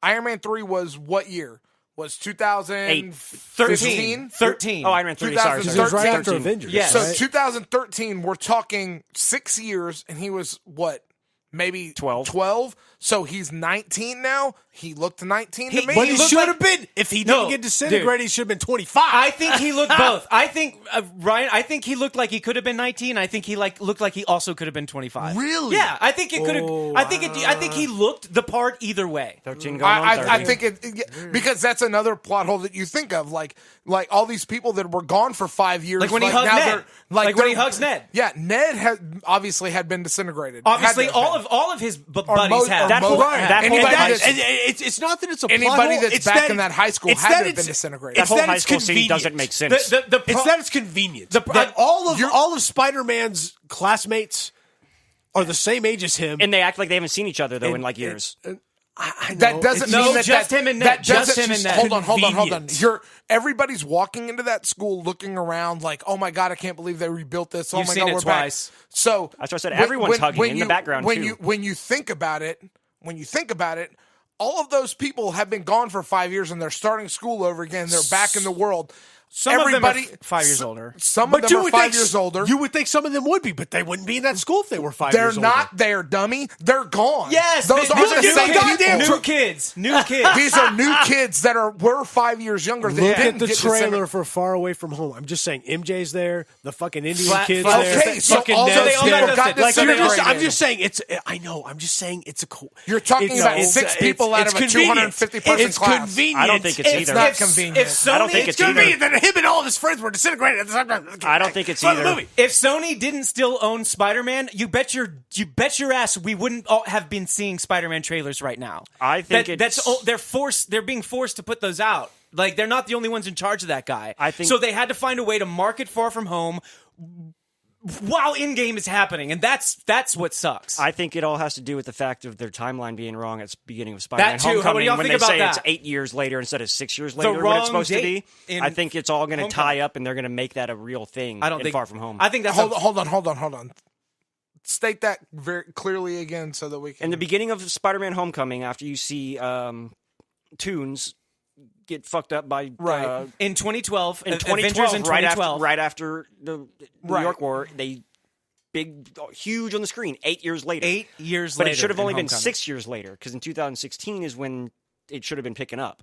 was what year? Was 2013? 13. Oh, Iron Man 3. Sorry. It was right after Avengers. Yes. So 2013, we're talking 6 years, and he was what? Maybe 12. So he's 19 now. He looked 19 to me. But he should have been. If he didn't get disintegrated, he should have been 25. I think he looked both. I think Ryan. I think he looked like he could have been 19. I think he looked like he also could have been 25. Really? Yeah. I think it could have. I think he looked the part either way. 13 going on 30. I think because that's another plot hole that you think of, like all these people that were gone for 5 years. Like when he hugged Ned. Like when he hugs Ned. Yeah, Ned had obviously been disintegrated. Obviously, all of his buddies have. It's not that it's a anybody plot hole. that's back in that high school had to have been disintegrated. That whole high school scene doesn't make sense. It's that it's convenient. All of Spider-Man's classmates are the same age as him, and they act like they haven't seen each other though in like years. That doesn't mean that just him and Ned. Just him and Ned. Hold on. Everybody's walking into that school looking around like, oh my god, I can't believe they rebuilt this. Oh You've my seen god, it we're twice. back. So that's what I said. Everyone's hugging in the background too. When you think about it, all of those people have been gone for 5 years and they're starting school over again. They're back in the world. Some everybody of them are 5 years older. Some of them are 5 years older. You would think some of them would be, but they wouldn't be in that school if they were 5 They're years older. not there, dummy. They're gone. Yes, those are the same people. New kids. New kids. These are new kids that were 5 years younger. They Look didn't at the get to trailer for Far Away From Home. I'm just saying, MJ's there. The fucking Indian kids flat- there. Okay, so fucking all Ned's those they all people got got dusted. disintegrated. I'm just saying it's. I know. I'm just saying it's a cool. You're talking about it's- 6 people out it's of a convenient. 250 person It's class. convenient. I don't think it's either. not convenient. I don't think It's it's either. convenient that him and all of his friends were disintegrated at the same time. I don't think it's Fun either. movie. If Sony didn't still own Spider-Man, you bet your ass we wouldn't have been seeing Spider-Man trailers right now. I think they're being forced to put those out. Like they're not the only ones in charge of that guy. I think so they had to find a way to market Far From Home while Endgame is happening, and that's what sucks. I think it all has to do with the fact of their timeline being wrong at the beginning of Spider-Man That too. Homecoming. What do y'all when think they about say that? it's 8 years later instead of 6 years later when wrong it's supposed to date be. in I think it's all going to tie Homecoming. up, and they're going to make that a real thing. I don't in think Far From Home. I think that's Hold on. State that very clearly again so that we can. In the beginning of Spider-Man Homecoming, after you see Toons get fucked up by in 2012. in Avengers 2012, in 2012. right after the New York War, they huge on the screen. 8 years later. 8 years But later. it should have only in been Homecoming. 6 years later, because in 2016 is when it should have been picking up.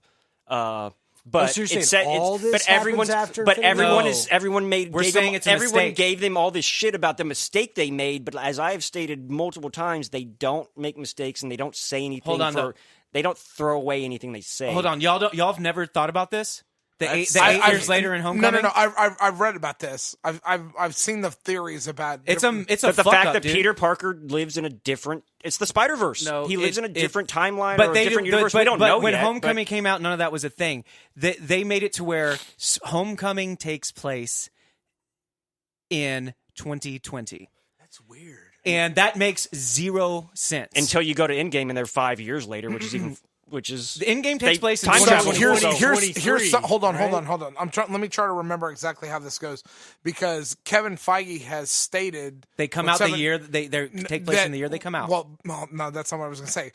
But so you're saying it said, all this but happens after but Infinity everyone War? is everyone made. We're gave saying them, it's a everyone mistake. gave them all this shit about the mistake they made. But as I have stated multiple times, they don't make mistakes and they don't say anything. Hold on, They don't throw away anything they say. Hold on, y'all have never thought about this? The eight I- years later in Homecoming. No. I've read about this. I've seen the theories about. It's a But the fuck fact up, that dude. Peter Parker lives in a different. It's the Spider-Verse. No, he lives in a different timeline but or a they different do- universe. But, We don't but know when yet. Homecoming came out, none of that was a thing. They made it to where Homecoming takes place in 2020. That's weird. And that makes zero sense. Until you go to Endgame and they're 5 years later, which is even. Which is the Endgame takes place in time travel. 2020. Here's hold on. Let me try to remember exactly how this goes, because Kevin Feige has stated They come out the year they take place in the year they come out. Well, no, that's not what I was going to say.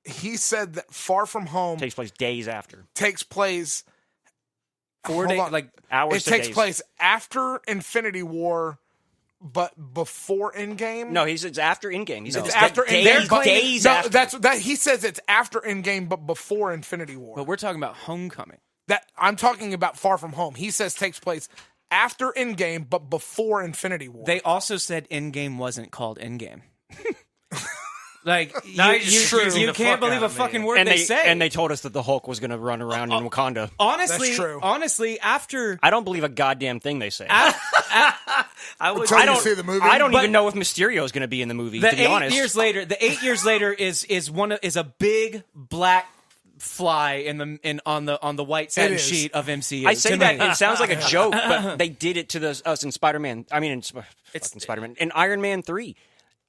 He said that Far From Home takes place days after. takes place 4 hold days, on. like Hours it to takes days. place after Infinity War, but before Endgame. No, he says it's after Endgame. He says It's after days, Endgame. days no, after. that's that. He says it's after Endgame, but before Infinity War. but we're talking about Homecoming. That I'm talking about Far From Home. He says takes place after Endgame, but before Infinity War. They also said Endgame wasn't called Endgame. Like Now you're just freezing you the can't fuck believe out a of me. fucking word and they say. and they told us that the Hulk was going to run around in Wakanda. honestly, That's true. honestly, after I don't believe a goddamn thing they say. I would. Until I you don't see the movie. I don't But- even know if Mysterio is going to be in the movie. the to be 8 honest, years later, is a big black fly on the white satin is. sheet of MCU. I say to that me. it sounds like a joke, but they did it to us in Spider-Man. I mean, in Spider-Man, in Iron Man 3.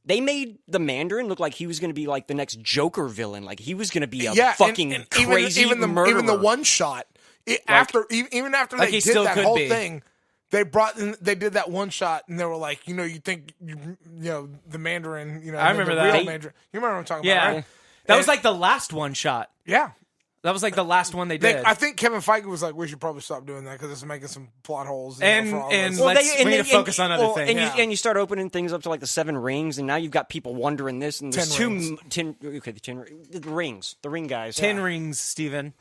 They made the Mandarin look like he was going to be like the next Joker villain. Like he was going to be a fucking and crazy even the murderer. one shot. Even after Like they he did still that could whole be. thing, they did that one shot, and they were like, you think the Mandarin, I remember the that. real Mandarin. You remember what I'm talking yeah, about, right? that was like the last one shot. Yeah. That was like the last one they did. I think Kevin Feige was like, we should probably stop doing that because it's making some plot holes. And- for all and of us. Well, we need to focus on other things. And you start opening things up to like the 7 rings, and now you've got people wondering this. And there's 10 rings. the rings, the ring guys, 10 rings, Steven.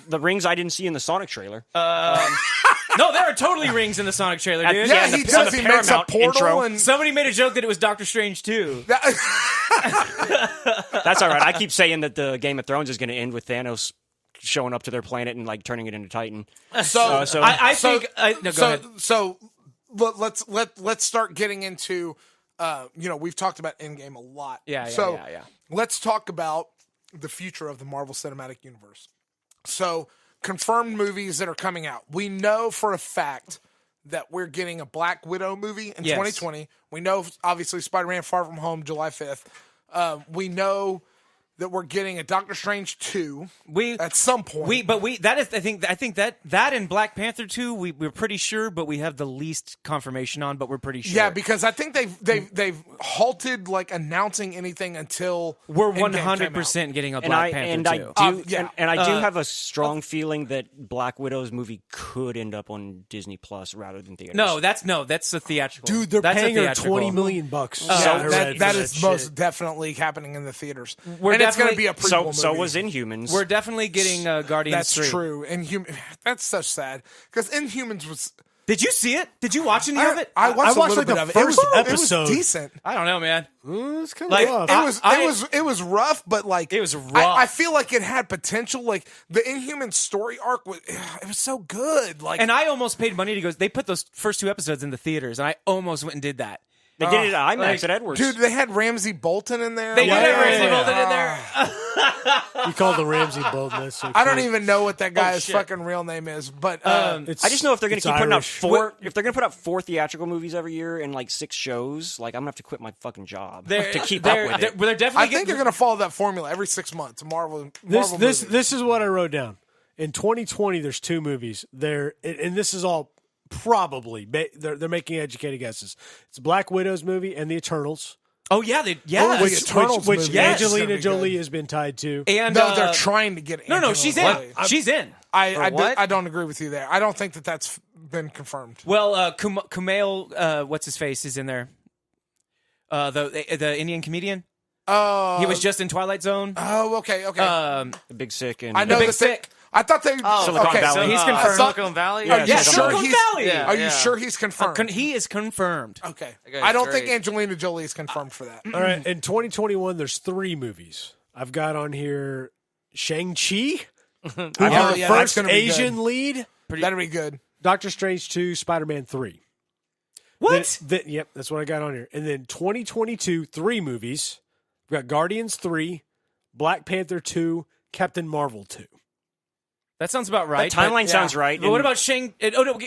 the rings I didn't see in the Sonic trailer. No, there are totally rings in the Sonic trailer, dude. yeah, the- he on does. the He makes a Paramount portal, intro. and Somebody made a joke that it was Doctor Strange too. That's all right. I keep saying that the Game of Thrones is going to end with Thanos showing up to their planet and like turning it into Titan. so I so- think. No, go so ahead. so let's start getting into we've talked about Endgame a lot. Yeah. Let's talk about the future of the Marvel Cinematic Universe. So, confirmed movies that are coming out. We know for a fact that we're getting a Black Widow movie in Yes. 2020. We know, obviously, Spider-Man Far From Home, July 5th. We know that we're getting a Doctor Strange 2 We at some point. I think that in Black Panther 2 we're pretty sure, but we have the least confirmation on, but we're pretty sure. Yeah, because I think they've halted like announcing anything until we're Endgame came 100% out. getting a Black Panther 2. I do have a strong feeling that Black Widow's movie could end up on Disney Plus rather than theaters. No, that's a theatrical. Dude, they're that's paying a her theatrical. $20 million. That is most definitely happening in the theaters. We're It's going to be a prequel so movie. was Inhumans. We're definitely getting Guardians That's 3. true. That's so sad because Inhumans was. Did you see it? Did you watch any of it? I watched a little like bit the of it. first It episode. was decent. I don't know, man. It's kind of Like, rough. It was rough, but like It was rough. I feel like it had potential. Like the Inhuman story arc was, it was so good. Like, And I almost paid money to go. They put those first 2 episodes in the theaters, and I almost went and did that. They did it at IMAX at Edwards. dude, they had Ramsey Bolton in there. They did have Ramsey yeah. Bolton in there. You called the Ramsey Bolton. That's so I don't cute. even know what that guy's shit. fucking real name is, but I just know if they're going to keep putting out Irish. 4, if they're going to put out 4 theatrical movies every year and like 6 shows, like I'm going to have to quit my fucking job to keep up with it. They're definitely I think they're going to follow that formula every 6 months. A Marvel movie. This is what I wrote down. In 2020, there's 2 movies there, and this is all probably they're making educated guesses. It's Black Widow's movie and the Eternals, Oh yeah, the which Eternals movie. Angelina Yes. It's gonna be Jolie good. has been tied to. and No, they're trying to get. No, Angelina she's Jolie. in. She's in. I don't agree with you there. I don't think that's been confirmed. Well, Kumail, what's his face, is in there. The Indian comedian. He was just in Twilight Zone. Oh, okay. The Big Sick and I know Big the Sick. thing. I thought they. Silicon okay, Valley. So he's I confirmed. thought- Silicon Valley? Are you Yeah, sure Silicon he's? Valley. Yeah. Are you sure he's confirmed? He is confirmed. Okay. guy's I don't think great. Angelina Jolie is confirmed for that. All right, in 2021, there's 3 movies. I've got on here Shang-Chi, who's Oh, the yeah, that's first gonna be Asian good. lead, That'd be good. Doctor Strange 2, Spider-Man 3. What? Yep, that's what I got on here. And then 2022, 3 movies. We've got Guardians 3, Black Panther 2, Captain Marvel 2. That sounds about right. That timeline but- sounds right. But what and about Shang? Oh no,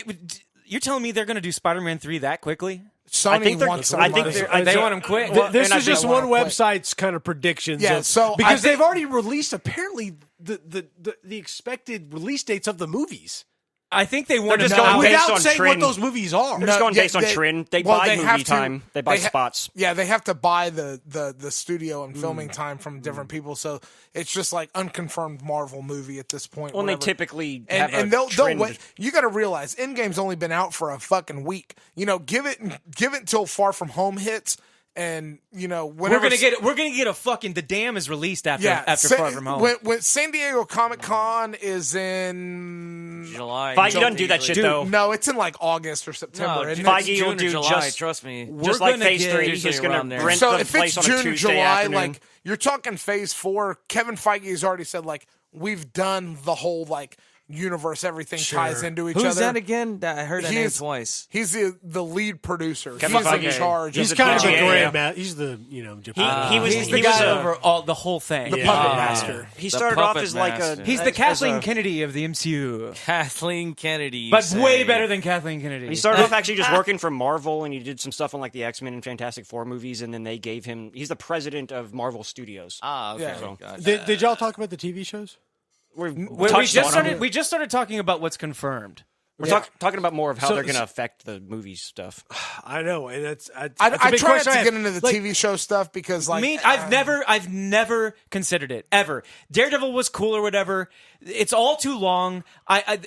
you're telling me they're going to do Spider-Man 3 that quickly? Sony I think they're- wants I think somebody. they're- They want him quick. This and I is just think- one I wanna website's kind of predictions. Yeah, of- so because I think- they've already released apparently the expected release dates of the movies. I think they want just to going know. based without on saying trend. what those movies are. They're just going based on they- trend. They well, buy they movie have to- time. They buy they ha- spots. Yeah, they have to buy the studio and filming time from different people, so it's just like unconfirmed Marvel movie at this point. Well, and they whatever. typically have and a they'll trend. wait. You got to realize Endgame's only been out for a fucking week. You know, give it until Far From Home hits, and you know whenever We're gonna get a fucking. The Dam is released after Sa- Far From Home. When San Diego Comic Con is in July. Feige doesn't do that shit Dude, though. no, it's in like August or September. No, isn't Feige it? June will or do July, just- trust me. Just We're like gonna Phase get- 3, usually he's going around to there. rent So the if place it's on a June, Tuesday July, afternoon. like you're talking Phase 4, Kevin Feige has already said like we've done the whole like universe, everything ties into each Who's other. that again? I heard that name He's- twice. He's the lead producer. Kevin He's in Feige. charge. He's of kind of the a Yeah, project. yeah. grandmaster. He's the Japan. he was He's he the was guy a- over the whole thing. The puppet master. he The started off puppet as like a master. He's the as Kathleen a- Kennedy of the MCU, Kathleen Kennedy. you but say. way better than Kathleen Kennedy. He started off actually just working for Marvel, and he did some stuff on like the X-Men and Fantastic Four movies, and then they gave him. He's the president of Marvel Studios. Ah, okay. Yeah. Gotcha. Did y'all talk about the TV shows? We're we touched just on started. him. We just started talking about what's confirmed. We're talking about more of how So- they're going to affect the movie stuff. I know, and that's I a big try not question I to have. get into the Like, TV show stuff because like I've never considered it ever. Daredevil was cool or whatever. It's all too long.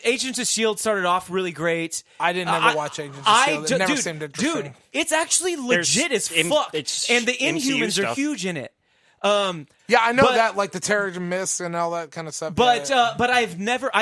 Agents of Shield started off really great. I didn't ever watch Agents of S.H.I.E.L.D. It never seemed interesting. Dude, it's actually legit as fuck. it's And the MCU Inhumans are stuff. huge in it. Yeah, I know But- that, like the terrorism myths and all that kind of stuff. But yeah. but I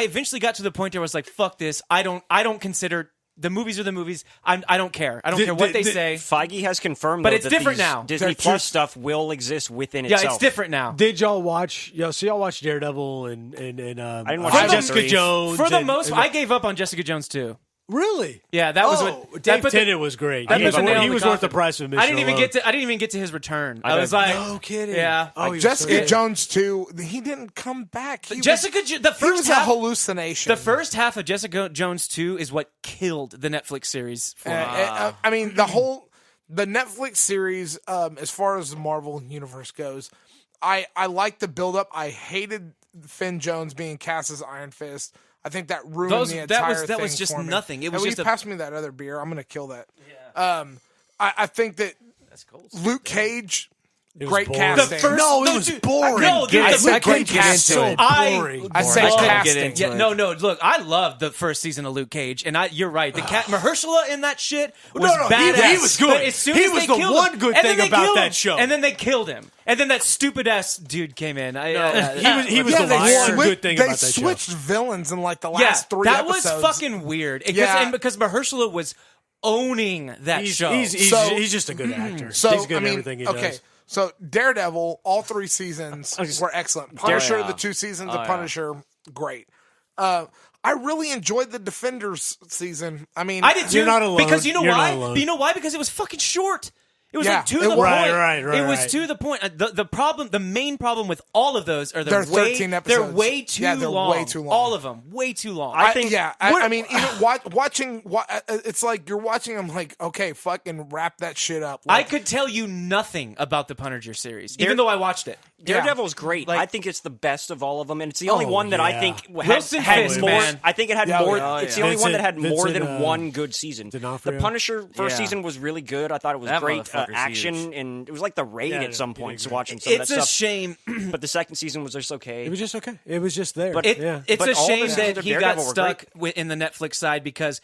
eventually got to the point where I was like, fuck this. I don't consider the movies are the movies. I don't care. I don't care what they say. Feige has confirmed, But though, it's that different these now. Disney They're Plus just- stuff will exist within Yeah, itself. it's different now. Did y'all watch? So y'all watched Daredevil and I didn't watch Jessica Jessica Jones For the and- most, and- I gave up on Jessica Jones too. Really? Yeah, that was Oh, what Dave that put the- Tennant was great. that He put was, the nail in he the was worth the coffin. price of admission. I didn't even alone. get to his return. I was like, No kidding. Yeah. Oh, he was Jessica so good. Jones too. He didn't come back. He Jessica, the was, he first was a half, hallucination. the first half of Jessica Jones 2 is what killed the Netflix series. For me. I mean, the Netflix series, as far as the Marvel universe goes, I like the build up. I hated Finn Jones being cast as Iron Fist. I think that ruined the entire thing. That was just for me. nothing. It was Will just you pass me that other beer? I'm gonna kill that. Yeah. I think that Luke Cage. Great boring. casting. It was boring. No, dude, I said great casting. So boring. I said casting. Yeah, no. Look, I loved the first season of Luke Cage, and you're right. The Mahershala in that shit was badass. He was good. But as soon He as was they the killed one him, good and then thing they about killed that him, show. And then they killed him, and then that stupid ass dude came in. He was the one good thing about that show. They switched villains in like the last 3 that episodes. was fucking weird. Yeah. Because Mahershala was owning that show. He's just a good actor. So he's good I mean, at everything he does. So Daredevil, all 3 seasons were excellent. Punisher, the 2 seasons of Punisher, great. I really enjoyed the Defenders season. I mean, I did too. You're not alone. Because you know You're why? not alone. You know why? Because it was fucking short. It was Yeah, like to it the was. point. Right, it was right. to the point. The main problem with all of those are They're 13 episodes. They're way too they're long. way too long. All of them, way too long. I mean, even watching, it's like you're watching them like, okay, fucking wrap that shit up. I Like, could tell you nothing about the Punisher series, even though I watched it. Daredevil's great. Like- I think it's the best of all of them, and it's the only one that I think Wilson had Fisk, more. man. I think it had Yeah, more. yeah, It's the only one that had more Vincent, than one good season. D'Onofrio. The Punisher first Yeah. season was really good. I thought it was That great motherfucker's action, huge. and it was like the raid Yeah, at some he did points great. watching some of It's that a stuff. shame. But the second season was just okay. It was just okay. It was just there. But It's But a all the shame seasons that of he got Daredevil were stuck in the Netflix side because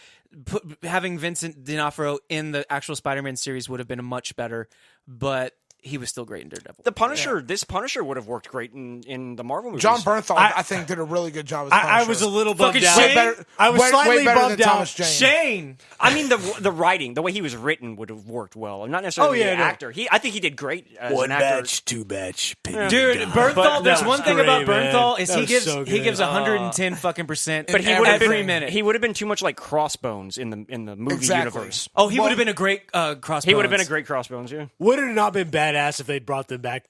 having Vincent D'Onofrio in the actual Spider-Man series would have been much better, but he was still great in Daredevil. The Punisher, this Punisher would have worked great in the Marvel movies. John Bernthal, I think, did a really good job as Punisher. I was a little bummed Fucking out. Shane? I was slightly way better bummed than out. Thomas Jane. Shane! I mean, the writing, the way he was written would have worked well. Not necessarily the actor. I think he did great as an actor. 2 batch. Dude, Bernthal, there's one thing about great, man. Bernthal is That he was gives so he good. gives 110 fucking percent. But he would have every been minute. He would have been too much like Crossbones in the movie Exactly. universe. Oh, he would have been a great Crossbones. He would have been a great Crossbones. Yeah. Would it not been badass if they'd brought them back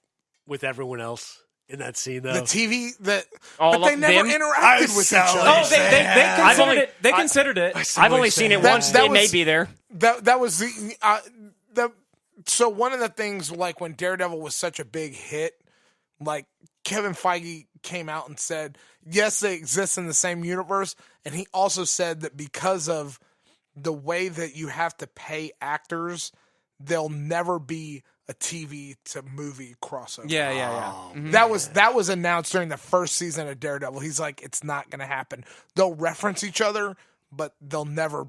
with everyone else in that scene, though? The TV but All they of never them? interacted with each other. Oh, they I've considered only- it. They considered it. I've only seen it once. That It may was- be there. That was so one of the things, like when Daredevil was such a big hit, like Kevin Feige came out and said, yes, they exist in the same universe, and he also said that because of the way that you have to pay actors, there'll never be a TV to movie crossover. Yeah. Mhm. That was announced during the first season of Daredevil. He's like, it's not going to happen. They'll reference each other, but they'll never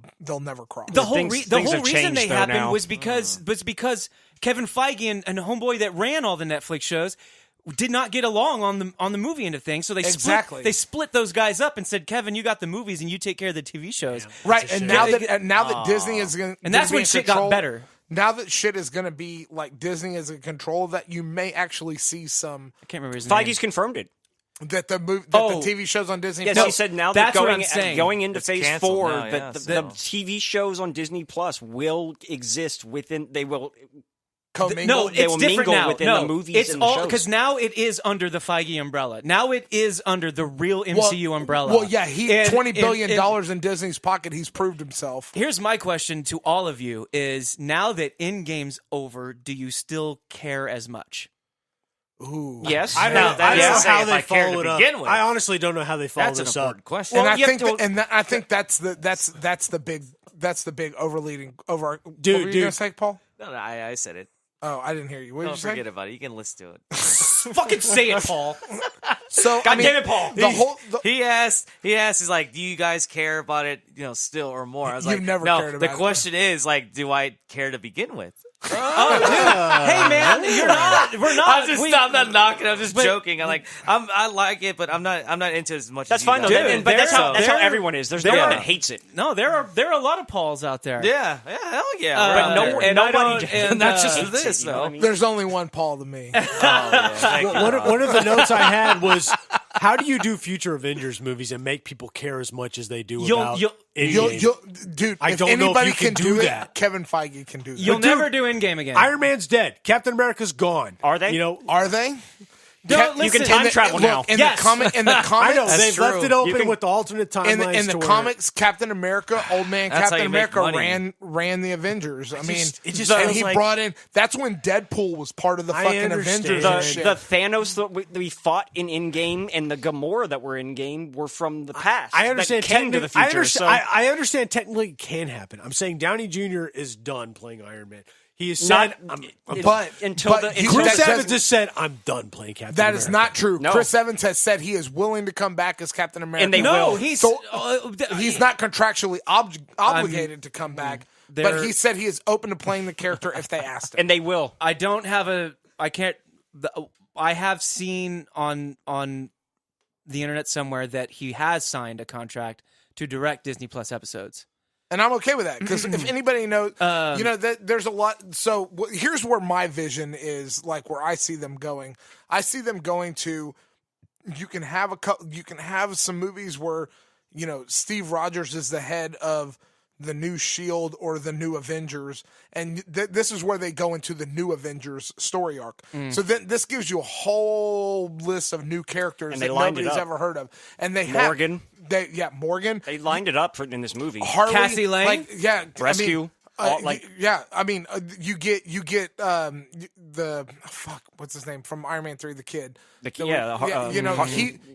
cross. The whole Things reason have they changed, though, happened now. was because Kevin Feige and homeboy that ran all the Netflix shows did not get along on the movie end of things, so they split those guys up and said, Kevin, you got the movies and you take care of the TV shows. Right, and now that Disney is going, And that's when shit got better. Now that shit is going to be like Disney is in control of that, you may actually see some I can't remember his name. Feige's confirmed it. that the TV shows on Disney. Yes, Plus, he said now that that's what I'm saying. going into It's Phase canceled 4, now, that yeah, the TV shows on Disney Plus will exist within. They will. commingle. No, They it's will different mingle now. within no, the movies it's and the all shows. because now it is under the Feige umbrella. Now it is under the real MCU umbrella. Well, yeah, And- $20 billion and- in Disney's pocket. He's proved himself. Here's my question to all of you: is now that Endgame's over, do you still care as much? Ooh, Yes. I don't Now, know, that I is don't know to say how if they I care to follow it up. begin with. I honestly don't know how they follow That's an this up. important question. And Well, I you think have to- I think that's the big overleading over. Dude, what were you dude. gonna say, Paul? No, I said it. Oh, I didn't hear you. What did Don't you say? forget about it. You can listen to it. Fucking say it, Paul. So, God damn it, Paul. He asked, he's like, do you guys care about it, still or more? I was You've like, never no, cared the about it. question is, like, do I care to begin with? Oh, dude. Hey, man, you're not. We're not. I'm not knocking. I'm just joking. I like it, but I'm not into it as much. That's as you fine though. guys. Dude, But that's how there- everyone is. There's no there one are- that hates it. No, there are a lot of Pauls out there. Yeah, hell yeah. But we're no- out there. and I nobody don't- and, not just uh, for this, you know what though. I mean? There's only one Paul to me. One of the notes I had was, how do you do future Avengers movies and make people care as much as they do about Endgame? Dude, I if don't know if anybody you can can do do that. it, Kevin Feige can do that. You'll But dude, never do Endgame again. Iron Man's dead. Captain America's gone. Are they? Are they? You can time travel now. In the comics, I know they've true. left it open with the alternate timelines. In the comics, Captain America, old man That's how Captain you make America money. ran the Avengers. I mean, it just and feels he like- brought in. That's when Deadpool was part of the fucking understand. Avengers. The, and shit. the Thanos that we fought in Endgame and the Gamora that were in game were from the past. I understand. That came to the future. I understand. Technically, it can happen. I'm saying Downey Jr. is done playing Iron Man. He has said, but until Chris that- Evans has said, "I'm done playing Captain That America." is not true. No. Chris Evans has said he is willing to come back as Captain America. And they No, will. he's So, he's not contractually obligated to come back, but there- he said he is open to playing the character if they asked him. and they will. I don't have a. I can't. I have seen on the internet somewhere that he has signed a contract to direct Disney Plus episodes. And I'm okay with that because if anybody knows, there's a lot. So here's where my vision is, like where I see them going. I see them going to. You can have some movies where, Steve Rogers is the head of the new Shield or the new Avengers, and this is where they go into the new Avengers story arc. So then this gives you a whole list of new characters And they that lined it nobody's up. ever heard of, and they Morgan. Morgan. They lined it up in this movie. Harley, Cassie Lang? Rescue. You get the fuck, what's his name from Iron Man 3, the kid.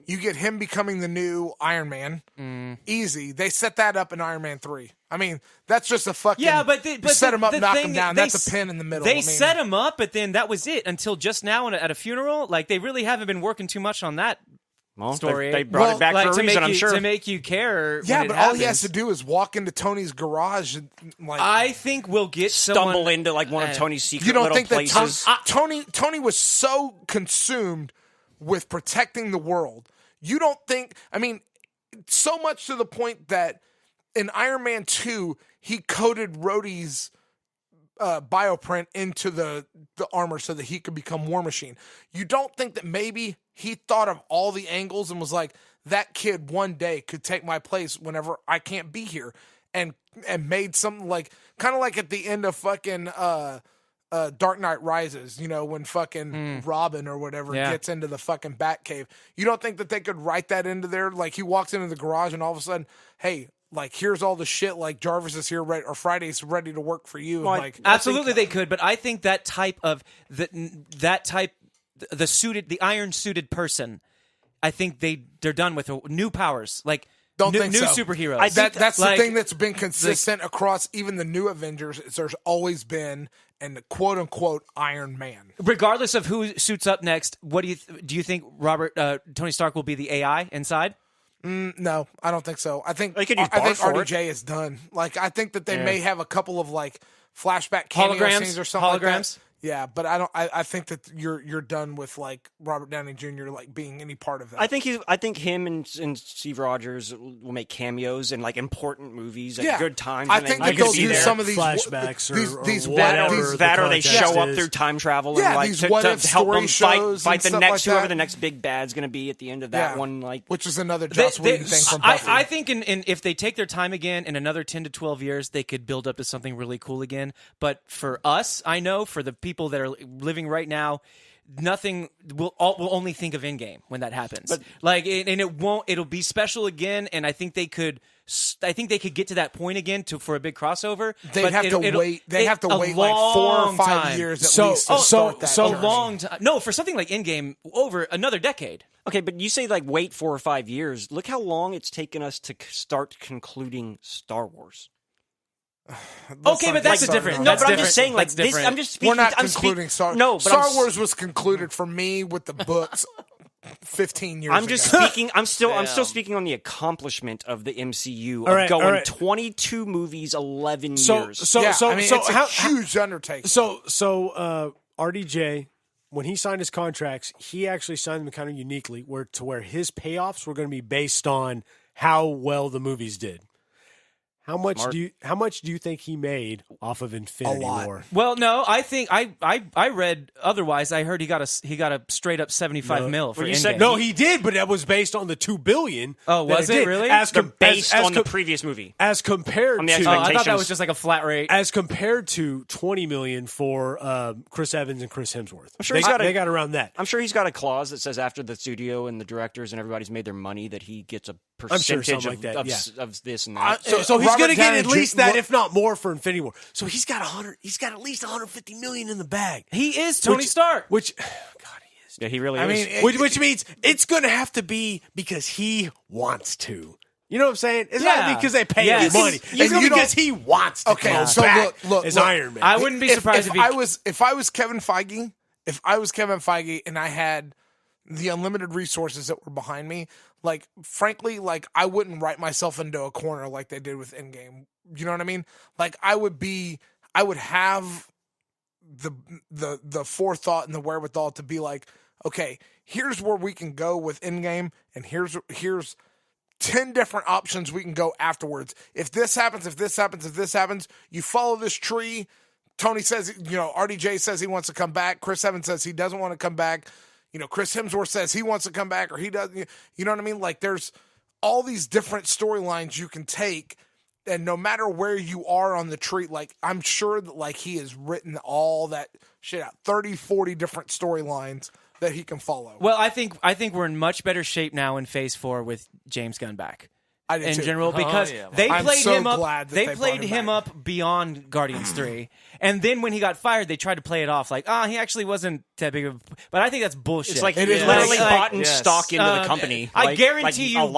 You get him becoming the new Iron Man. Easy. They set that up in Iron Man 3. I mean, that's just a fucking but set him up, knock him thing- down. they That's a pin in the middle. They set him up, but then that was it until just now at a funeral. Like they really haven't been working too much on that Well, story. They brought it back like, for a to reason, make I'm you, sure. to make you care. Yeah, when but it all he has happens. to do is walk into Tony's garage and I think we'll get Stumble someone, into like one of Tony's secret you don't little think that places. Tony was so consumed with protecting the world. You don't think? I mean, so much to the point that in Iron Man 2, he coded Rhodey's bioprint into the armor so that he could become War Machine. You don't think that maybe he thought of all the angles and was like, that kid one day could take my place whenever I can't be here, and made something like kind of like at the end of fucking Dark Knight Rises, when fucking Robin or whatever gets into the fucking Batcave. You don't think that they could write that into there? Like he walks into the garage and all of a sudden, hey, like here's all the shit. Like Jarvis is here, or Friday's ready to work for you. Well, like Absolutely, they could, but I think that type of the iron suited person, I think they're done with new powers, like Don't new think so. superheroes. That's like, the thing that's been consistent across even the new Avengers. Is there's always been an quote unquote Iron Man. regardless of who suits up next. What do you think? Tony Stark will be the AI inside? No, I don't think so. I think They could use I think Bart for it. RDJ is done. Like I think that they may have a couple of like flashback cameo scenes or something like holograms. that. Yeah, but I don't. I think that you're done with like Robert Downey Jr. like being any part of that. I think him and Steve Rogers will make cameos in like important movies at good times. I and think they that can they'll be do there. some of these flashbacks or these whatever these the that or they context show up is. through time travel Yeah, and like these to what if help them story shows fight and the stuff next like whoever that. the next big bad's going to be at the end of that one. Like which is another Joss Whedon thing from Buffy. I think if they take their time again, in another 10 to 12 years, they could build up to something really cool again. But for us, I know for the people that are living right now, nothing we'll only think of Endgame when that happens. It'll be special again. And I think they could get to that point again for a big crossover. They'd have to wait. They have to wait like 4 or 5 years at least to start that. A journey. long time. No, for something like Endgame, over another decade. okay, but you say like wait 4 or 5 years. Look how long it's taken us to start concluding Star Wars. Okay, but that's a different. No, that's but I'm different. just saying like That's this. different. I'm just speaking. We're not I'm concluding Star. No, but Star Wars was concluded for me with the books 15 years. I'm just ago. speaking. I'm still speaking on the accomplishment of the MCU All of right, going all right. 22 movies, 11 years. Yeah, I mean, it's a huge undertaking. So RDJ, when he signed his contracts, he actually signed them kind of uniquely, where his payoffs were going to be based on how well the movies did. How much do you think he made off of Infinity War? Well, no, I think I read otherwise. I heard he got a straight up 75 mil for Endgame. No, he did, but that was based on the $2 billion. Oh, was it really? Based on the previous movie, as compared to. I thought that was just like a flat rate. As compared to $20 million for Chris Evans and Chris Hemsworth. I'm sure they got around that. I'm sure he's got a clause that says after the studio and the directors and everybody's made their money that he gets a percentage of this and that. So he's going to get at least that, if not more, for Infinity War. So he's got at least $150 million in the bag. He is Tony Stark. God, he is. Yeah, he really is. I mean, which means it's going to have to be because he wants to. You know what I'm saying? It's not because they pay him money. It's because he wants to. Okay, so look, as Iron Man. I wouldn't be surprised if I was Kevin Feige, and I had the unlimited resources that were behind me, like, frankly, like, I wouldn't write myself into a corner like they did with Endgame. You know what I mean? Like, I would have the forethought and the wherewithal to be like, okay, here's where we can go with Endgame, and here's 10 different options we can go afterwards. If this happens, you follow this tree. Tony says, RDJ says he wants to come back. Chris Evans says he doesn't want to come back. Chris Hemsworth says he wants to come back or he doesn't. You know what I mean? Like, there's all these different storylines you can take, and no matter where you are on the tree, like, I'm sure that, like, he has written all that shit out, 30, 40 different storylines that he can follow. Well, I think we're in much better shape now in Phase 4 with James Gunn back. In general, because they played him up beyond Guardians 3. And then when he got fired, they tried to play it off like, he actually wasn't that big of but I think that's bullshit. It's like he literally bought stock into the company. I guarantee you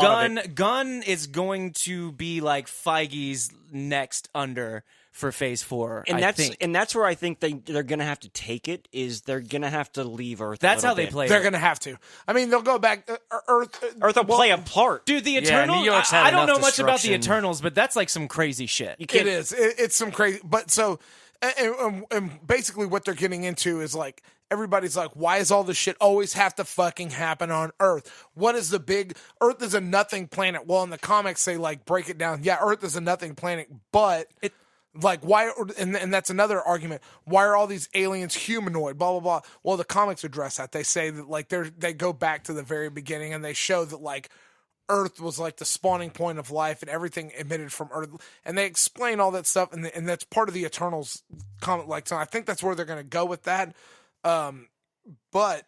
Gunn is going to be like Feige's next under for Phase 4, and think. That's where I think they're going to have to take it. Is they're going to have to leave Earth. That's how they play. They're going to have to. I mean, they'll go back. Earth will play a part, dude. The Eternals. I don't know much about the Eternals, but that's like some crazy shit. It is. It's some crazy. But so, and basically, what they're getting into is like, everybody's like, why does all this shit always have to fucking happen on Earth? What is the big... Earth is a nothing planet. Well, in the comics, they, like, break it down. Yeah, Earth is a nothing planet, but... Like, why... And that's another argument. Why are all these aliens humanoid? Blah, blah, blah. Well, the comics address that. They say that, like, they go back to the very beginning, and they show that, like, Earth was, like, the spawning point of life, and everything emitted from Earth. And they explain all that stuff, and that's part of the Eternals comic. Like, so I think that's where they're going to go with that. But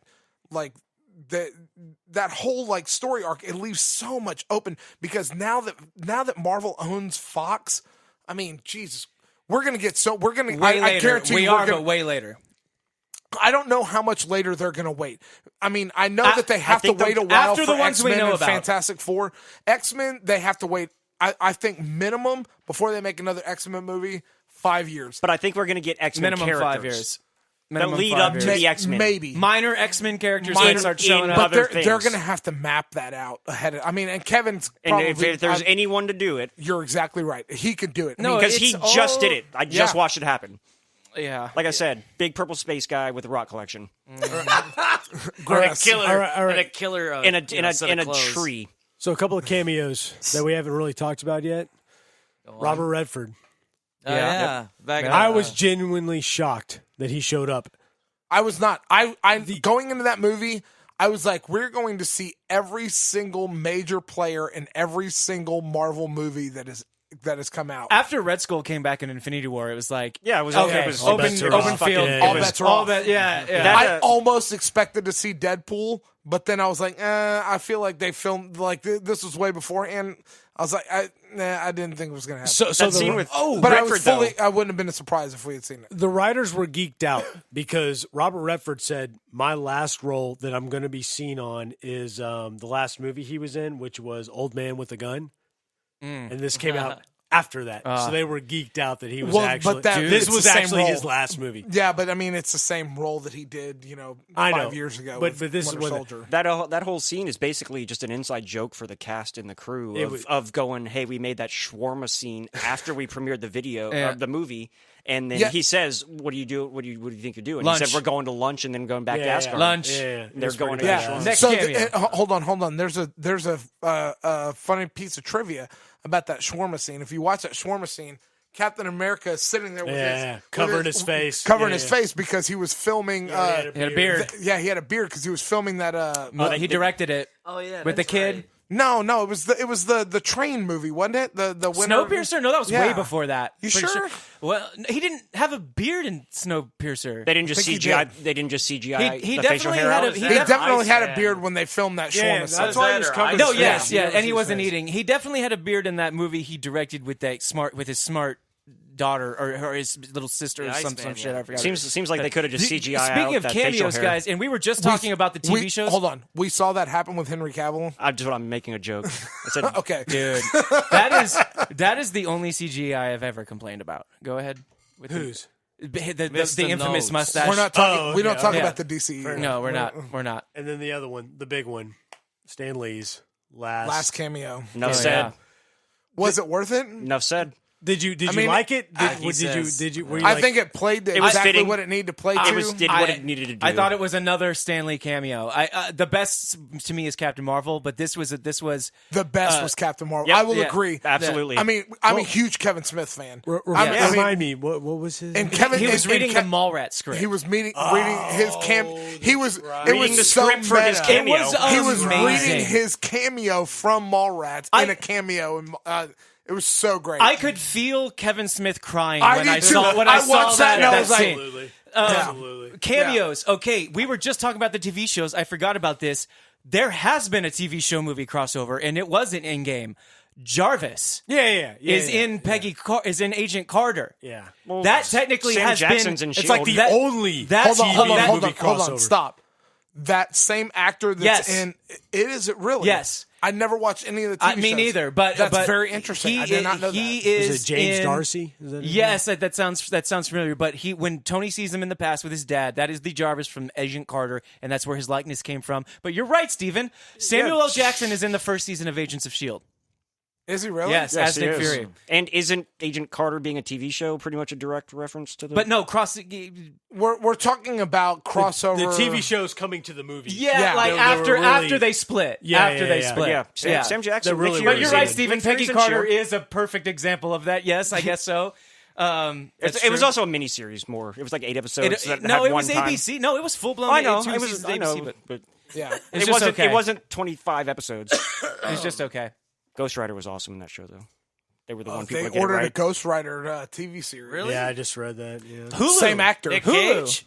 like that whole like story arc, it leaves so much open because now that Marvel owns Fox, I mean, Jesus, I guarantee but way later. I don't know how much later they're going to wait. I mean, I know that they have to wait a while after for the ones we X-Men know and about. Fantastic Four. X-Men, they have to wait. I think minimum before they make another X-Men movie, 5 years. But I think we're going to get X-Men minimum characters. 5 years. That lead up to the X-Men. Maybe. Minor X-Men characters start showing up. But they're going to have to map that out ahead of... I mean, and Kevin's probably... And if there's anyone to do it... You're exactly right. He could do it. No, because he just did it. I just watched it happen. Yeah. Like I said, big purple space guy with a rock collection. And a killer in a tree. So a couple of cameos that we haven't really talked about yet. Robert Redford. Yeah. I was genuinely shocked that he showed up. I was not. I going into that movie, I was like, we're going to see every single major player in every single Marvel movie that has come out. After Red Skull came back in Infinity War, it was like, yeah, it was okay. It was open field. All bets are off. I almost expected to see Deadpool, but then I was like, I feel like they filmed like this was way before, and I was like, I didn't think it was going to happen. So the scene with but Redford, I wouldn't have been surprised if we had seen it. The writers were geeked out because Robert Redford said, my last role that I'm going to be seen on is the last movie he was in, which was Old Man with a Gun. And this came out after that. So they were geeked out that he was this was actually his last movie. Yeah, but I mean, it's the same role that he did, 5 years ago. But this is Soldier. That whole scene is basically just an inside joke for the cast and the crew of going, hey, we made that shawarma scene after we premiered the video of the movie. And then he says, "What do you do? What do you think you're doing?" Lunch. He said, "We're going to lunch and then going back to Asgard." Lunch. Yeah. They're going to Next so cameo. hold on. There's a funny piece of trivia. about that shawarma scene. If you watch that shawarma scene, Captain America is sitting there with covering his face. Covering his face because he was filming. He had a beard. He had a beard because he was filming that. He directed it. Oh yeah, with the kid. Right. No, it was the train movie, wasn't it? The winner. Snowpiercer? No, that was way before that. You Pretty sure? Well, he didn't have a beard in Snowpiercer. They didn't just CGI. They didn't just CGI. He definitely had He definitely had a beard when they filmed that shawarma scene. That's why he was covered. No, yes, and he wasn't eating. He definitely had a beard in that movie he directed with his smart daughter or his little sister or some shit. I forgot. Seems like they could have just CGI out Speaking of that cameos, guys, and we were just talking about the TV shows. Hold on, we saw that happen with Henry Cavill. I'm making a joke. I said, okay, dude, that is the only CGI I've ever complained about. Go ahead. With Whose? The infamous mustache. We're not talking. We don't talk about the DC. No, we're not. We're not. And then the other one, the big one, Stan Lee's last cameo. Enough said. Was it worth it? Enough said. Did you like it? Did you? Were you I think it played exactly what it needed to play. Did what it needed to do. I thought it was another Stan Lee cameo. The best to me is Captain Marvel, but this was the best was Captain Marvel. Yep, I will agree. Absolutely. I mean, I'm a huge Kevin Smith fan. Remind me, what was his? And Kevin, he was reading the Mallrats script. He was reading his cameo. He was reading the script for his cameo. He was reading his cameo from Mallrats in a cameo. It was so great. I could feel Kevin Smith crying when I saw watched that. That I was like, scene. Absolutely. Cameos. Okay, we were just talking about the TV shows. I forgot about this. There has been a TV show movie crossover, and it was in Endgame. Jarvis is in Agent Carter. Yeah. Well, that technically Sam has Jackson's been. in It's like the only. Hold movie on. Stop. That same actor that's in it, is it really? Yes. I never watched any of the TV shows. Me neither, but that's very interesting. I did not know that. Is it James Darcy? Yes, that sounds familiar. But when Tony sees him in the past with his dad, that is the Jarvis from Agent Carter, and that's where his likeness came from. But you're right, Steven. Samuel L. Jackson is in the first season of Agents of S.H.I.E.L.D. Is he really? Yes, as Nick Fury. And isn't Agent Carter being a TV show pretty much a direct reference to the... But no, We're talking about crossover... The TV show's coming to the movie. Yeah, like after they split. Sam Jackson. Really but you're right, Stephen. Peggy Carter is a perfect example of that. Yes, I guess so. It was also a miniseries more. It was like 8 episodes. It was ABC. No, it was full-blown. I know. It was ABC, but yeah. It wasn't 25 episodes. It's just okay. Ghost Rider was awesome in that show, though. They were the one people they that get ordered it right. a Ghost Rider TV series. Really? Yeah, I just read that. Yeah. Hulu. Same actor. Nick Cage.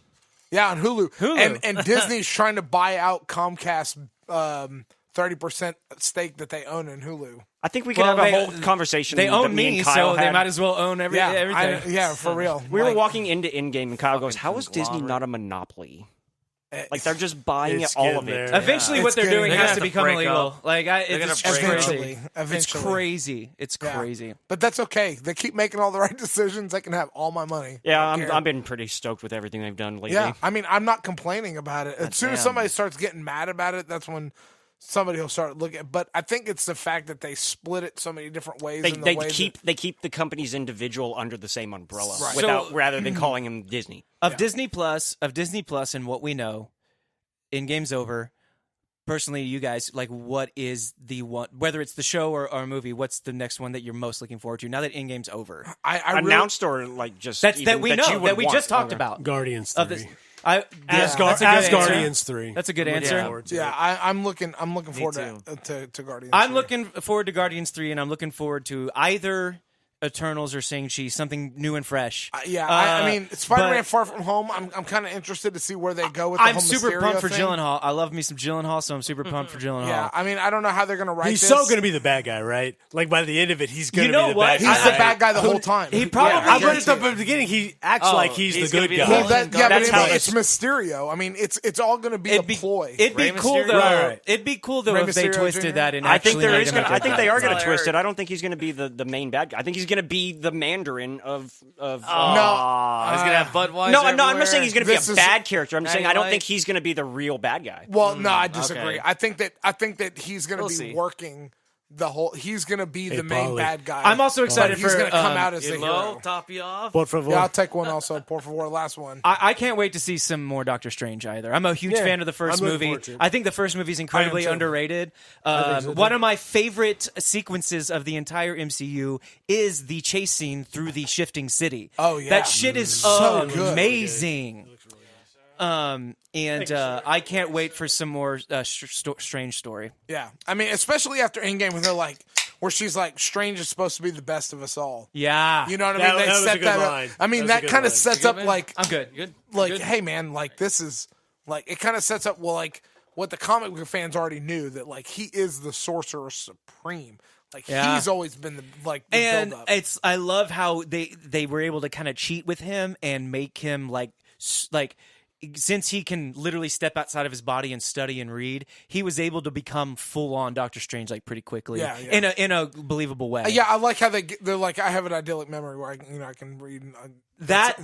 Yeah, on Hulu. And Disney's trying to buy out Comcast 30% stake that they own in Hulu. I think we could have a whole conversation. They own me, me, so they might as well own everything. Yeah, for real. We were walking into Endgame, and Kyle goes, "How is Disney not a monopoly? Like they're just buying all of it." Eventually, what they're doing has to become illegal. Like it's eventually. It's crazy. It's crazy. But that's okay. They keep making all the right decisions. They can have all my money. Yeah, I've been pretty stoked with everything they've done lately. Yeah, I mean, I'm not complaining about it. As soon as somebody starts getting mad about it, that's when somebody will start looking. But I think it's the fact that they split it so many different ways. They keep the companies individual under the same umbrella, right. rather than calling them Disney. Of Disney Plus, and what we know, Endgame's over. Personally, you guys, like, what is the one? Whether it's the show or a movie, what's the next one that you're most looking forward to now that Endgame's over? I announced or like just that we know that we just talked about Guardians 3. Guardians 3. That's a good answer. Yeah, I'm looking forward to Guardians. I'm looking forward to Guardians 3, and I'm looking forward to either Eternals or Shang-Chi, something new and fresh. I mean, Spider-Man Far From Home, I'm kind of interested to see where they go with the whole I'm super Mysterio pumped for thing. Gyllenhaal. I love me some Gyllenhaal, so I'm super pumped for Gyllenhaal. Yeah, I mean, I don't know how they're going to write He's this. so going to be the bad guy, right? Like, by the end of it, he's going to be the bad guy. He's the bad guy the whole time. He probably... But at the beginning, he acts like he's the good guy. Well, it's Mysterio. I mean, it's all going to be a ploy. It'd be cool, though. It'd be cool, though, if they twisted that and actually... I think they are going to twist it. I don't think he's going to be the main bad guy. I think he's going to be the Mandarin of no, he's gonna have Budweiser. No, I'm not saying he's gonna be a bad character. I'm saying I don't think he's gonna be the real bad guy. Well, no, I disagree. Okay. I think that he's gonna be working he's gonna be the main Paulie. bad guy. I'm also excited but he's for gonna come out as the Hello, hero. top you off. Por favor. Yeah, I'll take one also. Por favor, last one. I can't wait to see some more Doctor Strange either. I'm a huge fan of the first I'm looking movie. forward to it. I think the first movie is incredibly too. underrated. think so, too. One of my favorite sequences of the entire MCU is the chase scene through the shifting city. Oh, yeah. That shit is So good. amazing. I can't wait for some more Strange story. Yeah, I mean, especially after Endgame, when they're like, where she's like, Strange is supposed to be the best of us all. Yeah, You know what I That- mean? They that was a set good that line. up. I mean, That was a that good kind of line. sets You up good, man? like, I'm good. Good. like, Good. hey man, like this is like it kind of sets up like what the comic book fans already knew, that like he is the Sorcerer Supreme. Like Yeah. he's always been the And build-up. I love how they were able to kind of cheat with him and make him like since he can literally step outside of his body and study and read, he was able to become full on Doctor Strange like pretty quickly. Yeah, yeah. In a believable way. Yeah, I like how they're like, I have an idyllic memory where I can read. That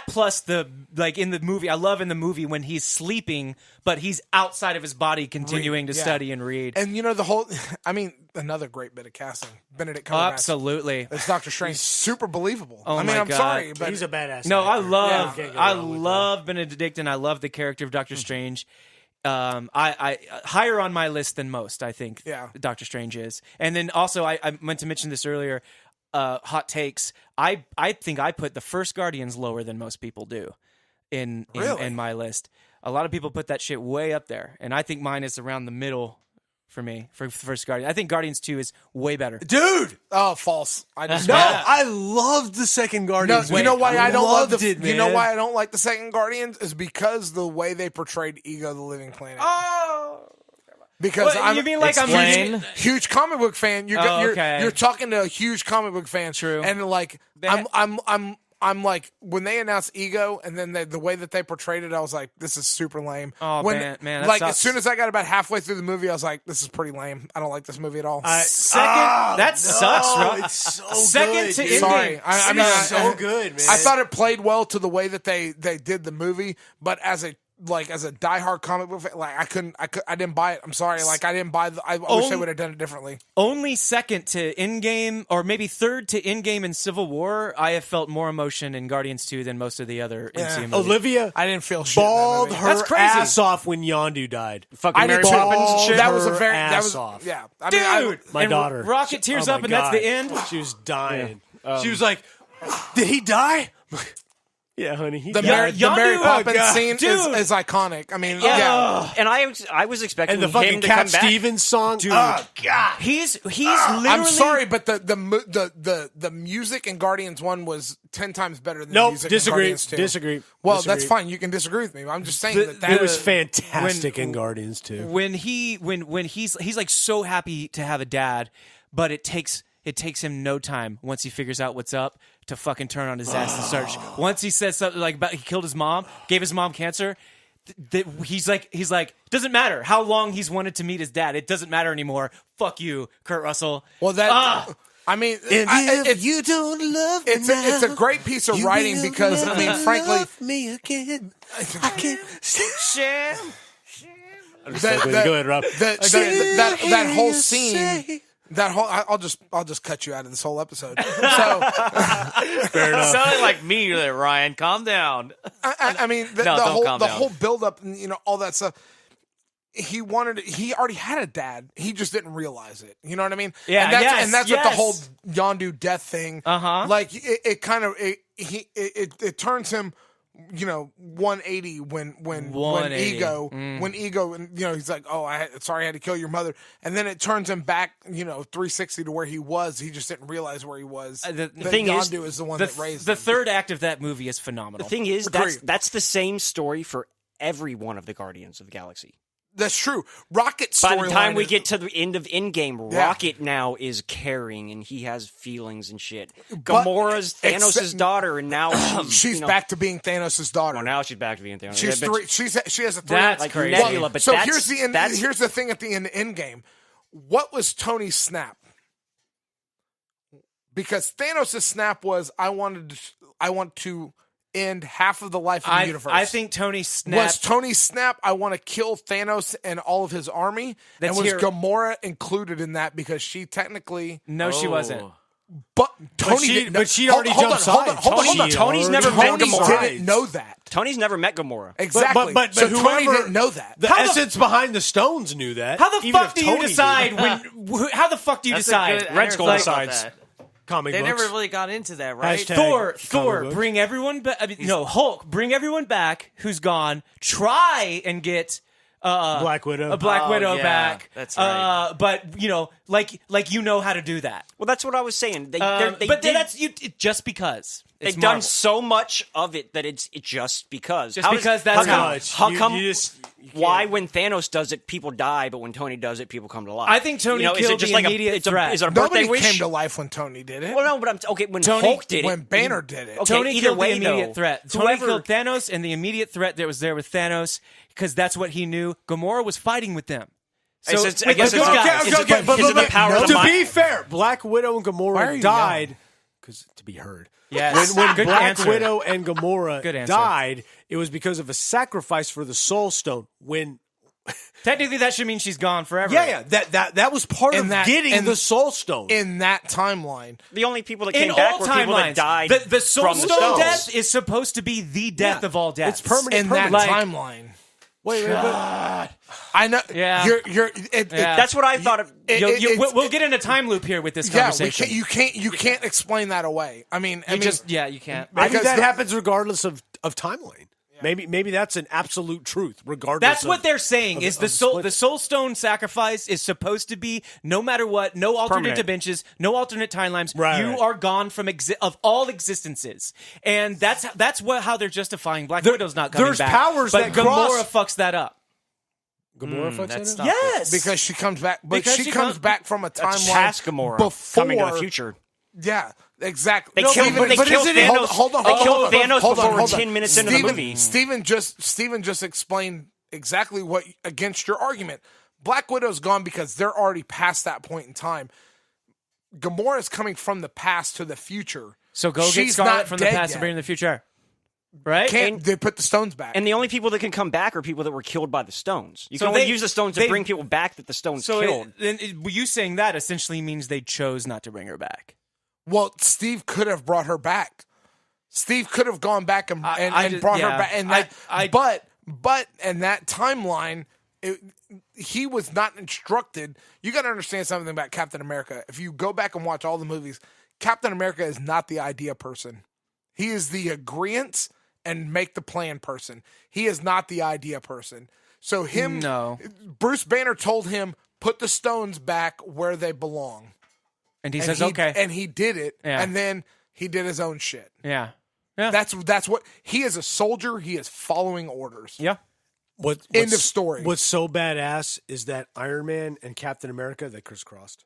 plus the like in the movie, I love in the movie when he's sleeping, but he's outside of his body continuing to yeah. study and read. And the whole, I mean, another great bit of casting, Benedict Cumberbatch. Absolutely. It's Doctor Strange, super believable. Oh I mean, my I'm God. sorry, but He's a badass. No, I actor. love Can't go I wrong with love Benedict and I love the character of Doctor Strange. I higher on my list than most, I think. Yeah. Doctor Strange is. And then also I meant to mention this earlier, hot takes. I think I put the first Guardians lower than most people do in my list. A lot of people put that shit way up there, and I think mine is around the middle for me for first Guardian. I think Guardians 2 is way better. Dude. oh, false. I just No, I loved the second No, Guardians. you know why I don't love loved the it, you know man. why I don't like the second Guardians is because the way they portrayed Ego the Living Planet. Oh, Because what, I'm you mean like Explain. I'm huge comic book fan. You're Oh, you're, okay. you're talking to a huge comic book fan. True. And like I'm like, when they announced Ego and then the way that they portrayed it, I was like, this is super lame. Oh, when, man, that like sucks. as soon as I got about halfway through the movie, I was like, this is pretty lame. I don't like this movie at all. that sucks, bro. It's so Second good, to dude. Endgame. Sorry, I mean, It's so good, man. I thought it played well to the way that they did the movie, but as a diehard comic book fan, like I didn't buy it. I'm sorry, like I didn't buy. I wish they would have done it differently. Only second to Endgame, or maybe third to Endgame and Civil War, I have felt more emotion in Guardians 2 than most of the other MCU movies. Olivia I didn't feel shit in that bawled movie. her That's crazy. ass off when Yondu died. Fucking I Mary did too. Poppins and shit. That was a her very ass off. yeah. I mean, Dude, My and daughter. Rocket tears Oh up, my and that's the God. end. She was dying. She was like, "Did he die?" Yeah, honey. He the died. Mary Yondu- Poppins God. scene Dude. is iconic. I mean, yeah. And I was expecting And the him fucking to come Cat back. Stevens song. Dude. Oh God. He's literally. I'm sorry, but the music in Guardians 1 was 10 times better than the Nope. music Disagree. in Guardians 2. Disagree. Well, Disagree. that's fine. You can disagree with me. I'm just saying The- that It was the- fantastic when- in Guardians too. when he's like so happy to have a dad, but it takes him no time once he figures out what's up to fucking turn on his ass and start. Once he says something like about he killed his mom, gave his mom cancer. He's like doesn't matter how long he's wanted to meet his dad. It doesn't matter anymore. Fuck you, Kurt Russell. Well, I mean, if you don't love me it's a great piece of writing because I mean, frankly, love me again. I can't. that, Go ahead, Rob. that whole scene. I'll just cut you out of this whole episode. So Sounding like me there, Ryan. Calm down. I mean, No, don't calm the down. whole build up and all that stuff. He already had a dad. He just didn't realize it. You know what I mean? Yeah, and that's what the whole yes. Yondu death thing. Like it kind of it turns him, 180 when 180. Ego when Ego and he's like, oh, sorry I had to kill your mother, and then it turns him back 360 to where he was. He just didn't realize where he was. The thing is, Yondu is the one that raised the him. third act of that movie is phenomenal. The thing is, Agreed. that's the same story for every one of the Guardians of the Galaxy. That's true. Rocket's By the time storyline we is- get to the end of Endgame, Yeah. Rocket now is caring and he has feelings and shit. But- Gamora's Thanos' except- daughter, and now she's back to being Thanos' daughter. Well, now she's back to being Thanos. She's Yeah, but three. She has a three. That's like crazy. Nebula, but so that's, here's the end. that's Here's the thing at the end of Endgame. What was Tony's snap? Because Thanos' snap was I want to end half of the life of the universe. I think Tony snapped. Was Tony snap, I want to kill Thanos and all of his army? And was Gamora included in that because she technically... No, she wasn't. But Tony but she already jumped sides. Hold on. Tony's never met Gamora. Didn't know that. Tony's never met Gamora. Exactly. But so whoever, Tony didn't know that. The essence behind the stones knew that. How the even fuck if do you Tony decide did. when? How the fuck do you decide? Red Skull decides. Comic They books. never really got into that, right? Hashtag Thor, bring everyone back. Hulk, bring everyone back who's gone. Try and get Black Widow. a Black Widow yeah, back. that's right. But like you know how to do that. Well, that's what I was saying. Just because they've it's done Marvel. so much of it that it's just because. Just because that's how come? You Why, when Thanos does it, people die, but when Tony does it, people come to life? I think Tony is killed it just the like immediate threat. Is it a birthday Nobody wish? came to life when Tony did it. Well, no, but when Tony- Hulk did it, when Banner did it. Okay, Tony either killed way, the immediate though, threat. Tony whoever- killed Thanos, and the immediate threat that was there with Thanos, because that's what he knew. Gamora was fighting with them. So I guess it's the power of the To mind. be fair, Black Widow and Why are Gamora you died because to be heard. Yes. When Good Black answer. Widow and Gamora Good answer. died, it was because of a sacrifice for the Soul Stone. When Technically, that should mean she's gone forever. that was part In of that- getting in- the Soul Stone. In that timeline. The only people that In came back all were people that timelines, died the Soul from the Stone stones. death is supposed to be the death of all deaths. It's permanent. In that Like- timeline. Wait, I know. Yeah. That's what I thought. We'll get in a time loop here with this conversation. you can't explain that away. I mean, you can't. I think Because that the- happens regardless of timeline. Maybe that's an absolute truth, regardless. That's what they're saying. Is the soul split. the Soul Stone sacrifice is supposed to be no matter what, no alternate Permanent. dimensions, no alternate timelines. Right, you right. are gone from of all existences, and that's how they're justifying Black Widow's not coming there's back. powers but that Gamora cross- fucks that up. Gamora fucks that's it up? not Yes, because she comes back, but Because she she comes comes- back from a timeline past Gamora before coming to the future. Yeah, exactly. They killed Thanos. Hold on. They killed hold on, Thanos hold on, before hold on. 10 minutes into the movie. Steven just explained exactly what against your argument. Black Widow's gone because they're already past that point in time. Gamora's coming from the past to the future. so go get She's Scarlet not from the dead past yet. and bring her in the future, right? They put the stones back. And the only people that can come back are people that were killed by the stones. You So can only they- use the stones to they- bring people back that the stones So killed. you saying that essentially means they chose not to bring her back. Well, Steve could have brought her back. Steve could have gone back and just- brought her yeah. back. And that, but in that timeline, he was not instructed. You got to understand something about Captain America. If you go back and watch all the movies, Captain America is not the idea person. He is the agreeance and make the plan person. He is not the idea person. So Bruce Banner told him, put the stones back where they belong. And he says, okay. And he did it. Yeah. And then he did his own shit. Yeah. That's what he is a soldier. He is following orders. Yeah. End of story. What's so badass is that Iron Man and Captain America, they crisscrossed.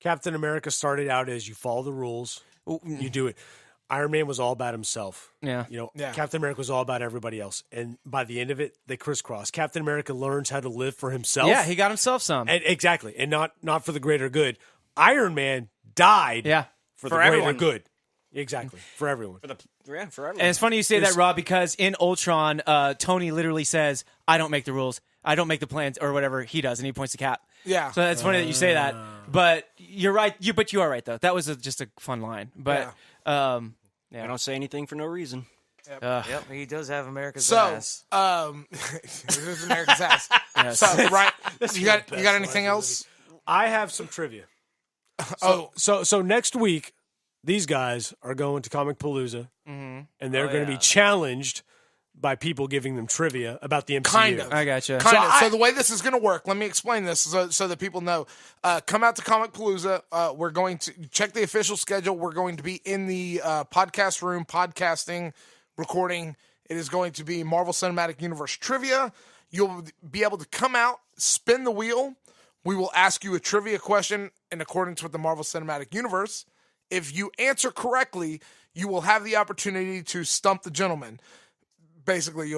Captain America started out as you follow the rules, you do it. Iron Man was all about himself. Yeah. Captain America was all about everybody else. And by the end of it, they crisscrossed. Captain America learns how to live for himself. Yeah, he got himself some. And exactly. And not for the greater good. Iron Man died for the greater everyone. good. Exactly. For everyone. For everyone. And it's funny you say that, Rob, because in Ultron, Tony literally says, I don't make the rules. I don't make the plans or whatever he does. And he points to Cap. Yeah. So it's funny that you say that. But you're right. But you are right, though. That was just a fun line. But I don't say anything for no reason. Yep, he does have America's So, ass. here's America's ass. So, right, you got anything else? I have some trivia. So next week, these guys are going to Comic Palooza, and they're going to be challenged by people giving them trivia about the MCU. Kind of. I gotcha. So the way this is going to work, let me explain this so that people know. Come out to Comic Palooza. We're going to check the official schedule. We're going to be in the podcast room, podcasting, recording. It is going to be Marvel Cinematic Universe trivia. You'll be able to come out, spin the wheel. We will ask you a trivia question in accordance with the Marvel Cinematic Universe. If you answer correctly, you will have the opportunity to stump the gentleman. Basically,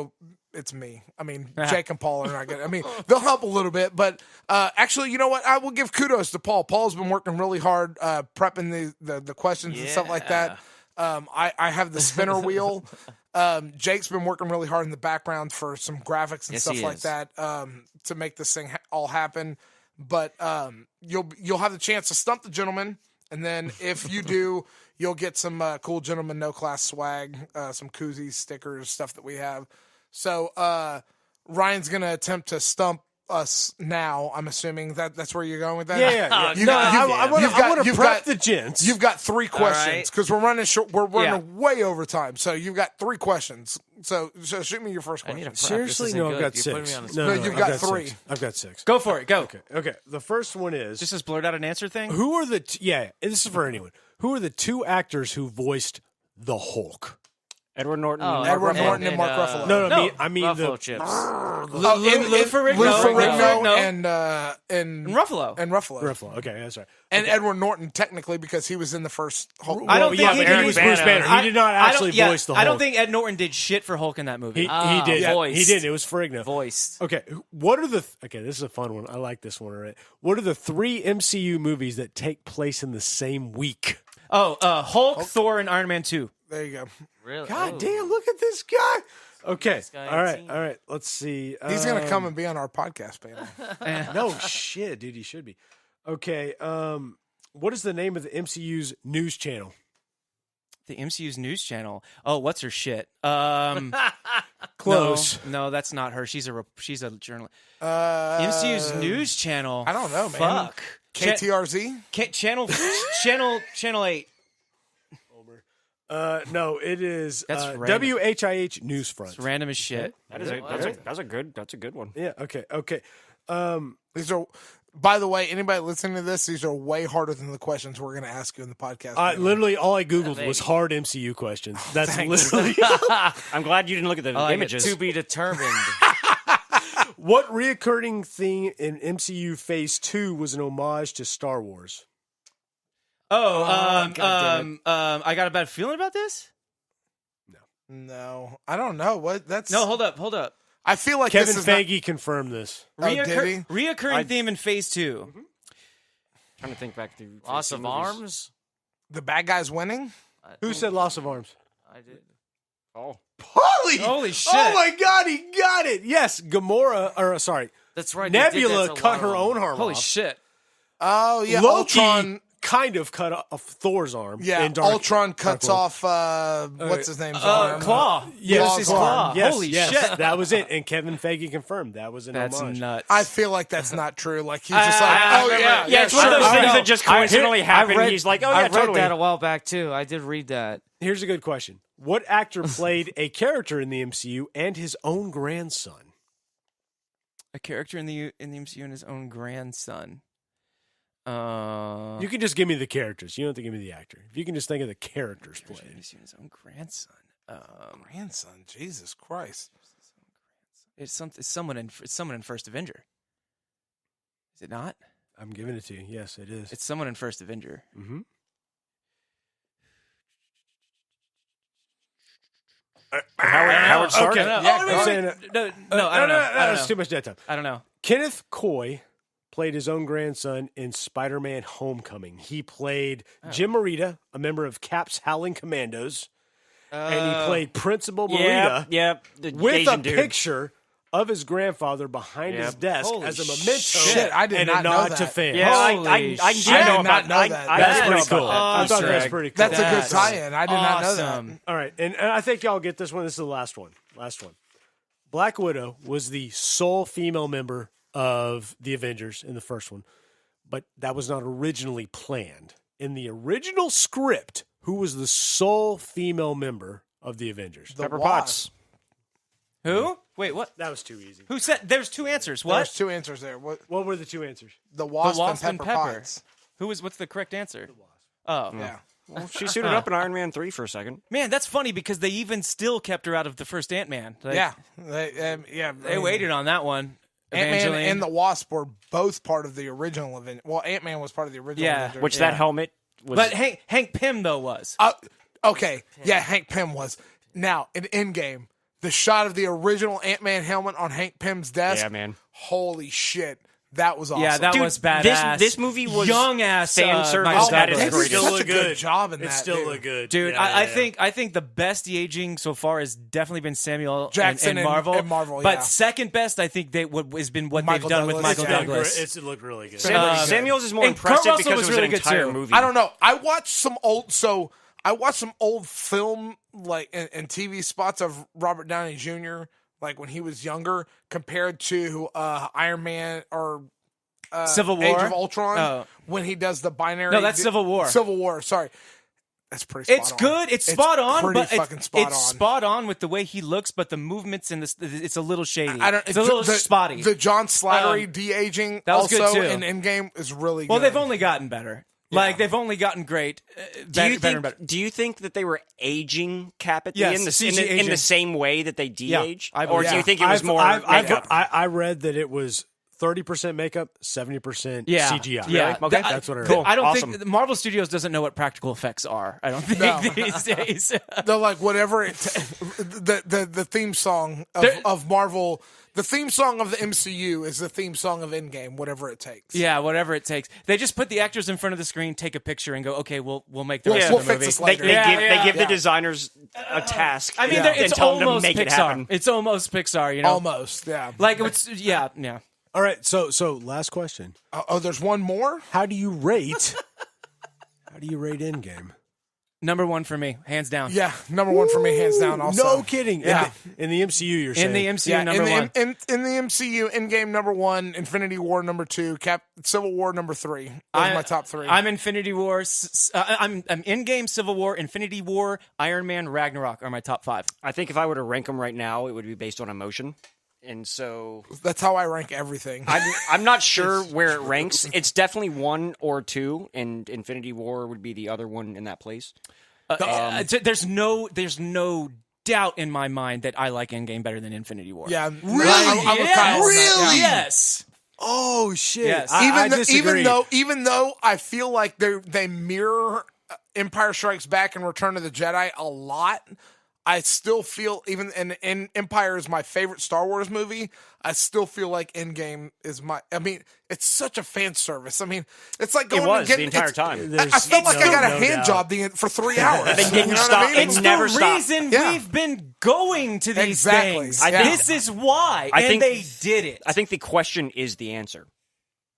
it's me. I mean, Jake and Paul are not good. I mean, they'll help a little bit, but actually, you know what? I will give kudos to Paul. Paul's been working really hard prepping the questions and stuff like that. I have the spinner wheel. Jake's been working really hard in the background for some graphics and stuff like that to make this thing all happen. But you'll have the chance to stump the gentleman, and then if you do, you'll get some cool Gentleman No Class swag, some koozies, stickers, stuff that we have. So Ryan's gonna attempt to stump us now. I'm assuming that's where you're going with that. Yeah. I want to prep the gents. You've got 3 questions because we're running short. We're running way over time, so you've got 3 questions. So shoot me your first question. Seriously, no, I've got 6. No, you've got 3. 6. I've got 6. Go for it. Go. Okay. The first one is Just as blurt out an answer thing. who are the this is for anyone. Who are the 2 actors who voiced the Hulk? Edward Norton. Edward Norton and Mark Ruffalo. No, I mean Ruffalo the chips. Lou Ferrigno and Ruffalo. Ruffalo. Okay, that's right. And Edward Norton, technically, because he was in the first Hulk. I don't think he was Bruce Banner. He did not actually voice the Hulk. I don't think Ed Norton did shit for Hulk in that movie. He did. Voiced. He did. It was Ferrigno. Voiced. Okay, what are the? Okay, this is a fun one. I like this one. Right. What are the 3 MCU movies that take place in the same week? Hulk, Thor, and Iron Man 2. There you go. Really? God damn! Look at this guy. Okay. This guy All team. right. Let's see. He's going to come and be on our podcast panel. No shit, dude. He should be. Okay. What is the name of the MCU's news channel? The MCU's news channel. Oh, what's her shit? Close. No, that's not her. She's a journalist. MCU's news channel. I don't know, man. Fuck. KTRZ? Channel 8. No, it is That's random. WHIH Newsfront. It's random as shit. That's a good one. Yeah. Okay. These are, by the way, anybody listening to this, these are way harder than the questions we're going to ask you in the podcast. Literally, all I Googled was hard MCU questions. That's literally. I'm glad you didn't look at the images. To be determined. What reoccurring theme in MCU Phase 2 was an homage to Star Wars? I got a bad feeling about this. No, I don't know. What? That's No, hold up. I feel like Kevin this is Feige confirmed this. Reoccurring theme in Phase 2. Mm-hmm. Trying to think back through Loss of movies. arms. the bad guys winning. Who said loss of arms? I did. Oh, Holy shit. Oh my God, he got it. Yes, That's right. they did Nebula that to cut her Lilo. own arm Holy off. shit. Oh yeah, Loki Ultron. kind of cut off Thor's arm. Yeah, in Dark, Ultron cuts Dark World. off what's his name's arm? Claw. Yes, Lucy's Claw. Yes, Holy yes, shit. that was it. And Kevin Feige confirmed that was an That's homage. nuts. I feel like that's not true. Like he's just like, oh yeah, yeah, it's one of those sure. things I that just coincidentally happened. He's like, oh I yeah, read totally. that a while back too. I did read that. Here's a good question. What actor played a character in the MCU and his own grandson? A character in the MCU and his own grandson. You can just give me the characters. You don't have to give me the actor. If you can just think of the characters played. His own grandson. grandson. Jesus Christ. It's someone in First Avenger. Is it not? I'm giving it to you. Yes, it is. It's someone in First Avenger. Mm-hmm. Howard Stark. Okay. No, Yeah, wait, I'm wait, saying wait. it. No, I don't know. That's too much dead time. I don't know. Kenneth Coy played his own grandson in Spider-Man Homecoming. He played Jim Morita, a member of Cap's Howling Commandos, and he played Principal Morita Yep. The with Asian a dude. picture of his grandfather behind his desk Holy as a memento shit, I did and not a know nod that. to fans. Yeah, I Holy know shit. I did about not know I- that. I That's know pretty about cool. that. I thought that was Easter pretty cool. That's a good That's tie-in. I did not know that. awesome. All right, and I think y'all get this one. This is the last one. Black Widow was the sole female member of the Avengers in the first one, but that was not originally planned. In the original script, who was the sole female member of the Avengers? The Pepper Wasp. Potts. Who? Wait, what? That was too easy. Who said? There's two answers. There's What? two answers there. What? What were the two answers? The Wasp, The Wasp and Pepper Potts. What's the correct answer? Oh, Yeah. Well, she suited up in Iron Man 3 for a second. man, that's funny because they even still kept her out of the first Ant-Man. Like, Yeah. they waited on that one. Ant-Man Evangeline. and the Wasp were both part of the original Avenger. Well, Ant-Man was part of the original Yeah. Avenger. Which that helmet was. But Hank Pym though was. Okay. Yeah, Hank Pym was. Now, in Endgame, the shot of the original Ant-Man helmet on Hank Pym's desk. Yeah, man. Holy shit. That was awesome. Yeah, that Dude, was badass. This movie was young ass fan service Michael at its Douglas. greatest. Still such look a good good. job in It that. still dude. look good, Dude, Yeah, I yeah. think the best de-aging so far has definitely been Samuel Jackson and Marvel. and Marvel, But yeah. second best, I think has been what Michael they've done with Douglas. Michael Yeah. Douglas. It looked really good. Samuel's is more And Kurt impressive Russell because was it was really an good, entire too. movie. I don't know. I watched some old film like and TV spots of Robert Downey Jr. like when he was younger compared to Iron Man or Civil War? Age of Ultron Oh. when he does the binary. No, that's Civil War. Civil War. Sorry, that's pretty. It's Spot on. good. It's spot on, pretty but fucking spot it's on. spot on with the way he looks. But the movements in this, it's a little shady. It's a the- little the, spotty. The John Slattery de-aging that was good, also too. in Endgame is really well, good. they've only gotten better. Like they've only gotten great. Better and better. Do you think that they were aging Cap at the Yes, end CG in aging. the same way that they de-age? I Or believe- do you think it was more makeup? I read that it was 30% makeup, 70% Yeah, CGI. yeah. Okay. That's what I read. Cool. I don't Awesome. think Marvel Studios doesn't know what practical effects are. I don't think No. these days. They're like whatever the theme song of Marvel. The theme song of the MCU is the theme song of Endgame, whatever it takes. Yeah, whatever it takes. They just put the actors in front of the screen, take a picture, and go, "Okay, we'll make the rest we'll of the fix movie." this They, later. they give yeah. the designers a task. I mean, and it's tell them to almost make it Pixar. happen. It's almost Pixar, you know. Almost, yeah. Like it's yeah. All right, so last question. There's one more? How do you rate Endgame? Number one for me, hands down. Yeah, number one for me, hands down. Also, No kidding. Yeah. In the MCU, you're saying. In the MCU, Yeah, number one. in the MCU, Endgame number one, Infinity War number two, Civil War number three. Those are my top three. I'm Infinity War. I'm Endgame, Civil War, Infinity War, Iron Man, Ragnarok are my top five. I think if I were to rank them right now, it would be based on emotion. And so That's how I rank everything. I'm not sure where it ranks. It's definitely 1 or 2, and Infinity War would be the other one in that place. There's no doubt in my mind that I like Endgame better than Infinity War. Yeah, Really? I'm with Kyle on that, Really? yeah. Yes. Oh shit! Yes. I disagree. Even though I feel like they mirror Empire Strikes Back and Return of the Jedi a lot, I still feel even in Empire is my favorite Star Wars movie. I still feel like Endgame is my. I mean, it's such a fan service. I mean, it's like going It was and getting, the entire it's- time. I felt like I got a no hand doubt. job for 3 hours. They didn't You know what stop. I mean? It's never the stopped. reason Yeah. we've been going to these Exactly. things. I think- This is why, I and think- they did it. I think the question is the answer.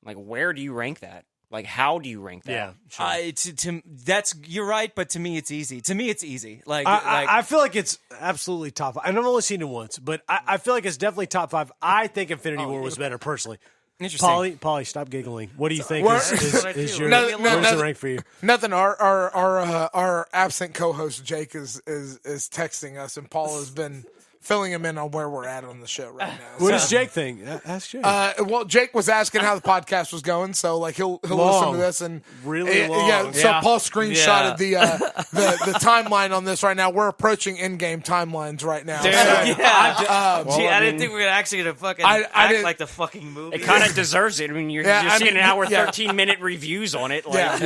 Like, where do you rank that? Like, how do you rank that? Yeah, sure. That's you're right, but to me it's easy. To me it's easy. I feel like it's absolutely top five. I've only seen it once, but I feel like it's definitely top five. I think Infinity War was better personally. interesting. Polly, stop giggling. What do you think We're- is your No, where's no. the rank for you? Nothing. Our absent co-host Jake is texting us, and Paul has been filling him in on where we're at on the show right now. What does Jake think? Ask Jake. Well, Jake was asking how the podcast was going, so like he'll listen Long. to this and Really long. Yeah, so Yeah. Paul screenshotted the timeline on this right now. We're approaching Endgame timelines right now. Dude, So, yeah. Well, Gee, I I didn't mean, think we were actually gonna fucking I act didn't- like the fucking movie. It kind of deserves it. I mean, you're Yeah, I seeing mean, an hour, yeah. 13-minute reviews on it. Like,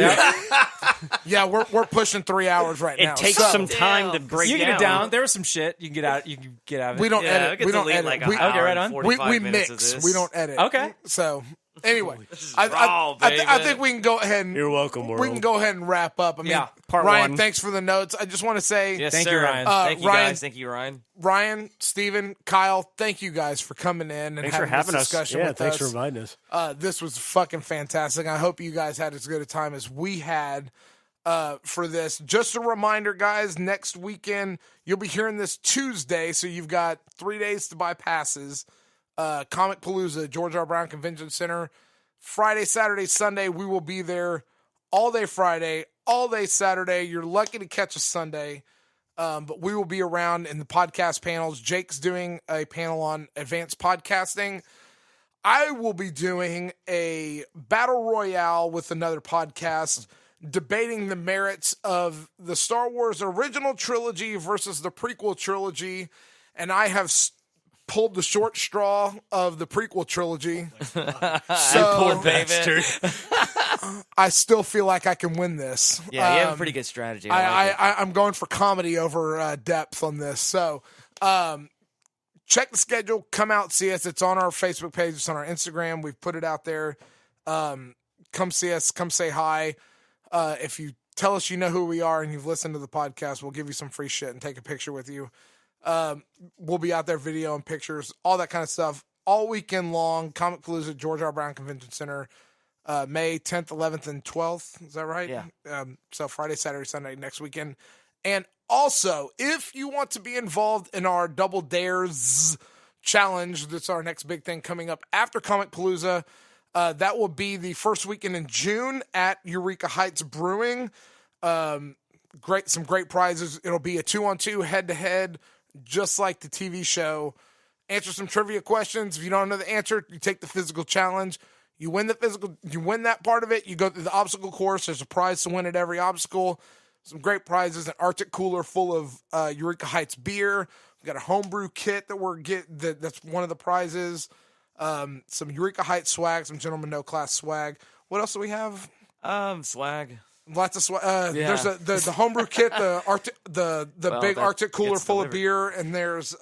yeah, we're pushing 3 hours right now. it takes So, some time to break You down. get it down. There was some shit you can get out. You can get out of it. we don't Yeah, edit. we could We don't delete edit. like we, an hour right and on. 45 we minutes of mix. this. We don't edit. Okay. So anyway, is I raw, think baby. we can go ahead and You're welcome, world. we can go ahead and wrap up. I mean, Yeah, part Ryan, one. thanks for the notes. I just want to say, Yes, Thank sir. you, Ryan. Thank you, Ryan- guys. Thank you, Ryan. Ryan, Steven, Kyle, thank you guys for coming in and Thanks for having having this us. discussion Yeah, with thanks us. for inviting us. This was fucking fantastic. I hope you guys had as good a time as we had for this. Just a reminder, guys, next weekend, you'll be hearing this Tuesday, so you've got 3 days to buy passes. Comic Palooza, George R. Brown Convention Center. Friday, Saturday, Sunday, we will be there all day Friday, all day Saturday. You're lucky to catch a Sunday. But we will be around in the podcast panels. Jake's doing a panel on advanced podcasting. I will be doing a battle royale with another podcast debating the merits of the Star Wars original trilogy versus the prequel trilogy. And I have pulled the short straw of the prequel trilogy. So Poor baby. I still feel like I can win this. Yeah, you have a pretty good strategy. I like it. I'm going for comedy over depth on this. So check the schedule. Come out, see us. It's on our Facebook page. It's on our Instagram. We've put it out there. Come see us. Come say hi. If you tell us you know who we are and you've listened to the podcast, we'll give you some free shit and take a picture with you. We'll be out there, video and pictures, all that kind of stuff, all weekend long. Comic Palooza, George R. Brown Convention Center, May 10th, 11th, and 12th. Is that right? Yeah. So Friday, Saturday, Sunday next weekend. And also, if you want to be involved in our Double Dares challenge, that's our next big thing coming up after Comic Palooza. That will be the first weekend in June at Eureka Heights Brewing. Some great prizes. It'll be a 2-on-2 head-to-head, just like the TV show. Answer some trivia questions. If you don't know the answer, you take the physical challenge. You win that part of it. You go through the obstacle course. There's a prize to win at every obstacle. Some great prizes. An Arctic cooler full of Eureka Heights beer. We've got a homebrew kit that's one of the prizes. Some Eureka Heights swag, some Gentleman No Class swag. What else do we have? Swag. Lots of swag. There's the homebrew kit, the big Arctic cooler full of beer, and there's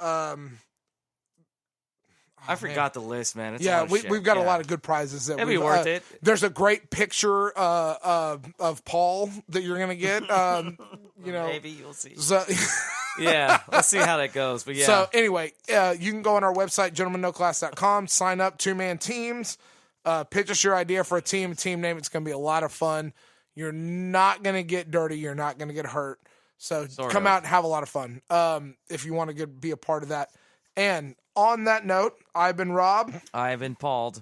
I forgot the list, man. It's we've got a lot of good prizes. It'll be worth it. There's a great picture of Paul that you're gonna get. Maybe you'll see. So, yeah, let's see how that goes. But yeah. So anyway, you can go on our website, gentlemannoclass.com, sign up, 2-man teams, pitch us your idea for a team name. It's going to be a lot of fun. You're not going to get dirty. You're not going to get hurt. So come out and have a lot of fun if you want to be a part of that. And on that note, I've been Rob. I've been Paul.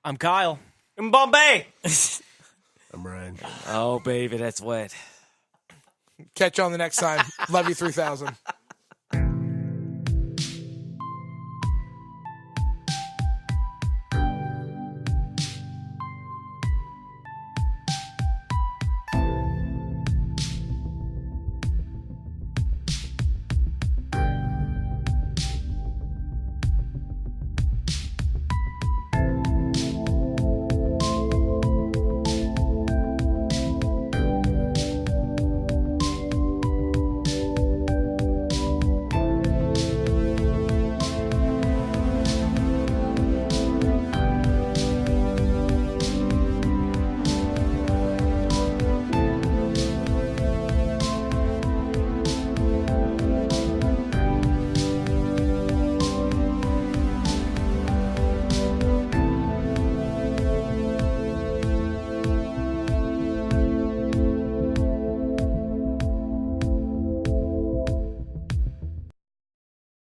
I'm Kyle. In Bombay. I'm Ryan. Oh, baby, that's wet. Catch you on the next time. Love you 3000.